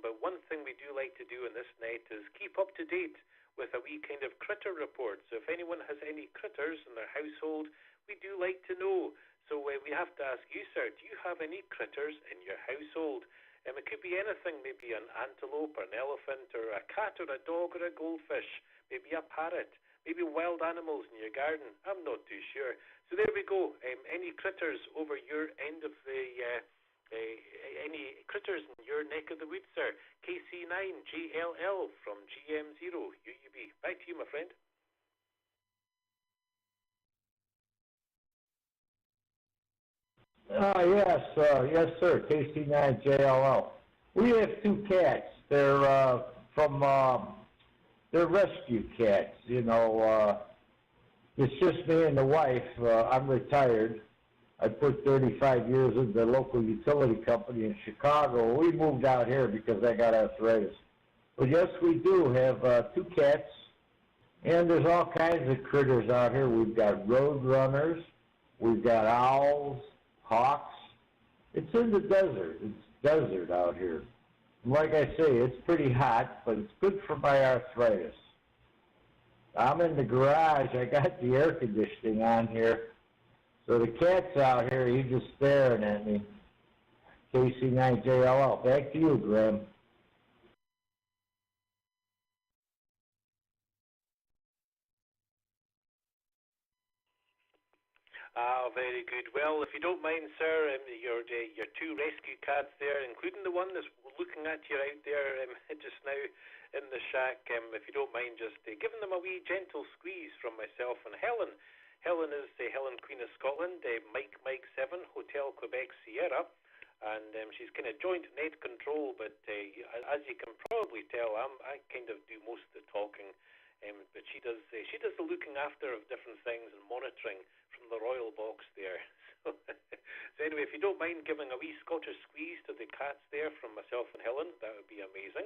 But one thing we do like to do in this net is keep up to date with a wee kind of critter report. So if anyone has any critters in their household, we do like to know. So we have to ask you, sir, do you have any critters in your household? It could be anything, maybe an antelope or an elephant or a cat or a dog or a goldfish, maybe a parrot, maybe wild animals in your garden. I'm not too sure. So there we go. Any critters over your end of the, any critters in your neck of the woods, sir? KC9JLL from GM0 UUB. Back to you, my friend. Yes, sir. KC9JLL. We have two cats. They're they're rescue cats. It's just me and the wife. I'm retired. I put 35 years in the local utility company in Chicago. We moved out here because I got arthritis. But yes, we do have two cats, and there's all kinds of critters out here. We've got road runners, we've got owls, hawks. It's in the desert. It's desert out here. Like I say, it's pretty hot, but it's good for my arthritis. I'm in the garage. I got the air conditioning on here. So the cat's out here. He's just staring at me. KC9JLL. Back to you, Graham. Ah, very good. Well, if you don't mind, sir, your two rescue cats there, including the one that's looking at you out there just now in the shack, if you don't mind just giving them a wee gentle squeeze from myself and Helen. Helen is Helen, Queen of Scotland, Mike 7, Hotel Quebec Sierra, and she's kind of joint net control, but as you can probably tell, I kind of do most of the talking. But she does the looking after of different things and monitoring from the royal box there. So anyway, if you don't mind giving a wee Scottish squeeze to the cats there from myself and Helen, that would be amazing.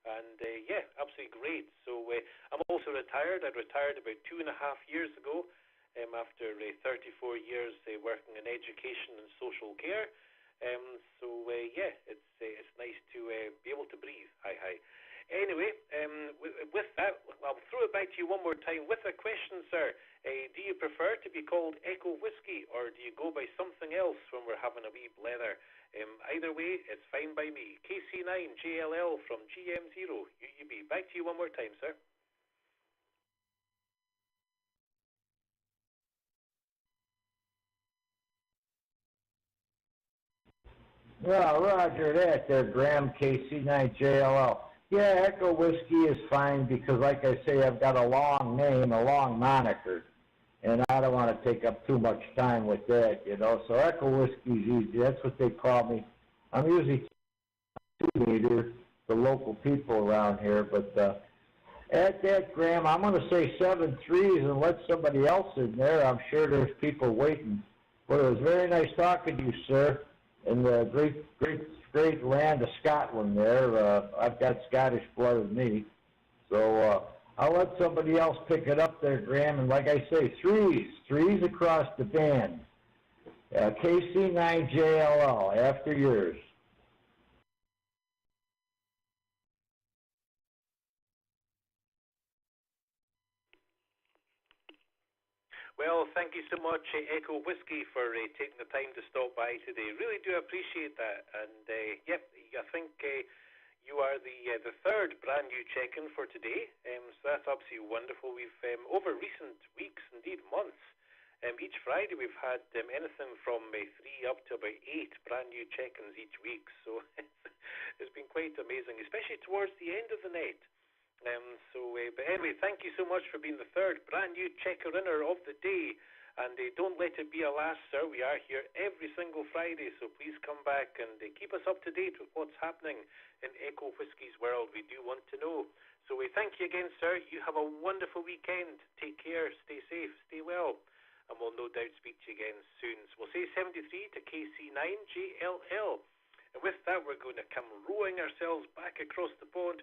And yeah, absolutely great. So I'm also retired. I retired about 2.5 years ago after 34 years working in education and social care. So yeah, it's nice to be able to breathe. Hi. Anyway, with that, I'll throw it back to you one more time with a question, sir. Do you prefer to be called Echo Whiskey, or do you go by something else when we're having a wee blether? Either way, it's fine by me. KC9JLL from GM0 UUB. Back to you one more time, sir. Well, roger that there, Graham, KC9JLL. Yeah, Echo Whiskey is fine because, like I say, I've got a long name, a long moniker, and I don't want to take up too much time with that, you know. So Echo Whiskey is easy. That's what they call me. I'm usually 2 meter, the local people around here, but at that, Graham, I'm going to say 7 threes and let somebody else in there. I'm sure there's people waiting. But it was very nice talking to you, sir, in the great land of Scotland there. I've got Scottish blood in me. So I'll let somebody else pick it up there, Graham. And like I say, threes across the band. KC9JLL, after yours. Well, thank you so much, Echo Whiskey, for taking the time to stop by today. Really do appreciate that. And yep, I think you are the third brand new check-in for today. So that's absolutely wonderful. We've over recent weeks, indeed months, each Friday we've had anything from 3 up to about 8 brand new check-ins each week. So it's been quite amazing, especially towards the end of the night. But anyway, thank you so much for being the third brand new checker-inner of the day. And don't let it be a last, sir. We are here every single Friday, so please come back and keep us up to date with what's happening in Echo Whiskey's world. We do want to know. So thank you again, sir. You have a wonderful weekend. Take care. Stay safe. Stay well. And we'll no doubt speak to you again soon. So we'll say 73 to KC9JLL. And with that, we're going to come rowing ourselves back across the pond.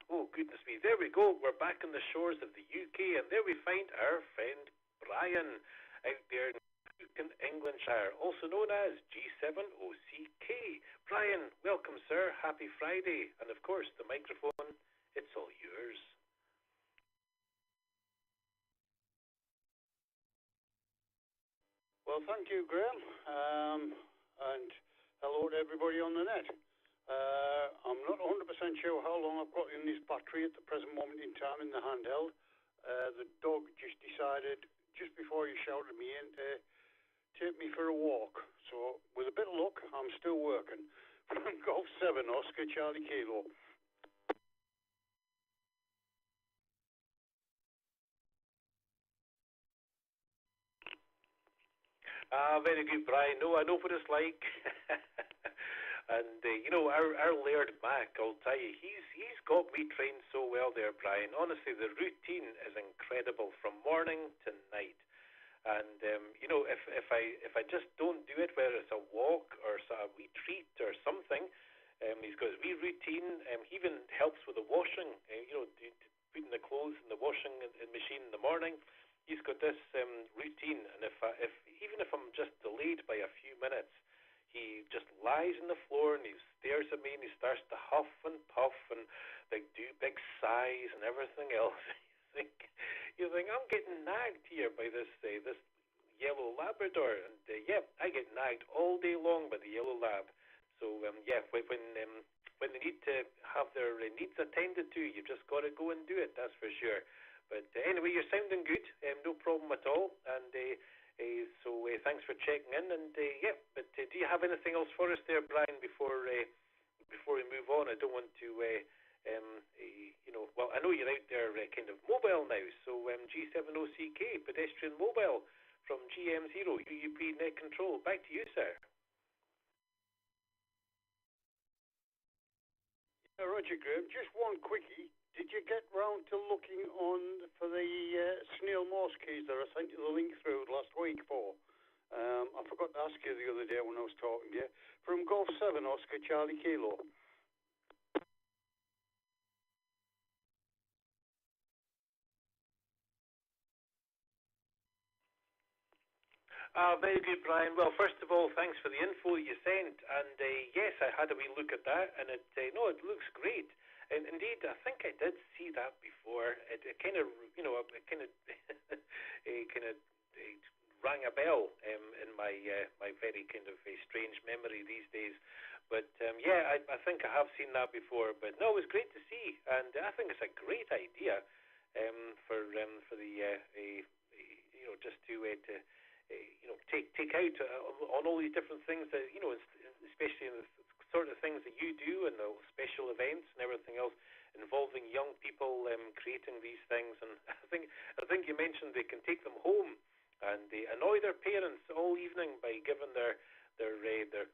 Oh, goodness me. There we go. We're back on the shores of the UK, and there we find our friend Brian out there in Englandshire, also known as G7OCK. Brian, welcome, sir. Happy Friday. And, of course, the microphone, it's all yours. Well, thank you, Graham. And hello to everybody on the net. I'm not 100% sure how long I've got in this battery at the present moment in time in the handheld. The dog just decided, just before he shouted me in, to take me for a walk. So, with a bit of luck, I'm still working. From Golf 7, Oscar Charlie Kilo. Very good, Brian. No, I know what it's like. And, you know, our Laird Mac, I'll tell you, he's got me trained so well there, Brian. Honestly, the routine is incredible from morning to night. And, you know, if I just don't do it, whether it's a walk or a wee treat or something, he's got his wee routine. He even helps with the washing, you know, putting the clothes in the washing machine in the morning. He's got this routine, and if even if I'm just delayed by a few minutes, he just lies on the floor and he stares at me and he starts to huff and puff and do big sighs and everything else. you think I'm getting nagged here by this yellow Labrador, and yeah, I get nagged all day long by the yellow lab. So yeah, when they need to have their needs attended to, you've just got to go and do it. That's for sure. But anyway, you're sounding good. No problem at all. And So thanks for checking in, and yeah. But do you have anything else for us there, Brian? Before we move on, I don't want to. Well, I know you're out there kind of mobile now. So G70CK pedestrian mobile from GM0 UUP net control. Back to you, sir. Yeah, Roger Graham, just one quickie. Did you get round to looking on for the snail Morse keys that I sent you the link through last week for? I forgot to ask you the other day when I was talking to you. From Golf 7 Oscar Charlie Kilo. Very good, Brian. Well, first of all, thanks for the info you sent. And yes, I had a wee look at that, and it looks great. And indeed, I think I did see that before. It kind of, rang a bell in my my very kind of very strange memory these days. But yeah, I think I have seen that before. But no, it was great to see, and I think it's a great idea for the just to take out on all these different things that especially in the sort of things that you do and the special events and everything else involving young people creating these things. And I think you mentioned they can take them home and they annoy their parents all evening by giving their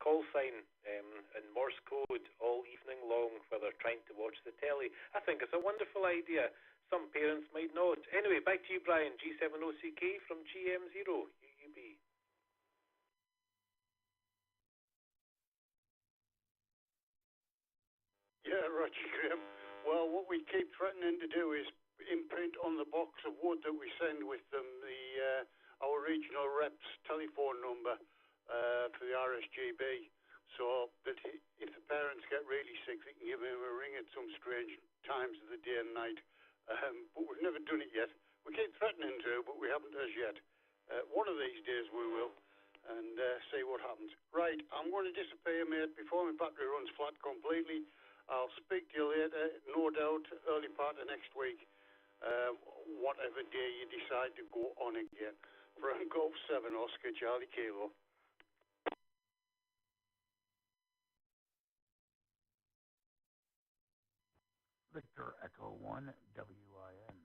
call sign in Morse code all evening long while they're trying to watch the telly. I think it's a wonderful idea. Some parents might not. Anyway, back to you, Brian. G70CK from GM0 UUB. Yeah, Roger Graham. Well, what we keep threatening to do is imprint on the box of wood that we send with them our regional rep's telephone number for the RSGB, so that if the parents get really sick, they can give him a ring at some strange times of the day and night. But we've never done it yet. We keep threatening to, but we haven't as yet. One of these days we will, and see what happens. Right, I'm going to disappear, mate, before my battery runs flat completely. I'll speak to you later, no doubt, early part of next week, whatever day you decide to go on again. From Golf 7 Oscar Charlie Kilo. Victor Echo 1 WIN.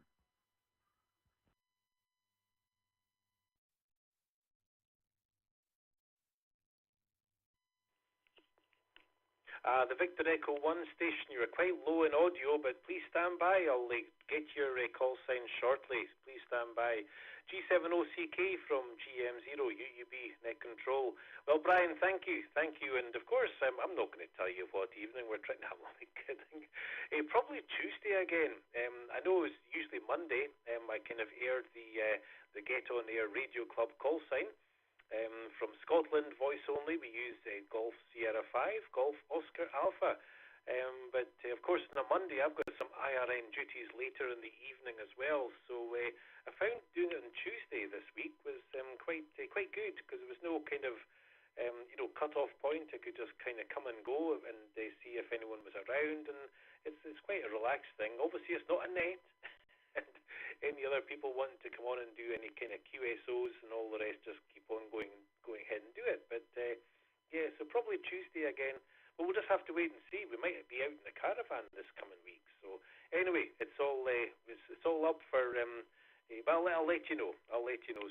The Victor Echo 1 station, you were quite low in audio, but please stand by. I'll get your call sign shortly. Please stand by. G70CK from GM0 UUB net control. Well, Brian, thank you. And of course, I'm not going to tell you what evening we're trying to have. I'm only kidding. Probably Tuesday again. I know it was usually Monday. I kind of aired the Get On Air Radio Club call sign. From Scotland, voice only. We use Golf Sierra 5, Golf Oscar Alpha. But of course, on a Monday, I've got some IRN duties later in the evening as well. So I found doing it on Tuesday this week was quite good because there was no kind of cut-off point. I could just kind of come and go and see if anyone was around, and it's quite a relaxed thing. Obviously, it's not a net. And any other people wanting to come on and do any kind of QSOs and all the rest, just keep on going ahead and do it. But yeah, so probably Tuesday again. But we'll just have to wait and see. We might be out in the caravan this coming week. So anyway, it's all up for. Well, I'll let you know.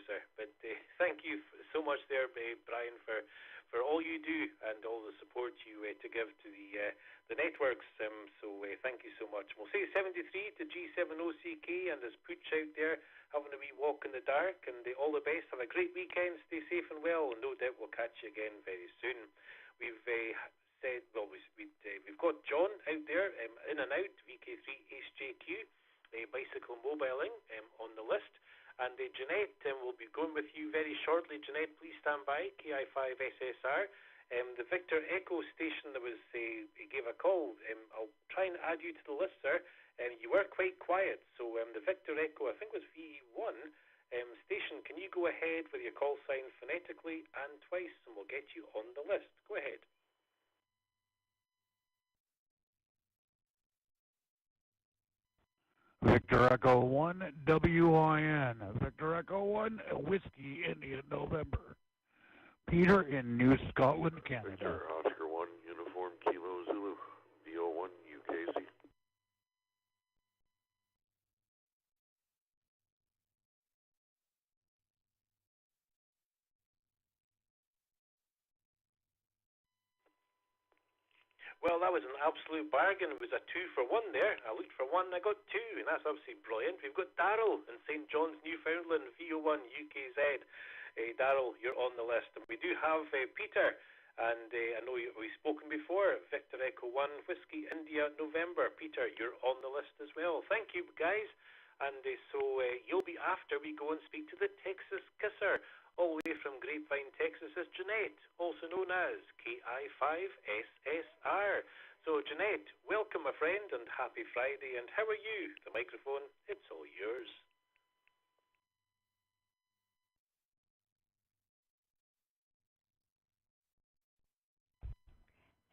Sir. But thank you so much there, Brian, for all you do and all the support you to give to the networks. So thank you so much. We'll say 73 to G70CK and there's Pooch out there having a wee walk in the dark. And all the best. Have a great weekend. Stay safe and well. And no doubt we'll catch you again very soon. We've we've got John out there in and out VK3 HJQ bicycle mobiling on the list, and Jeanette will be going with you very shortly. Jeanette, please stand by. KI5 SSR, the Victor Echo station that was gave a call. I'll try and add you to the list, sir. You were quite quiet, so the Victor Echo, I think was V1 station. Can you go ahead with your call sign phonetically and twice, and we'll get you on the list. Go ahead. Victor Echo 1 WIN. Victor Echo 1 Whiskey India November. Peter in New Scotland, Canada. Victor Oscar 1 Uniform Kilo Zulu. VO1 UKZ. Well, that was an absolute bargain. It was a 2-for-1 there. I looked for one, I got two, and that's absolutely brilliant. We've got Darryl in St. John's, Newfoundland, VO1 UKZ. Darryl, you're on the list. And we do have Peter, and I know we've spoken before. Victor Echo 1 Whiskey India November. Peter, you're on the list as well. Thank you, guys. And so you'll be after we go and speak to the Texas Kisser. All the way from Grapevine, Texas, is Jeanette, also known as KI5SSR. So, Jeanette, welcome, my friend, and happy Friday. And how are you? The microphone, it's all yours.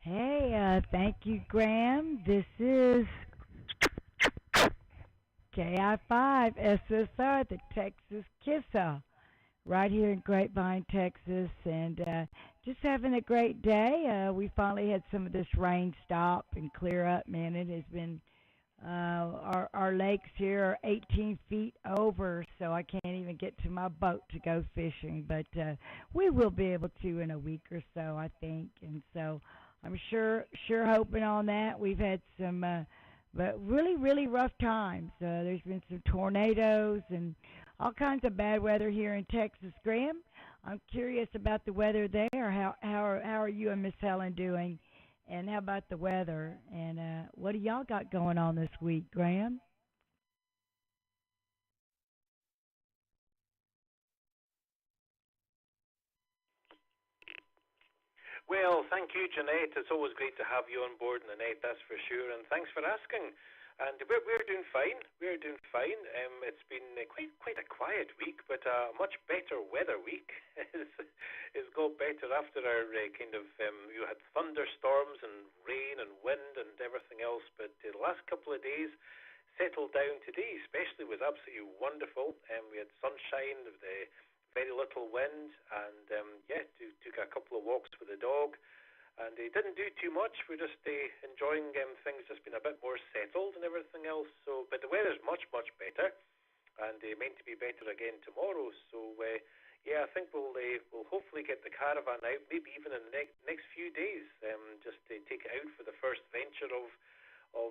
Hey, thank you, Graham. This is KI5SSR, the Texas Kisser, right here in Grapevine, Texas, and just having a great day. We finally had some of this rain stop and clear up, man. It has been, our lakes here are 18 feet over, so I can't even get to my boat to go fishing, but we will be able to in a week or so, I think, and so I'm sure hoping on that. We've had some but really, really rough times. There's been some tornadoes and all kinds of bad weather here in Texas. Graham, I'm curious about the weather there. How are you and Miss Helen doing? And how about the weather? And what do y'all got going on this week, Graham? Well, thank you, Jeanette. It's always great to have you on board in the net, that's for sure. And thanks for asking. And we're doing fine. We're doing fine. It's been quite a quiet week, but a much better weather week. It's got better after our kind of you had thunderstorms and rain and wind and everything else. But the last couple of days settled down. Today, especially, was absolutely wonderful. We had sunshine, very little wind, and took a couple of walks with the dog. And they didn't do too much. We're just enjoying things just been a bit more settled and everything else. So, but the weather's much, much better, and meant to be better again tomorrow. So, I think we'll hopefully get the caravan out, maybe even in the next few days, just to take it out for the first venture of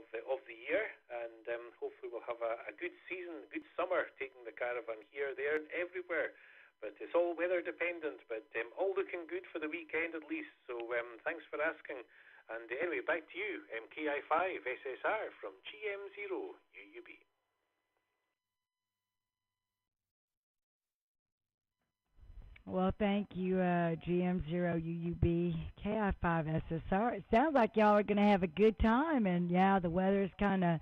the year, and hopefully we'll have a good season, good summer, taking the caravan here, there, and everywhere. But it's all weather dependent, but all looking good for the weekend at least. So thanks for asking. And anyway, back to you, KI5SSR from GM0 UUB. Well, thank you, GM0UUB, KI5SSR. It sounds like y'all are going to have a good time, and yeah, the weather's kind of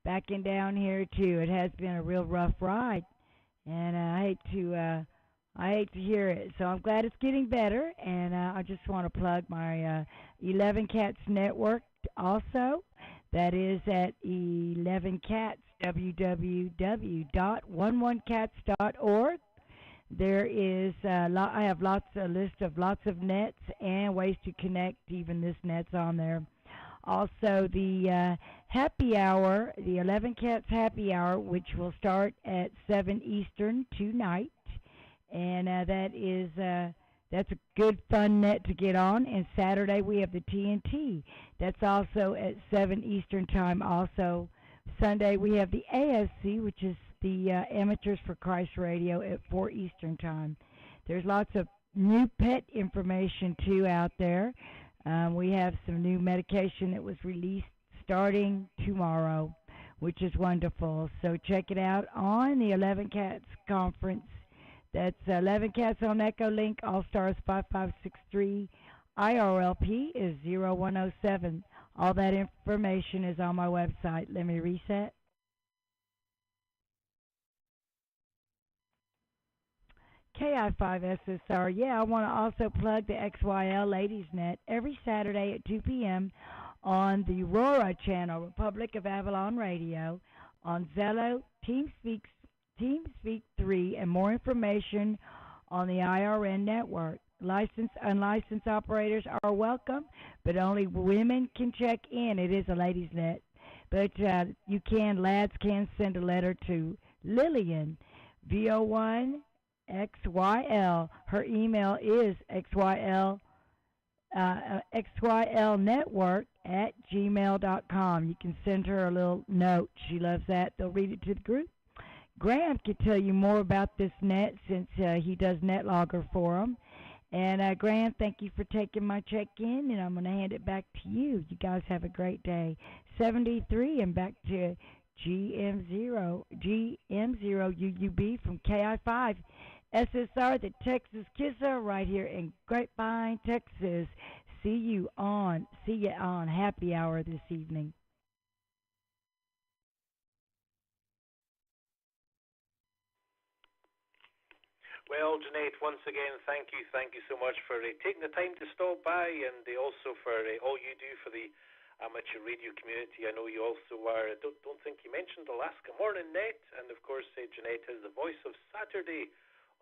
backing down here too. It has been a real rough ride, and I hate to hear it. So I'm glad it's getting better, and I just want to plug my 11 Cats Network also. That is at 11 Cats, www.11cats.org. There is I have a list of lots of nets and ways to connect. Even this net's on there. Also, the happy hour, the 11 Cats Happy Hour, which will start at 7 Eastern tonight. And that's a good fun net to get on. And Saturday we have the TNT. That's also at 7 Eastern time. Also, Sunday we have the ASC, which is the Amateurs for Christ Radio at 4 Eastern time. There's lots of new pet information too out there. We have some new medication that was released starting tomorrow, which is wonderful. So check it out on the 11 Cats Conference. That's 11 Cats on Echo Link, All Stars 5563. IRLP is 0107. All that information is on my website. Let me reset. KI5SSR. Yeah, I want to also plug the XYL Ladies Net every Saturday at 2 p.m. on the Aurora channel, Republic of Avalon Radio. on Zello, TeamSpeak 3, and more information on the IRN network. Licensed, unlicensed operators are welcome, but only women can check in. It is a ladies' net. But lads can send a letter to Lillian, VO1XYL. Her email is xylnetwork@gmail.com. You can send her a little note. She loves that. They'll read it to the group. Graham can tell you more about this net since he does NetLogger for them. And Graham, thank you for taking my check-in, and I'm going to hand it back to you. You guys have a great day. 73 and back to GM0 UUB from KI5 SSR, the Texas Kisser, right here in Grapevine, Texas. See you on Happy Hour this evening. Well, Jeanette, once again, thank you so much for taking the time to stop by, and also for all you do for the amateur radio community. I know you also are. I don't think you mentioned Alaska Morning Net, and of course, Jeanette is the voice of Saturday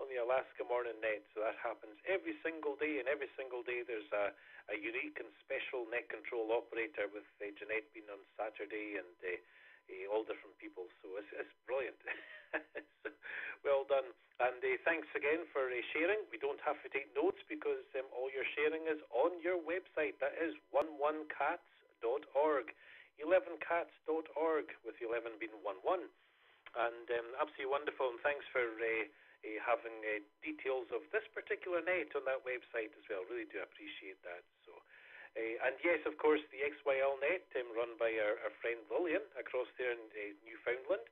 on the Alaska Morning Net. So that happens every single day, and every single day there's a unique and special net control operator with Jeanette being on Saturday, and all different people. So it's brilliant. So, well done. And thanks again for sharing. We don't have to take notes because all your sharing is on your website. That is 11cats.org. 11cats.org, with 11 being 11. And absolutely wonderful. And thanks for having details of this particular net on that website as well. Really do appreciate that. So, and yes, of course, the XYL net run by our friend Lillian across there in Newfoundland.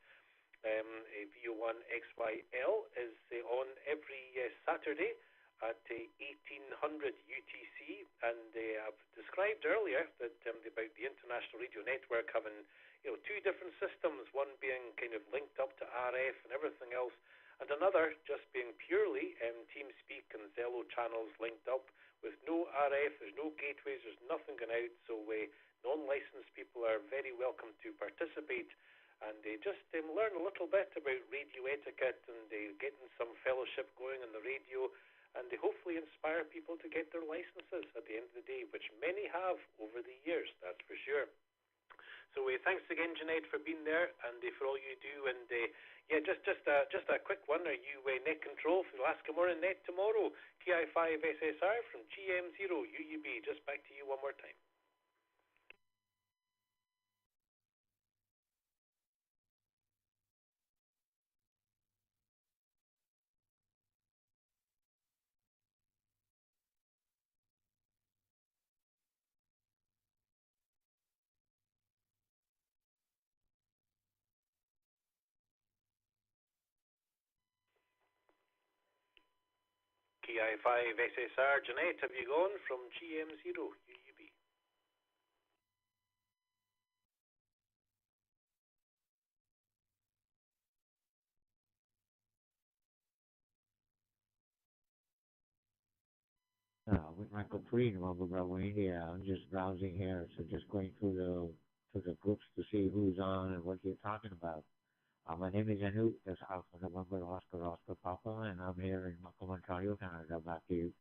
VO1XYL is on every Saturday at 1800 UTC, and I've described earlier that about the International Radio Network having two different systems, one being kind of linked up to RF and everything else, and another just being purely TeamSpeak and Zello channels linked up with no RF. There's no gateways, there's nothing going out, so non-licensed people are very welcome to participate and just learn a little bit about radio etiquette and getting some fellowship going on the radio, and hopefully inspire people to get their licenses at the end of the day, which many have over the years, that's for sure. So thanks again, Jeanette, for being there and for all you do. And just a quick one. Are you net control for the Alaska Morning Net tomorrow? TI5 SSR from GM0 UUB. Just back to you one more time. TI5 SSR, Jeanette, have you gone from GM0 UUB? With Michael Free in Mobile Bravo, India. I'm just browsing here, so just going through the groups to see who's on and what you're talking about. My name is Anu. That's Alpha November Oscar Papa, and I'm here in Macomb, Ontario, Canada. Back to you.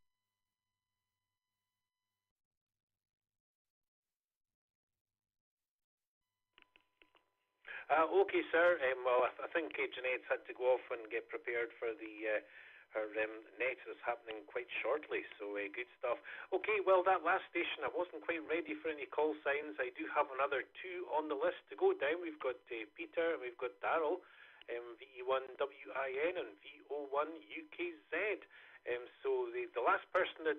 Okay, sir. Well, I think Jeanette's had to go off and get prepared for her net that's happening quite shortly, so good stuff. Okay, well, that last station, I wasn't quite ready for any call signs. I do have another two on the list to go down. We've got Peter, we've got Daryl, VE1WIN and VO1UKZ. So the last person that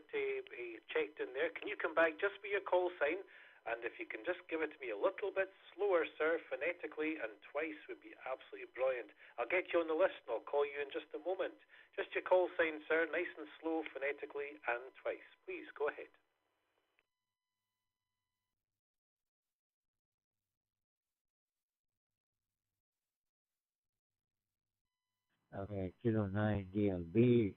checked in there, can you come back just with your call sign? And if you can just give it to me a little bit slower, sir, phonetically, and twice would be absolutely brilliant. I'll get you on the list and I'll call you in just a moment. Just your call sign, sir, nice and slow phonetically and twice. Please, go ahead. Okay, Kilo 9 DLB,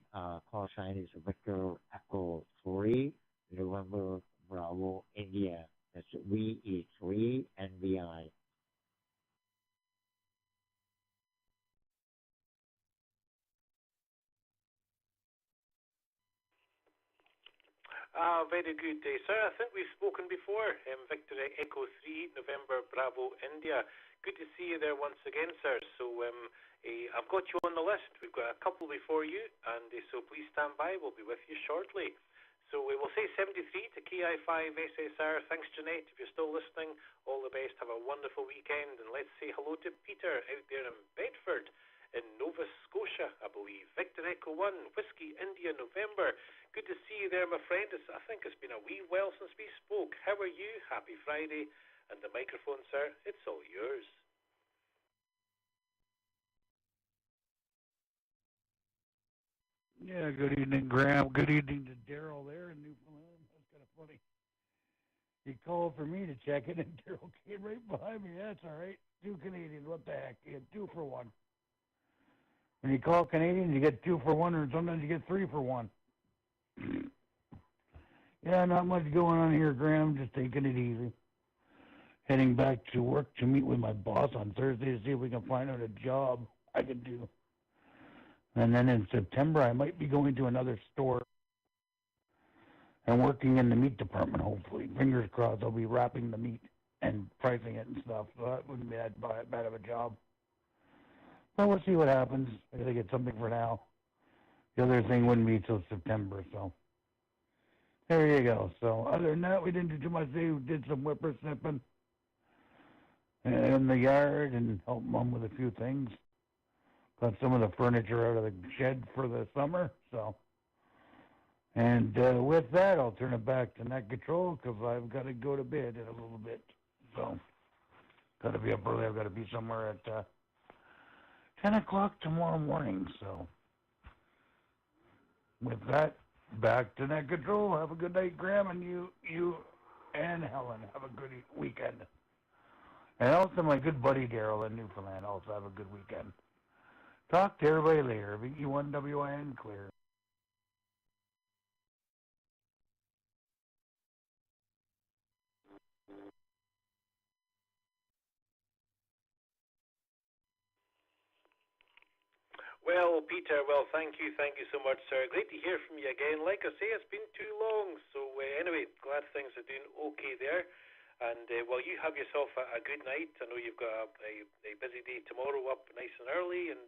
call sign is Victor Echo 3, November Bravo, India. That's VE3 NBI. Very good, sir. I think we've spoken before. Victor Echo 3, November Bravo, India. Good to see you there once again, sir. So I've got you on the list. We've got a couple before you, and so please stand by. We'll be with you shortly. So we will say 73 to KI5 SSR. Thanks, Jeanette. If you're still listening, all the best. Have a wonderful weekend. And let's say hello to Peter out there in Bedford, in Nova Scotia, I believe. Victor Echo 1, Whiskey India, November. Good to see you there, my friend. I think it's been a wee while since we spoke. How are you? Happy Friday. And the microphone, sir, it's all yours. Yeah, good evening, Graham. Good evening to Daryl there in Newfoundland. That's kind of funny. He called for me to check it, and Daryl came right behind me. That's all right. 2 Canadians, what the heck? You get 2 for 1. When you call Canadian, you get 2 for 1, or sometimes you get 3 for 1. Yeah, not much going on here, Graham. Just taking it easy. Heading back to work to meet with my boss on Thursday to see if we can find out a job I can do. And then in September, I might be going to another store and working in the meat department, hopefully. Fingers crossed, I'll be wrapping the meat and pricing it and stuff. So that wouldn't be that bad of a job. Well, we'll see what happens. I gotta get something for now. The other thing wouldn't be till September, so there you go. So other than that, we didn't do too much. We did some whippersnipping in the yard and helped Mom with a few things. Got some of the furniture out of the shed for the summer. So, and with that, I'll turn it back to Net Control because I've got to go to bed in a little bit. So, got to be up early. I've got to be somewhere at 10 o'clock tomorrow morning. So, with that, back to Net Control. Have a good night, Graham, and you and Helen. Have a good weekend. And also my good buddy Daryl in Newfoundland. Also have a good weekend. Talk to everybody later. VE1WIN clear. Well, Peter, thank you so much, sir. Great to hear from you again. Like I say, it's been too long. So anyway, glad things are doing okay there. And you have yourself a good night. I know you've got a busy day tomorrow, up nice and early, and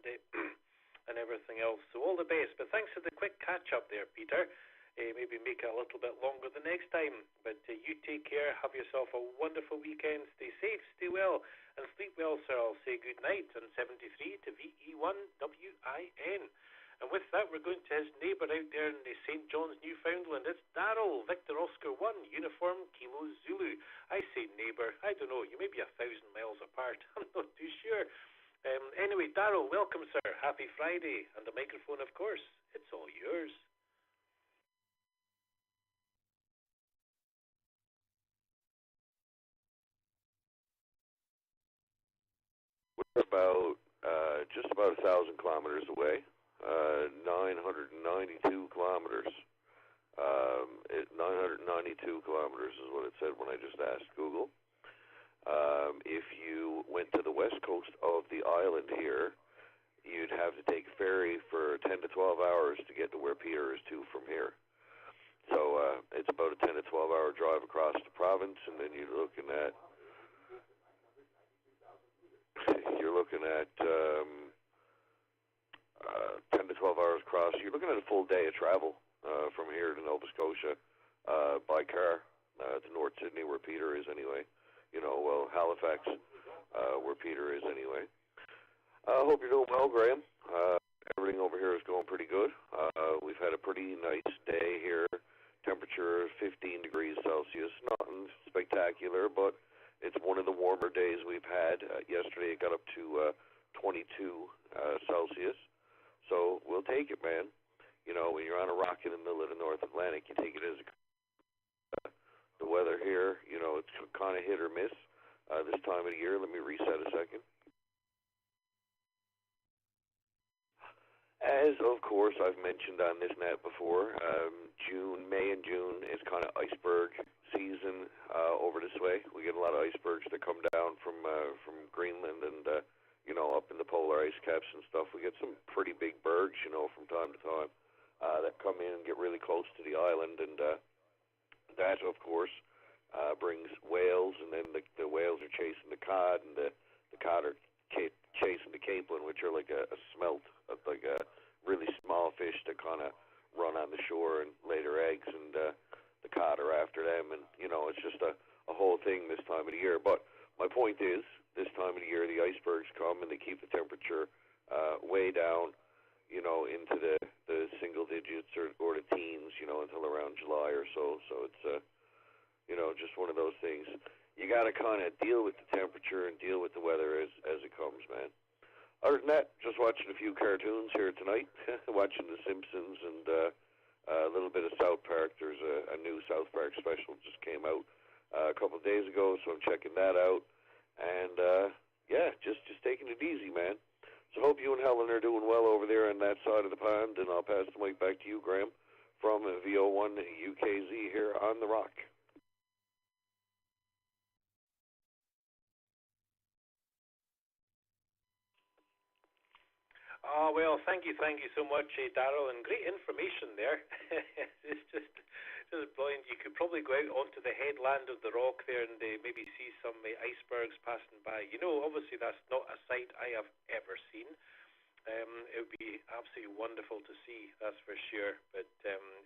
and everything else. So all the best. But thanks for the quick catch up there, Peter. Maybe make it a little bit longer the next time. But you take care. Have yourself a wonderful weekend. Stay safe, stay well, and sleep well, sir. I'll say good night on 73 to VE1WIN. And with that, we're going to his neighbour out there in St. John's, Newfoundland. It's Daryl, Victor Oscar 1, Uniform Kilo Zulu. I say neighbour. I don't know. You may be 1,000 miles apart. I'm not too sure. Anyway, Daryl, welcome, sir. Happy Friday. And the microphone, of course, it's all yours. We're just about 1,000 kilometers away. 992 kilometers. 992 kilometers is what it said when I just asked Google. If you went to the west coast of the island here, you'd have to take a ferry for 10 to 12 hours to get to where Peter is to from here. So it's about a 10 to 12 hour drive across the province, and then you're looking at 10 to 12 hours across. You're looking at a full day of travel from here to Nova Scotia by car to North Sydney, where Peter is anyway. Halifax, where Peter is anyway. I hope you're doing well, Graham. Everything over here is going pretty good. We've had a pretty nice day here. Temperature 15 degrees Celsius. Nothing spectacular, but it's one of the warmer days we've had. Yesterday it got up to 22 Celsius. So we'll take it, man. When you're on a rock in the middle of the North Atlantic, you take it as the weather here. It's kind of hit or miss this time of the year. Let me reset a second. As, of course, I've mentioned on this net before, May and June is kind of iceberg season over this way. We get a lot of icebergs that come down from Greenland and, up in the polar ice caps and stuff. We get some pretty big bergs, from time to time that come in and get really close to the island. And That, of course, brings whales, and then the whales are chasing the cod, and the cod are chasing the capelin, which are like a smelt, like a really small fish that kind of run on the shore and lay their eggs, and the cod are after them, and it's just a whole thing this time of the year. But my point is, this time of the year, the icebergs come and they keep the temperature way down, into the single digits or the teens, until around July or so. So it's just one of those things. You got to kind of deal with the temperature and deal with the weather as it comes, man. Other than that, just watching a few cartoons here tonight, watching The Simpsons and a little bit of South Park. There's a new South Park special just came out a couple of days ago, so I'm checking that out. And just taking it easy, man. So hope you and Helen are doing well over there on that side of the pond, and I'll pass the mic back to you, Graham, from VO1 UKZ here on The Rock. Oh, well, thank you so much, Darrell, and great information there. It's just brilliant. You could probably go out onto the headland of the Rock there and maybe see some icebergs passing by. Obviously that's not a sight I have ever seen. It would be absolutely wonderful to see, that's for sure. But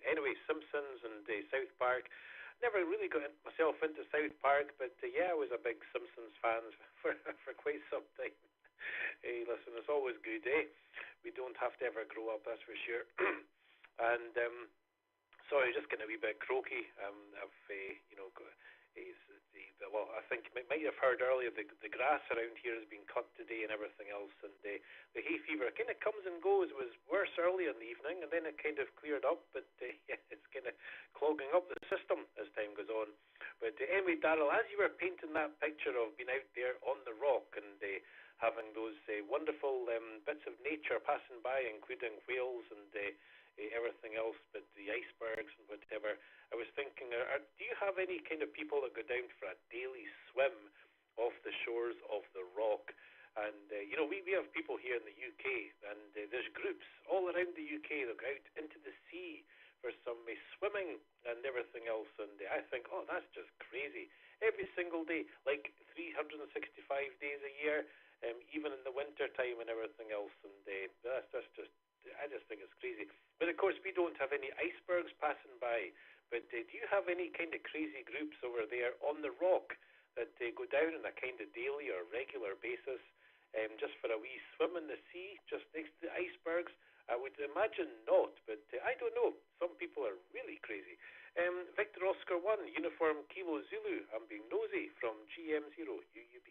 anyway, Simpsons and South Park. Never really got myself into South Park, but I was a big Simpsons fan for quite some time. Hey, listen, it's always good, eh? We don't have to ever grow up, that's for sure. And sorry, just getting a wee bit croaky. I think you might have heard earlier the grass around here has been cut today and everything else, and the hay fever kind of comes and goes. It was worse early in the evening, and then it kind of cleared up, but it's kind of clogging up the system as time goes on. But anyway, Darrell, as you were painting that picture of being out there on the Rock and having those wonderful bits of nature passing by, including whales and everything else, but the icebergs and whatever, I was thinking, do you have any kind of people that go down for a daily swim off the shores of the Rock? And, we have people here in the UK, and there's groups all around the UK that go out into the sea for some swimming and everything else, and I think, oh, that's just crazy. Every single day, like 365 days a year, even in the winter time and everything else, and that's just, I just think it's crazy. But of course, we don't have any icebergs passing by. But do you have any kind of crazy groups over there on the Rock that go down on a kind of daily or regular basis, just for a wee swim in the sea, just next to the icebergs? I would imagine not, but I don't know. Some people are really crazy. Victor Oscar 1, Uniform Kilo Zulu. I'm being nosy from GM0 UUB.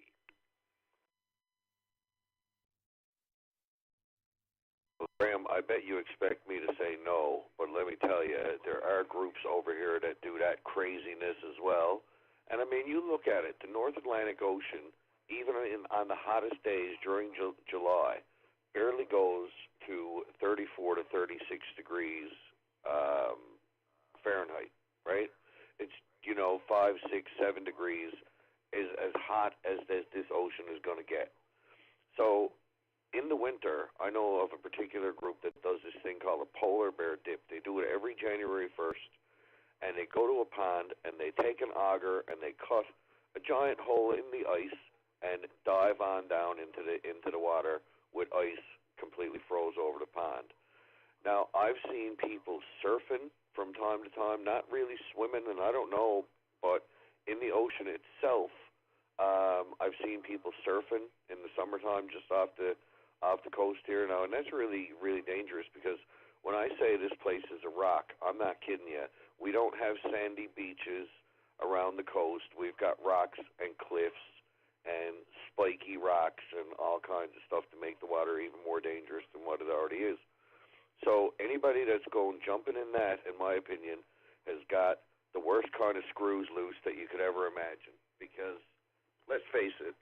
Graham, I bet you expect me to say no, but let me tell you, there are groups over here that do that craziness as well. And I mean, you look at it, the North Atlantic Ocean, even on the hottest days during July, barely goes to 34 to 36 degrees Fahrenheit, right? It's, 5, 6, 7 degrees is as hot as this ocean is going to get. So in the winter, I know of a particular group that does this thing called a polar bear dip. They do it every January 1st, and they go to a pond, and they take an auger, and they cut a giant hole in the ice and dive on down into the water with ice completely froze over the pond. Now, I've seen people surfing from time to time, not really swimming, and I don't know, but in the ocean itself, I've seen people surfing in the summertime just off the coast here now, and that's really, really dangerous, because when I say this place is a rock, I'm not kidding you. We don't have sandy beaches around the coast. We've got rocks and cliffs and spiky rocks and all kinds of stuff to make the water even more dangerous than what it already is. So anybody that's going jumping in that, in my opinion, has got the worst kind of screws loose that you could ever imagine, because let's face it,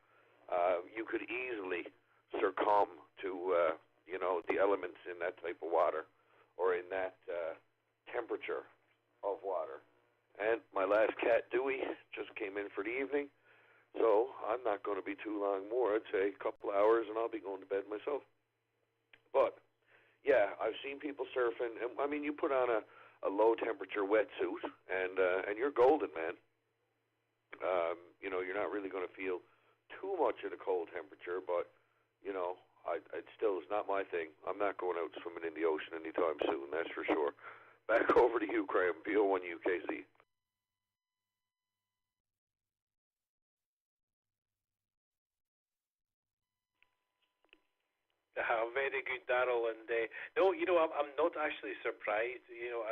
you could easily succumb to the elements in that type of water or in that temperature of water. And my last cat, Dewey, just came in for the evening, so I'm not going to be too long more. I'd say a couple hours and I'll be going to bed myself. But yeah, I've seen people surfing, and I mean, you put on a a low temperature wetsuit, and you're golden, man. You know, you're not really going to feel too much of the cold temperature, but you know, it's not my thing. I'm not going out swimming in the ocean anytime soon, that's for sure. Back over to you, Graham, BO1 UKC. Very good, Darrell. And no, you know, I'm not actually surprised. You know,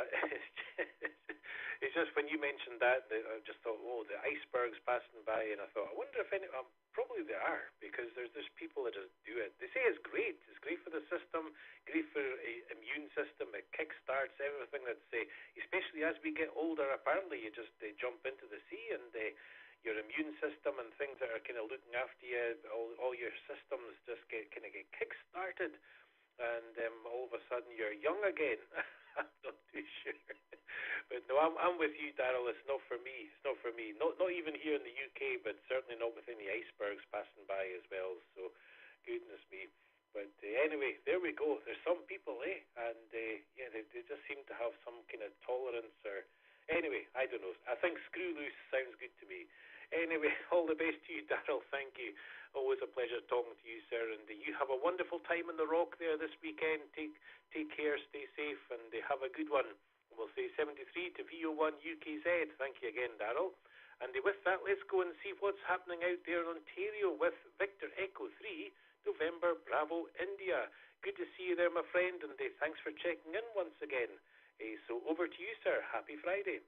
it's just when you mentioned that, I just thought, oh, the icebergs passing by, and I thought, I wonder if any. Probably there are, because there's people that just do it. They say it's great. It's great for the system, great for immune system. It kickstarts everything. That's especially as we get older. Apparently, you just jump into the sea and. Your immune system and things that are kind of looking after you, all your systems just get kick-started, and all of a sudden you're young again. I'm not too sure, but no, I'm with you, Darrell. It's not for me. It's not for me. Not even here in the UK, but certainly not with any icebergs passing by as well. So, goodness me. But anyway, there we go. There's some people, and yeah, they just seem to have some kind of tolerance or. Anyway, I don't know. I think screw loose sounds good to me. Anyway, all the best to you, Darrell. Thank you. Always a pleasure talking to you, sir. And you have a wonderful time in the Rock there this weekend. Take care, stay safe, and have a good one. We'll say 73 to VO1 UKZ. Thank you again, Darrell. And with that, let's go and see what's happening out there in Ontario with Victor Echo 3, November Bravo India. Good to see you there, my friend, and thanks for checking in once again. So over to you, sir. Happy Friday.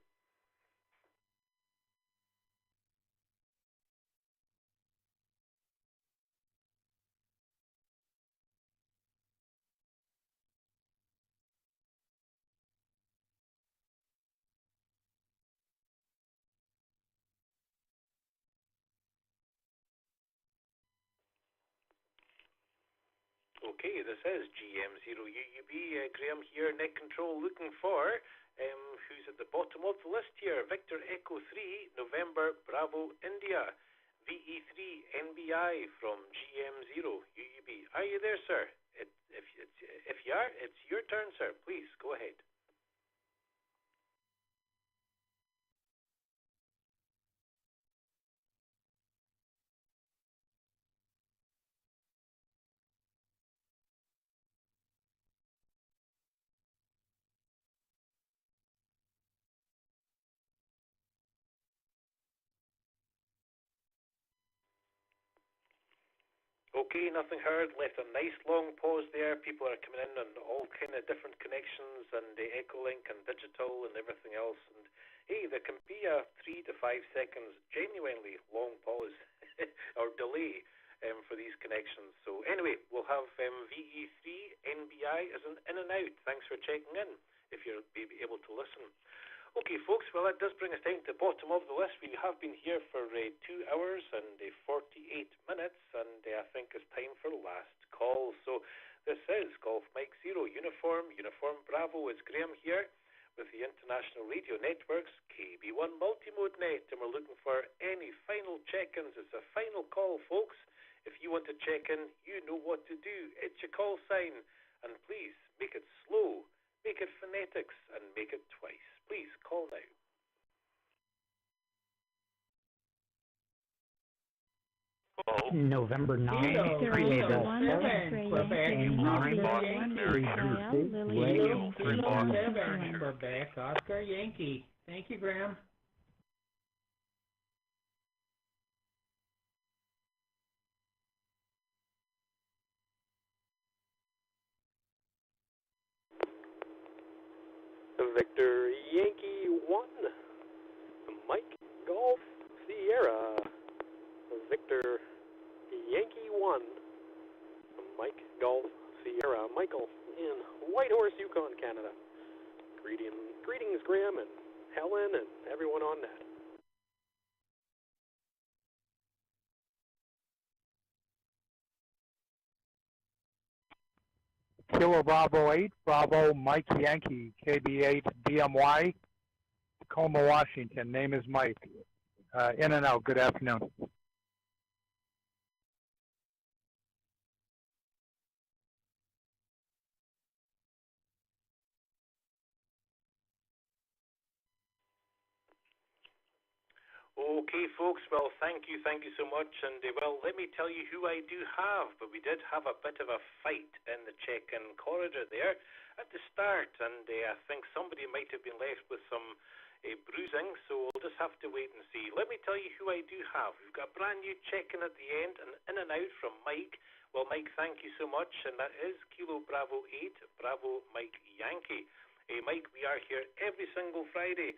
Okay, this is GM0UUB. Graham here, net control, looking for who's at the bottom of the list here. Victor Echo 3, November Bravo India. VE3 NBI from GM0UUB. Are you there, sir? If you are, it's your turn, sir. Please, go ahead. Okay, nothing heard. Left a nice long pause there. People are coming in on all kind of different connections and the Echolink and digital and everything else. And hey, there can be a 3 to 5 seconds genuinely long pause or delay for these connections. So anyway, we'll have VE3 NBI as an in and out. Thanks for checking in if you're able to listen. Okay, folks, well, that does bring us down to the bottom of the list. We have been here for 2 hours and 48 minutes, and I think it's time for the last call. So this is Golf Mike 0, Uniform Bravo. It's Graham here with the International Radio Network's KB1 Multi-mode net, and we're looking for any final check-ins. It's a final call, folks. If you want to check in, you know what to do. It's your call sign, and please make it slow. Make it phonetics and make it twice. Please call now. November 9, Quebec, Oscar Yankee. Thank you, Graham. Victor Yankee 1, Mike Golf Sierra. Victor Yankee 1, Mike Golf Sierra. Michael in Whitehorse, Yukon, Canada. Greetings, Graham and Helen and everyone on that. Kilo Bravo 8, Bravo Mike Yankee, KB8 DMY, Tacoma, Washington. Name is Mike. In and out. Good afternoon. Okay, folks, well, thank you so much. And, well, let me tell you who I do have. But we did have a bit of a fight in the check-in corridor there at the start. And I think somebody might have been left with some bruising, so we'll just have to wait and see. Let me tell you who I do have. We've got a brand new check-in at the end, and in and out from Mike. Well, Mike, thank you so much. And that is Kilo Bravo 8, Bravo Mike Yankee. Mike, we are here every single Friday.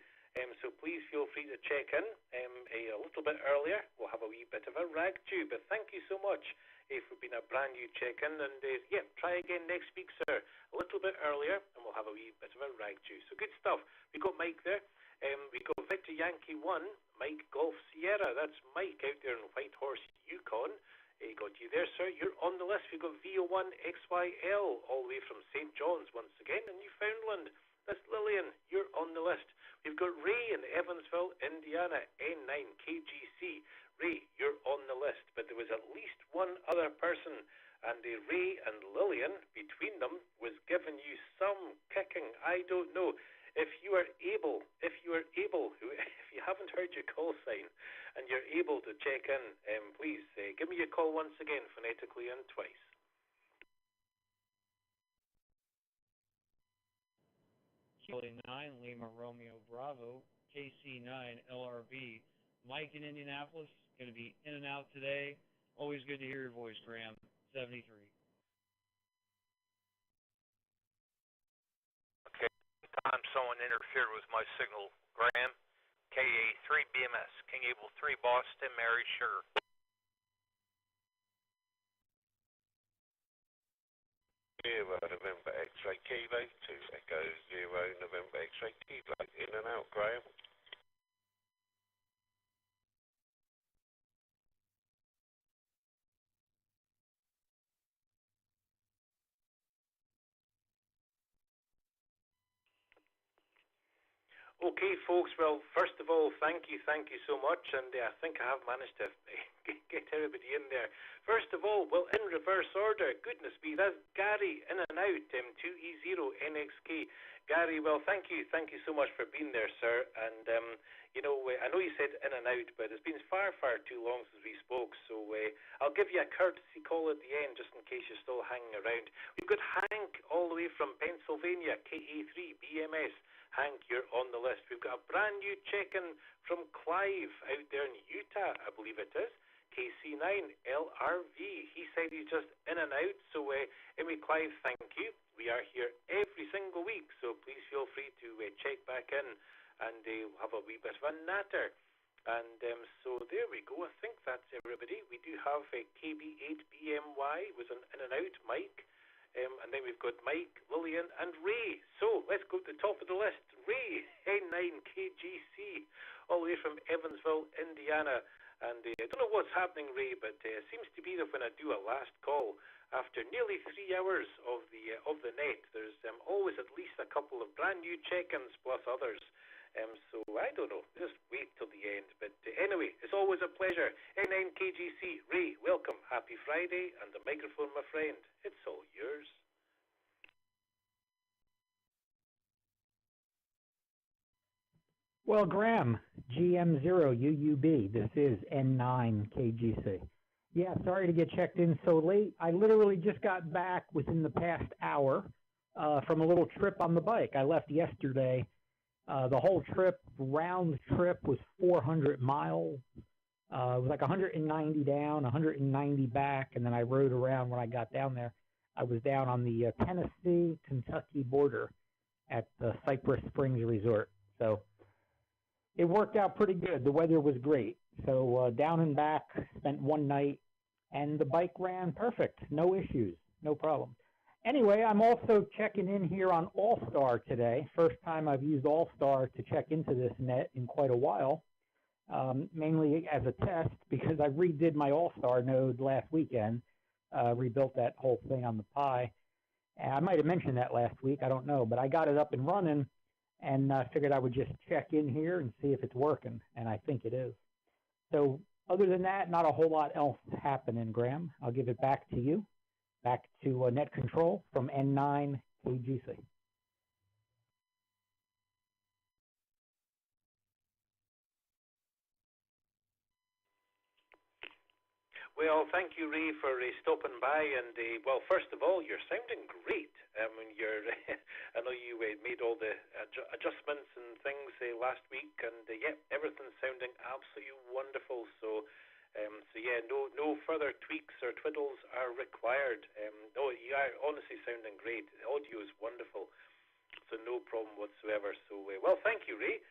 So please feel free to check in a little bit earlier. We'll have a wee bit of a rag to, but thank you so much for being a brand new check-in. And yeah, try again next week, sir, a little bit earlier, and we'll have a wee bit of a rag to. So good stuff. We got Mike there. We got Victor Yankee 1, Mike Golf Sierra. That's Mike out there in Whitehorse, Yukon. Got you there, sir. You're on the list. We've got VO1 XYL all the way from St. John's once again in Newfoundland. That's Lillian. You're on the list. We've got Ray in Evansville, Indiana, N9KGC. Ray, you're on the list, but there was at least one other person, and Ray and Lillian, between them, was giving you some kicking. I don't know. If you haven't heard your call sign and you're able to check in, please give me a call once again, phonetically and twice. Charlie 9, Lima Romeo Bravo, KC 9, LRB. Mike in Indianapolis, going to be in and out today. Always good to hear your voice, Graham. 73. Okay, time someone interfered with my signal. Graham, KA3 BMS, King Able 3 Boston, Mary Sugar. November X-ray Kilo 2 Echo 0 November X-ray Kilo. In and out, Graham. Okay, folks, well, first of all, thank you so much, and I think I have managed to get everybody in there. First of all, well, in reverse order, goodness me, that's Gary in and out, 2E0NXK. Gary, well, thank you so much for being there, sir, and, you know, I know you said in and out, but it's been far too long since we spoke, so I'll give you a courtesy call at the end, just in case you're still hanging around. We've got Hank all the way from Pennsylvania, KA3 BMS. Hank, you're on the list. We've got a brand new check-in from Clive out there in Utah, I believe it is. KC9 LRV. He said he's just in and out. So, anyway, Clive, thank you. We are here every single week, so please feel free to check back in and have a wee bit of a natter. And so there we go. I think that's everybody. We do have KB8BMY was an in and out Mike. And then we've got Mike, Lillian, and Ray. So let's go to the top of the list. Ray, N9KGC, all the way from Evansville, Indiana. And I don't know what's happening, Ray, but it seems to be that when I do a last call, after nearly 3 hours of the net, there's always at least a couple of brand new check-ins plus others. So I don't know. Just wait till the end. But anyway, it's always a pleasure. N9KGC, Ray, welcome. Happy Friday, and the microphone, my friend. It's all yours. Well, Graham, GM0UUB, this is N9KGC. Yeah, sorry to get checked in so late. I literally just got back within the past hour from a little trip on the bike. I left yesterday. The whole trip, round trip, was 400 miles. It was like 190 down, 190 back, and then I rode around when I got down there. I was down on the Tennessee-Kentucky border at the Cypress Springs Resort. So it worked out pretty good. The weather was great. So down and back, spent one night, and the bike ran perfect. No issues, no problem. Anyway, I'm also checking in here on All-Star today. First time I've used All-Star to check into this net in quite a while, mainly as a test because I redid my All-Star node last weekend, rebuilt that whole thing on the Pi. And I might have mentioned that last week, I don't know, but I got it up and running and figured I would just check in here and see if it's working, and I think it is. So other than that, not a whole lot else happening, Graham. I'll give it back to you. Back to net control from N9KGC. Well, thank you, Ray, for stopping by. And well, first of all, you're sounding great. I mean, you're. I know you made all the adjustments and things last week, and yeah, everything's sounding absolutely wonderful. So, yeah, no further tweaks or twiddles are required. No, you are honestly sounding great. The audio is wonderful, so no problem whatsoever. So, well, thank you, Ray.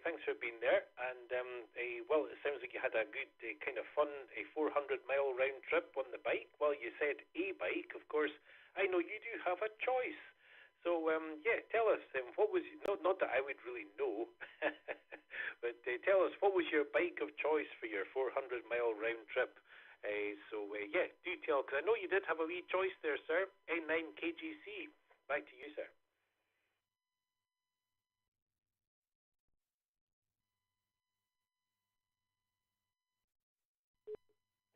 Thanks for being there, and well, it sounds like you had a good kind of fun 400-mile round trip on the bike. Well, you said a bike, of course. I know you do have a choice. So yeah, tell us what was not that I would really know, but tell us what was your bike of choice for your 400-mile round trip. So yeah, do tell, because I know you did have a wee choice there, sir. N9 KGC. Back to you, sir.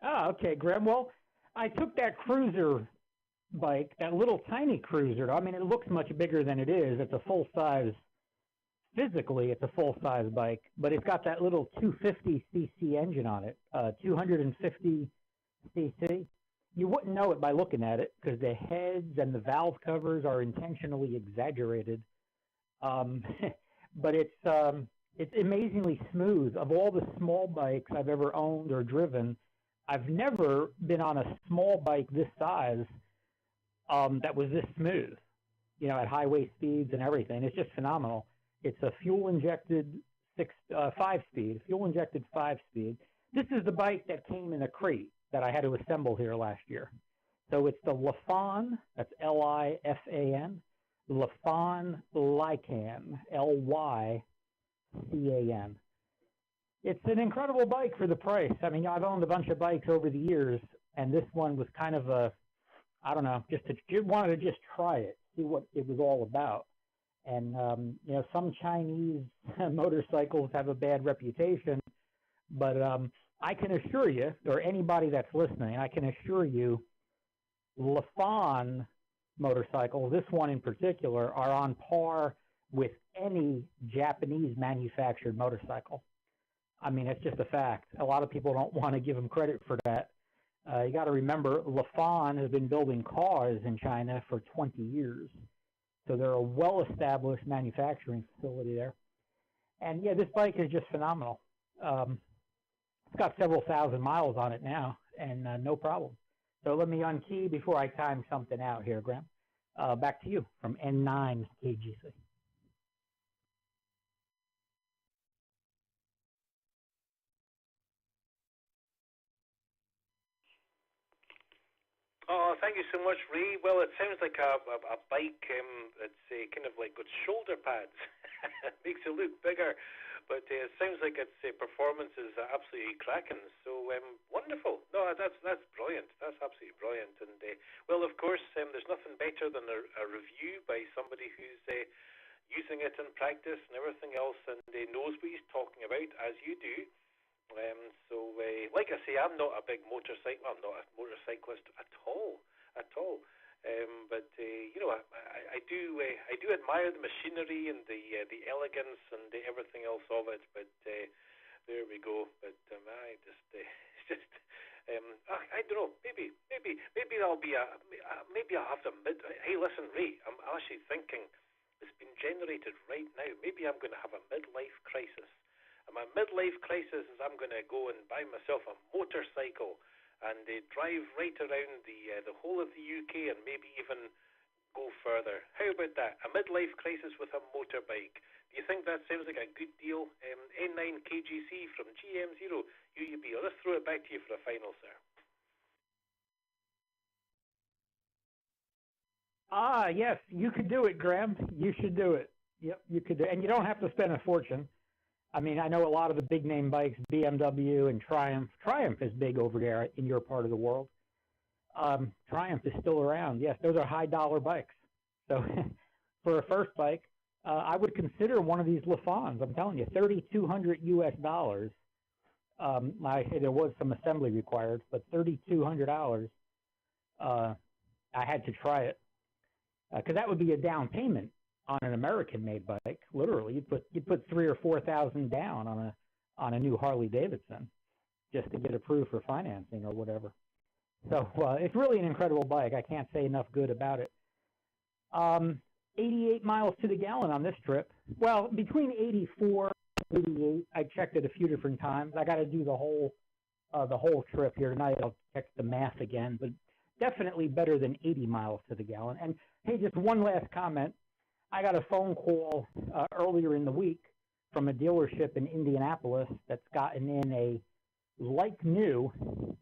Ah, okay, Graham. Well, I took that cruiser bike, that little tiny cruiser. I mean, it looks much bigger than it is. It's a full-size, physically, it's a full-size bike, but it's got that little 250cc engine on it, 250cc. You wouldn't know it by looking at it because the heads and the valve covers are intentionally exaggerated. But it's amazingly smooth. Of all the small bikes I've ever owned or driven, I've never been on a small bike this size that was this smooth, you know, at highway speeds and everything. It's just phenomenal. It's a fuel-injected 5-speed, fuel-injected 5-speed. This is the bike that came in a crate that I had to assemble here last year. So it's the Lifan, that's Lifan, Lifan Lycan, Lycan. It's an incredible bike for the price. I mean, I've owned a bunch of bikes over the years, and this one was kind of a, I don't know, wanted to just try it, see what it was all about. And, you know, some Chinese motorcycles have a bad reputation, but I can assure you, or anybody that's listening, I can assure you, Lifan motorcycles, this one in particular, are on par with any Japanese manufactured motorcycle. I mean, it's just a fact. A lot of people don't want to give them credit for that. You got to remember, Lifan has been building cars in China for 20 years. So they're a well-established manufacturing facility there. And yeah, this bike is just phenomenal. It's got several thousand miles on it now, and no problem. So let me unkey before I time something out here, Graham. Back to you from N9 KGC. Oh, thank you so much, Ray. Well, it sounds like a bike that's kind of like got shoulder pads. Makes it look bigger, but it sounds like its performance is absolutely cracking. So wonderful. No, that's brilliant. That's absolutely brilliant. And well, of course, there's nothing better than a review by somebody who's using it in practice and everything else, and knows what he's talking about, as you do. So, like I say, I'm not a big motorcycle. I'm not a motorcyclist at all. But you know, I do admire the machinery and the elegance and everything else of it. But there we go. But I don't know. Maybe I'll be maybe I'll have to Hey, listen, Ray. I'm actually thinking it's been generated right now. Maybe I'm going to have a midlife crisis. And my midlife crisis is I'm going to go and buy myself a motorcycle and drive right around the whole of the UK and maybe even go further. How about that? A midlife crisis with a motorbike. Do you think that sounds like a good deal? N9 KGC from GM0 UUB. Let's throw it back to you for a final, sir. Ah, yes, you could do it, Graham. You should do it. Yep, you could do it. And you don't have to spend a fortune. I mean, I know a lot of the big name bikes, BMW and Triumph. Triumph is big over there in your part of the world. Triumph is still around. Yes, those are high dollar bikes. So for a first bike, I would consider one of these Lifans. I'm telling you, $3,200 US. I say there was some assembly required, but $3,200. I had to try it because that would be a down payment on an American-made bike. Literally, you'd put 3,000 or 4,000 down on a new Harley Davidson. just to get approved for financing or whatever. So it's really an incredible bike. I can't say enough good about it. 88 miles to the gallon on this trip. Well, between 84 and 88, I checked it a few different times. I got to do the whole trip here tonight. I'll check the math again, but definitely better than 80 miles to the gallon. And hey, just one last comment. I got a phone call earlier in the week from a dealership in Indianapolis that's gotten in a like-new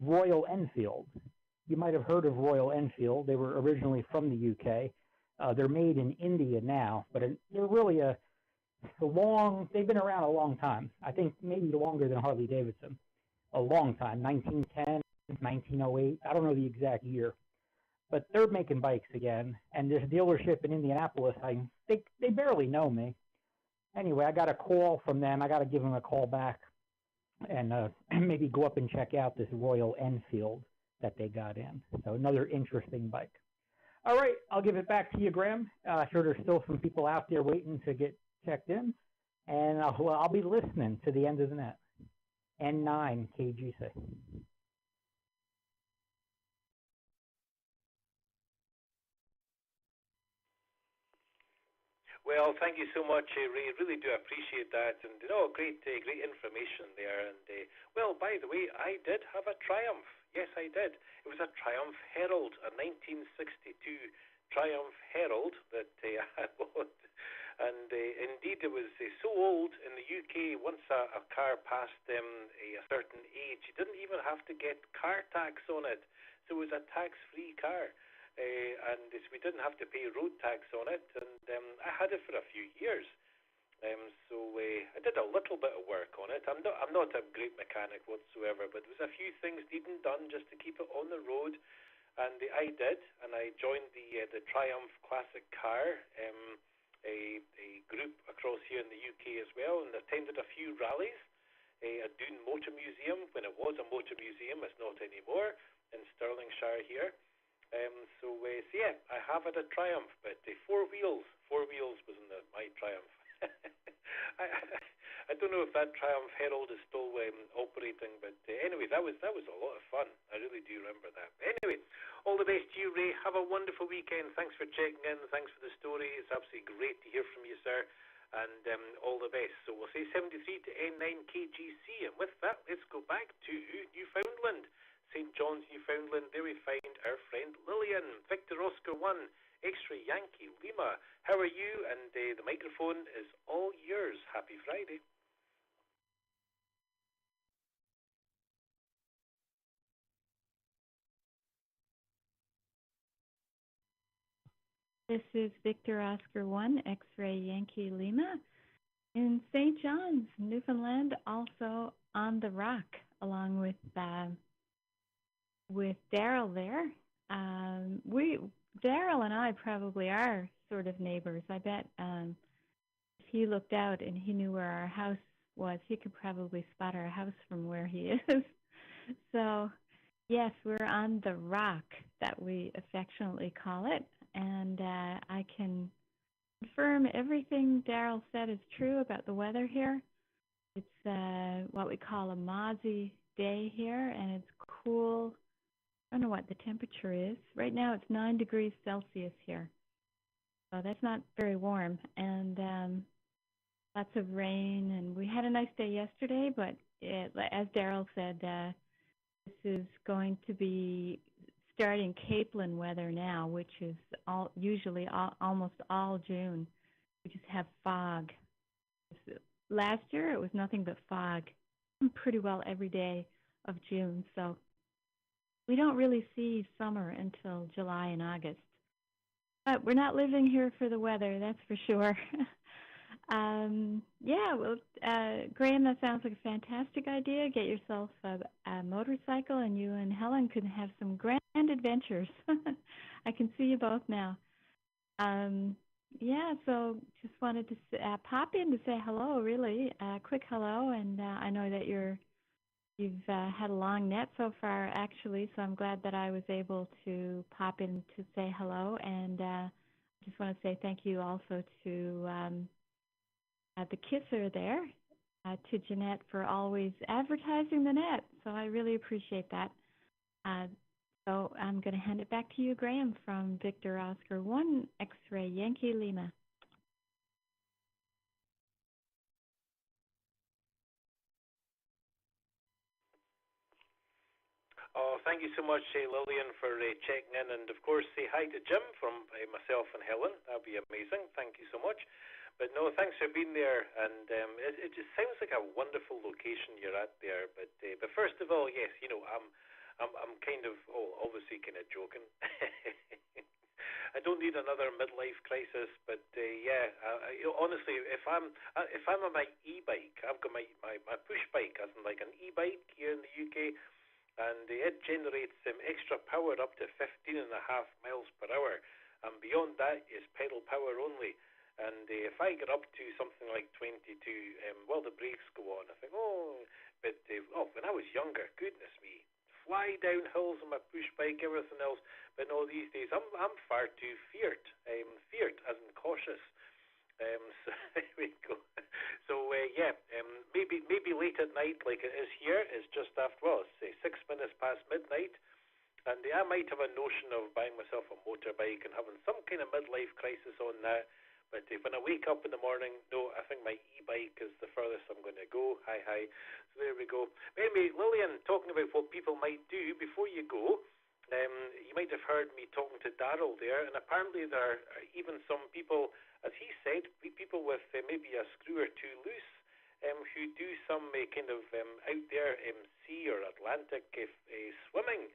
Royal Enfield. You might have heard of Royal Enfield. They were originally from the UK. They're made in India now, but they're really they've been around a long time. I think maybe longer than Harley Davidson. A long time, 1910, 1908. I don't know the exact year. But they're making bikes again, and this dealership in Indianapolis, they barely know me. Anyway, I got a call from them. I got to give them a call back and maybe go up and check out this Royal Enfield that they got in. So another interesting bike. All right, I'll give it back to you, Graham. Sure there's still some people out there waiting to get checked in, and I'll be listening to the end of the net. N9 KGC. Well, thank you so much, Ray. Really do appreciate that, and great information there. And well, by the way, I did have a Triumph. Yes, I did. It was a Triumph Herald, a 1962 Triumph Herald that I bought. And indeed, it was so old in the UK. Once a car passed a certain age, you didn't even have to get car tax on it. So it was a tax-free car. And we didn't have to pay road tax on it, and I had it for a few years. So I did a little bit of work on it. I'm not a great mechanic whatsoever, but there was a few things needing done just to keep it on the road, and I did. And I joined the Triumph Classic Car, a group across here in the UK as well, and attended a few rallies. At Doon Motor Museum, when it was a motor museum, it's not anymore, in Stirlingshire here. So yeah, I have had a Triumph, but four wheels was in my Triumph. I don't know if that Triumph Herald is still operating, but anyway, that was a lot of fun. I really do remember that. Anyway, all the best to you, Ray. Have a wonderful weekend. Thanks for checking in. Thanks for the story. It's absolutely great to hear from you, sir. And all the best. So we'll say 73 to N9 KGC, and with that, let's go back to Newfoundland. St. John's, Newfoundland. There we find our friend Lillian. Victor Oscar 1, X-Ray Yankee Lima. How are you? And the microphone is all yours. Happy Friday. This is Victor Oscar 1, X-Ray Yankee Lima in St. John's, Newfoundland, also on the Rock, along with Daryl there. Daryl and I probably are sort of neighbors. I bet if he looked out and he knew where our house was, he could probably spot our house from where he is. So, yes, we're on the Rock, that we affectionately call it, and I can confirm everything Daryl said is true about the weather here. It's what we call a mozzie day here, and it's cool. I don't know what the temperature is. Right now it's 9 degrees Celsius here. So that's not very warm. And lots of rain. And we had a nice day yesterday, but as Daryl said, this is going to be starting Capeland weather now, which is usually almost all June. We just have fog. Last year it was nothing but fog pretty well every day of June. So we don't really see summer until July and August. But we're not living here for the weather, that's for sure. Yeah, well, Graham, that sounds like a fantastic idea. Get yourself a motorcycle, and you and Helen could have some grand adventures. I can see you both now. Yeah, so just wanted to pop in to say hello, really, quick hello, and I know that you've had a long net so far, actually, so I'm glad that I was able to pop in to say hello, and I just want to say thank you also to the kisser there, to Jeanette for always advertising the net. So I really appreciate that. So I'm going to hand it back to you, Graham, from Victor Oscar 1 X-Ray Yankee Lima. Oh, thank you so much, Lillian, for checking in. And, of course, say hi to Jim from myself and Helen. That would be amazing. Thank you so much. But, no, thanks for being there. And it just sounds like a wonderful location you're at there. But first of all, yes, you know, I'm kind of, obviously kind of joking. I don't need another midlife crisis, but you know, honestly, if I'm on my e-bike, I've got my push bike, as in like an e-bike here in the UK, and it generates extra power up to 15.5 miles per hour, and beyond that is pedal power only. And if I get up to something like 22, well, the brakes go on. I think, but when I was younger, goodness me, fly down hills on my push bike, everything else. But no, these days I'm far too feared. Feared as in cautious. So there we go. So maybe late at night, like it is here, it's just after, well, say 6 minutes past midnight, and I might have a notion of buying myself a motorbike and having some kind of midlife crisis on that. But when I wake up in the morning, no, I think my e-bike is the furthest I'm going to go. Hi. So there we go. Anyway, Lillian, talking about what people might do before you go, you might have heard me talking to Darryl there, and apparently there are even some people, as he said, people with maybe a screw or two loose, who do some kind of out there sea or Atlantic swimming,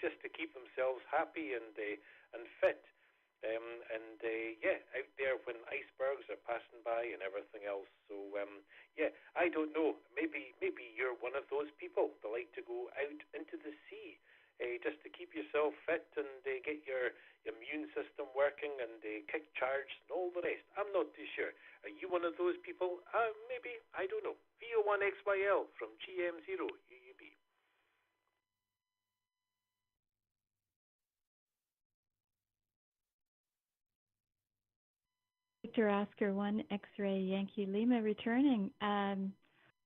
just to keep themselves happy and fit. Out there when icebergs are passing by and everything else. So I don't know. Maybe you're one of those people that like to go out into the sea, just to keep yourself fit and get your immune system working and kick charge and all the rest. I'm not too sure. Are you one of those people? Maybe. I don't know. VO1XYL from GM0 UUB. Victor Oscar 1 X-Ray Yankee Lima returning.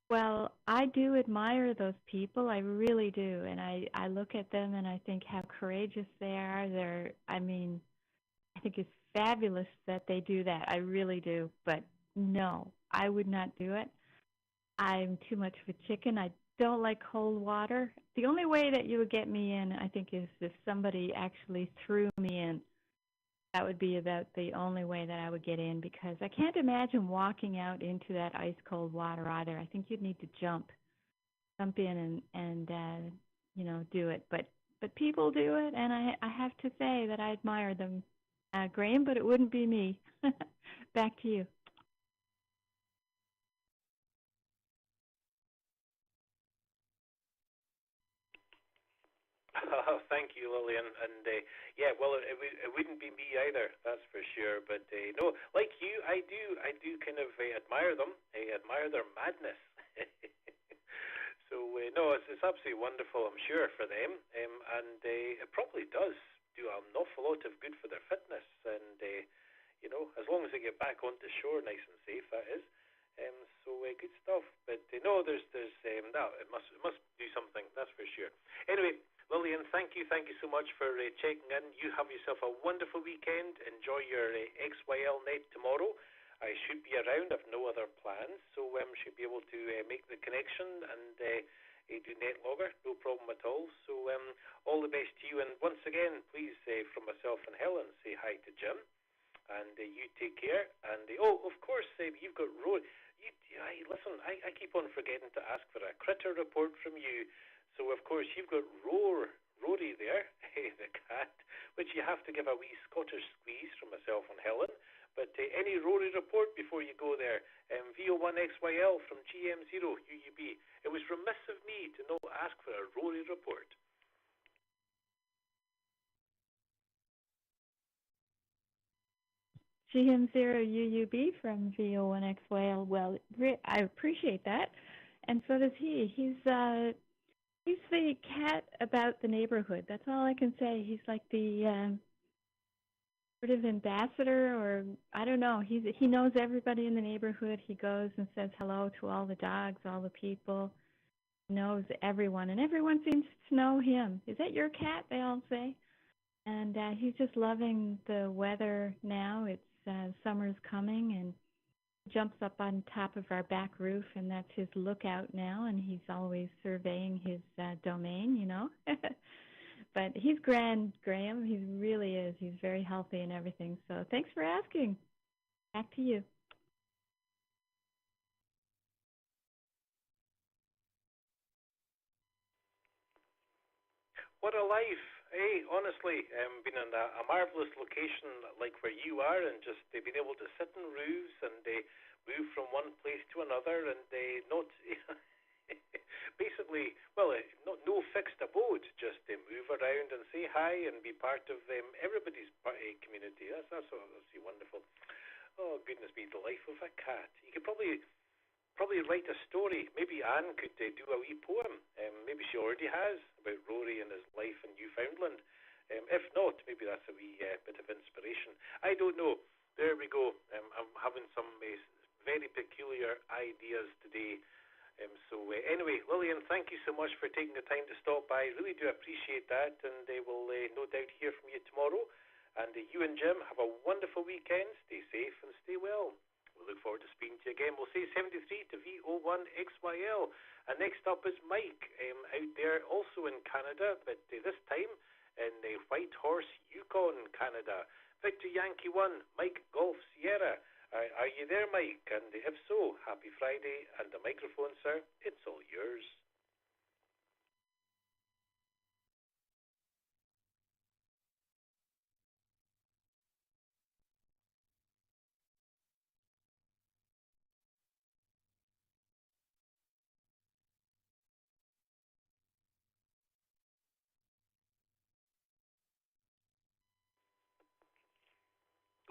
Well, I do admire those people. I really do. And I look at them and I think how courageous they are. I think it's fabulous that they do that. I really do. But no, I would not do it. I'm too much of a chicken. I don't like cold water. The only way that you would get me in, I think, is if somebody actually threw me in. That would be about the only way that I would get in, because I can't imagine walking out into that ice cold water either. I think you'd need to jump in and do it. But people do it, and I have to say that I admire them, Graham. But it wouldn't be me. Back to you. Oh, thank you, Lillian. And well, it wouldn't be me either, that's for sure. But no, like you, I do kind of admire them. I admire their madness. So no, it's absolutely wonderful, I'm sure, for them. And it probably does do an awful lot of good for their fitness. And as long as they get back onto shore, nice and safe, that is. So good stuff. But no, there's no, it must do something, that's for sure. Anyway, Lillian, thank you so much for checking in. You have yourself a wonderful weekend. Enjoy your XYL net tomorrow. I should be around. I've no other plans, so should be able to make the connection and do net logger, no problem at all. So all the best to you. And once again, please, from myself and Helen, say hi to Jim. And you take care. And of course, you've got Rory. Listen, I keep on forgetting to ask for a critter report from you. So, of course, you've got Rory there, the cat, which you have to give a wee Scottish squeeze from myself and Helen. But any Rory report before you go there? VO1XYL from GM0 UUB. It was remiss of me to not ask for a Rory report. GM0 UUB from VO1XYL. Well, I appreciate that. And so does he. He's the cat about the neighborhood. That's all I can say. He's like the sort of ambassador, or I don't know. He knows everybody in the neighborhood. He goes and says hello to all the dogs, all the people. knows everyone, and everyone seems to know him. Is that your cat? They all say. And he's just loving the weather now. It's summer's coming, and he jumps up on top of our back roof, and that's his lookout now. And he's always surveying his domain, you know. But he's grand, Graham. He really is. He's very healthy and everything. So thanks for asking. Back to you. What a life, eh? Honestly, been in a marvelous location like where you are, and just been able to sit in roofs and move from one place to another, and not basically, well, no fixed abode, just move around and say hi and be part of everybody's community. That's obviously wonderful. Oh goodness me, the life of a cat. You could probably write a story. Maybe Anne could do a wee poem. Maybe she already has about Rory and his life in Newfoundland. If not, maybe that's a wee bit of inspiration. I don't know. There we go. I'm having some very peculiar ideas today. Anyway, Lillian, thank you so much for taking the time to stop by. Really do appreciate that, and we'll no doubt hear from you tomorrow. And you and Jim, have a wonderful weekend. Stay safe and stay well. We look forward to speaking to you again. We'll say 73 to VO1XYL. And next up is Mike, out there also in Canada, but this time in Whitehorse, Yukon, Canada. Victor Yankee 1, Mike Golf Sierra. Are you there, Mike? And if so, happy Friday. And the microphone, sir, it's all yours.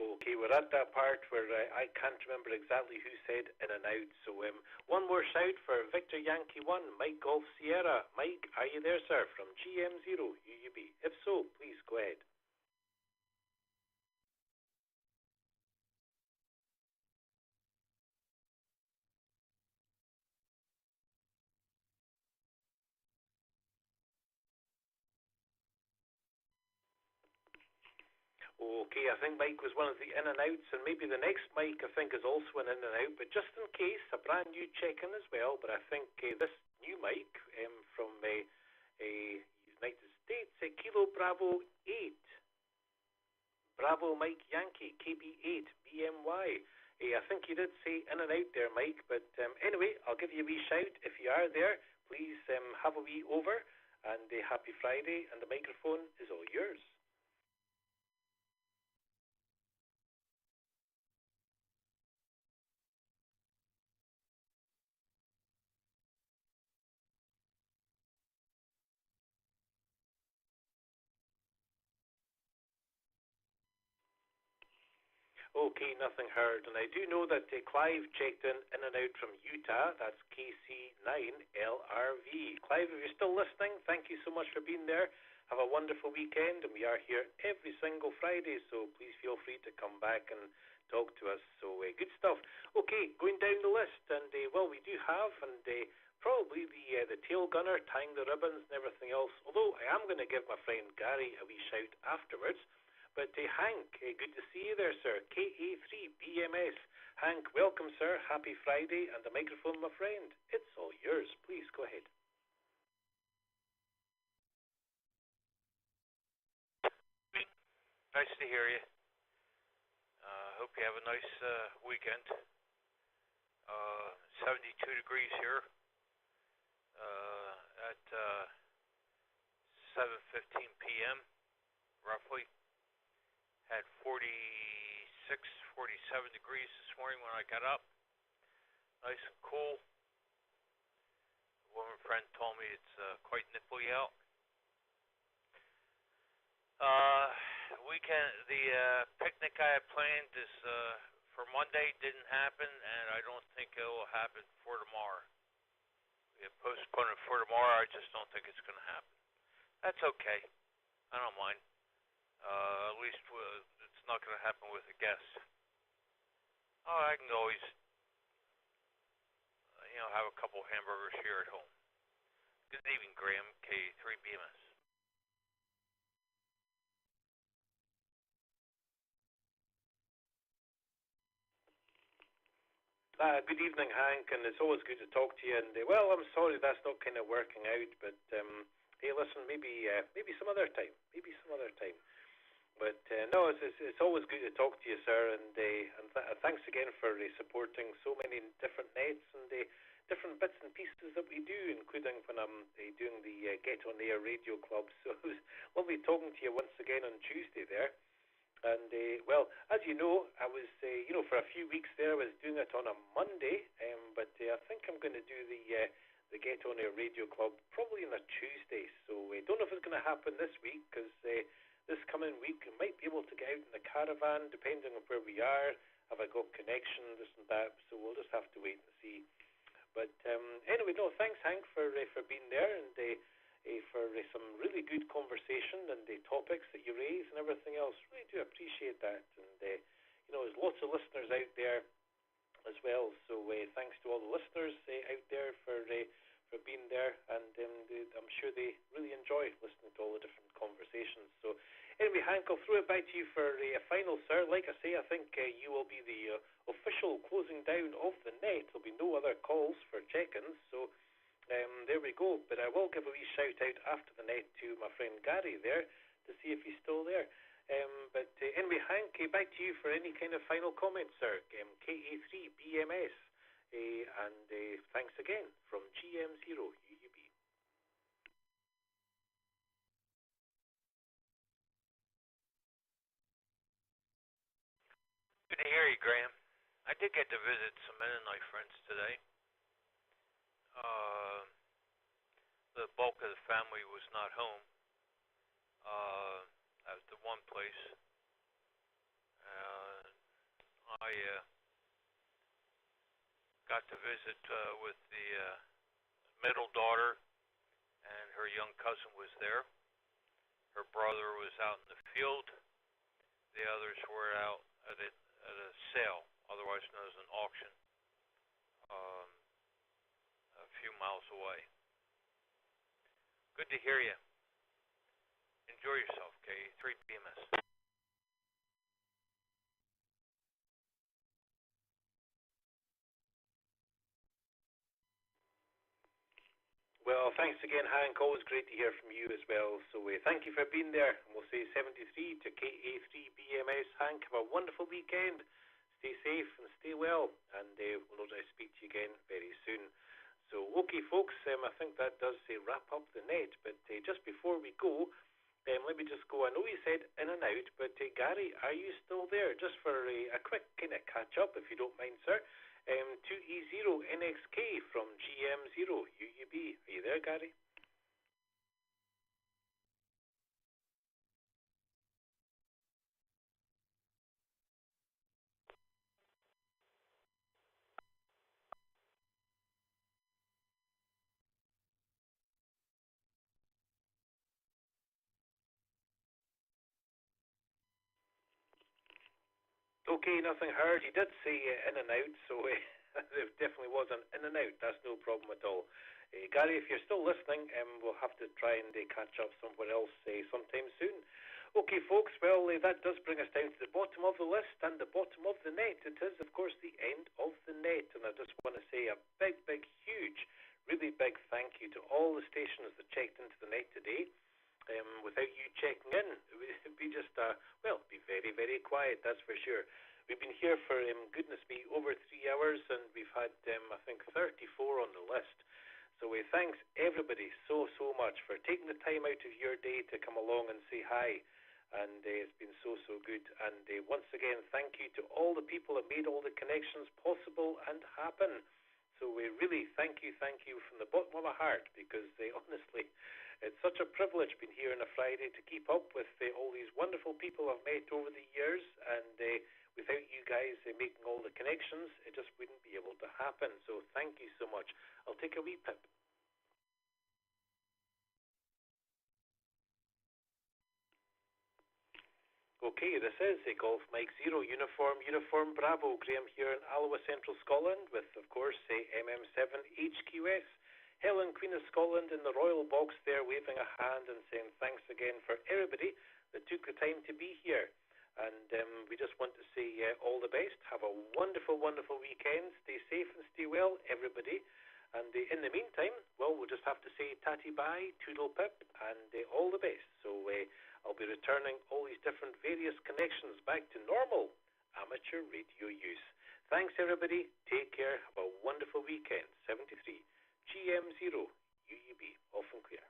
Okay, we're at that part where I can't remember exactly who said in and out. So one more shout for Victor Yankee 1, Mike Golf Sierra. Mike, are you there, sir, from GM0 UUB? If so, please go ahead. Okay, I think Mike was one of the in and outs, and maybe the next Mike I think is also an in and out, but just in case, a brand new check-in as well. But I think this new Mike from United States, Kilo Bravo 8, Bravo Mike Yankee, KB8, BMY. I think you did say in and out there, Mike, but anyway, I'll give you a wee shout. If you are there, please have a wee over, and happy Friday, and the microphone is all yours. Okay, nothing heard. And I do know that Clive checked in and out from Utah. That's KC9LRV. Clive, if you're still listening, thank you so much for being there. Have a wonderful weekend, and we are here every single Friday, so please feel free to come back and talk to us. So good stuff. Okay, going down the list, and well, we do have, and probably the tail gunner, tying the ribbons and everything else, although I am going to give my friend Gary a wee shout afterwards. But Hank, good to see you there, sir. KA3BMS. Hank, welcome, sir. Happy Friday, and the microphone, my friend. It's all yours. Please go ahead. Nice to hear you. Hope you have a nice weekend. 72 degrees here at 7:15 p.m. roughly. Had 47 degrees this morning when I got up. Nice and cool. A woman friend told me it's quite nipply out. The picnic I had planned is for Monday didn't happen, and I don't think it will happen for tomorrow. We have postponed it for tomorrow. I just don't think it's going to happen. That's okay. I don't mind. At least it's not going to happen with a guest. Oh, I can always, have a couple hamburgers here at home. Good evening, Graham, K3BMS. Good evening, Hank, and it's always good to talk to you. And well, I'm sorry that's not kind of working out, but hey, listen, maybe some other time, But no, it's always good to talk to you, sir, and thanks again for supporting so many different nets and different bits and pieces that we do, including when I'm doing the Get On Air Radio Club. So it was lovely talking to you once again on Tuesday there. And well, as you know, I was for a few weeks there, I was doing it on a Monday, but I think I'm going to do the Get On Air Radio Club probably on a Tuesday. So I don't know if it's going to happen this week, because this coming week we might be able to get out in the caravan, depending on where we are. Have I got connection, this and that? So we'll just have to wait and see. But anyway, no, thanks, Hank, for being there, and for some really good conversation and the topics that you raise and everything else. Really do appreciate that. And there's lots of listeners out there as well. So thanks to all the listeners out there for being there, and I'm sure they really enjoy listening to all the different conversations. So anyway, Hank, I'll throw it back to you for a final, sir. Like I say, I think you will be the official closing down of the net. There'll be no other calls for check-ins. So there we go. But I will give a wee shout out after the net to my friend Gary there to see if he's still there. But anyway, Hank, back to you for any kind of final comments, sir. KA3BMS. And thanks again from GM0 UUB. Good to hear you, Graham. I did get to visit some Mennonite friends today. The bulk of the family was not home. That was the one place. I got to visit with the middle daughter, and her young cousin was there. Her brother was out in the field. The others were out at a sale, otherwise known as an auction, a few miles away. Good to hear you. Enjoy yourself, K3BMS. Well, thanks again, Hank. Always great to hear from you as well. So thank you for being there. And we'll say 73 to KA3BMS. Hank, have a wonderful weekend. Stay safe and stay well. And we'll no doubt speak to you again very soon. So, okay, folks, I think that does wrap up the net. But just before we go, let me just go. I know you said in and out, but Gary, are you still there? Just for a quick kind of catch-up, if you don't mind, sir. 2E0NXK from GM0 UUB. Are you there, Gary? Okay, nothing heard. You did say in and out, so there definitely was an in and out. That's no problem at all. Gary, if you're still listening, we'll have to try and catch up somewhere else sometime soon. Okay, folks, well, that does bring us down to the bottom of the list and the bottom of the net. It is, of course, the end of the net, and I just want to say a big, huge, really big thank you to all the stations that checked into the net today. Without you checking in, it would be just, be very, very quiet, that's for sure. We've been here for, goodness me, over 3 hours, and we've had, I think, 34 on the list. So thanks, everybody, so much for taking the time out of your day to come along and say hi. And it's been so good. And once again, thank you to all the people that made all the connections possible and happen. So we really thank you from the bottom of my heart, because honestly, it's such a privilege being here on a Friday to keep up with all these wonderful people I've met over the years, and without you guys making all the connections, it just wouldn't be able to happen. So thank you so much. I'll take a wee pip. Okay, this is a Golf Mike 0 Uniform Bravo. Graham here in Alloa, Central Scotland, with, of course, MM7 HQS, Helen, Queen of Scotland, in the royal box there, waving a hand and saying thanks again for everybody that took the time to be here. And we just want to say all the best. Have a wonderful, wonderful weekend. Stay safe and stay well, everybody. And in the meantime, well, we'll just have to say tatty bye, toodle pip, and all the best. So I'll be returning all these different various connections back to normal amateur radio use. Thanks, everybody. Take care. Have a wonderful weekend. 73 GM0 UUB. Off and clear.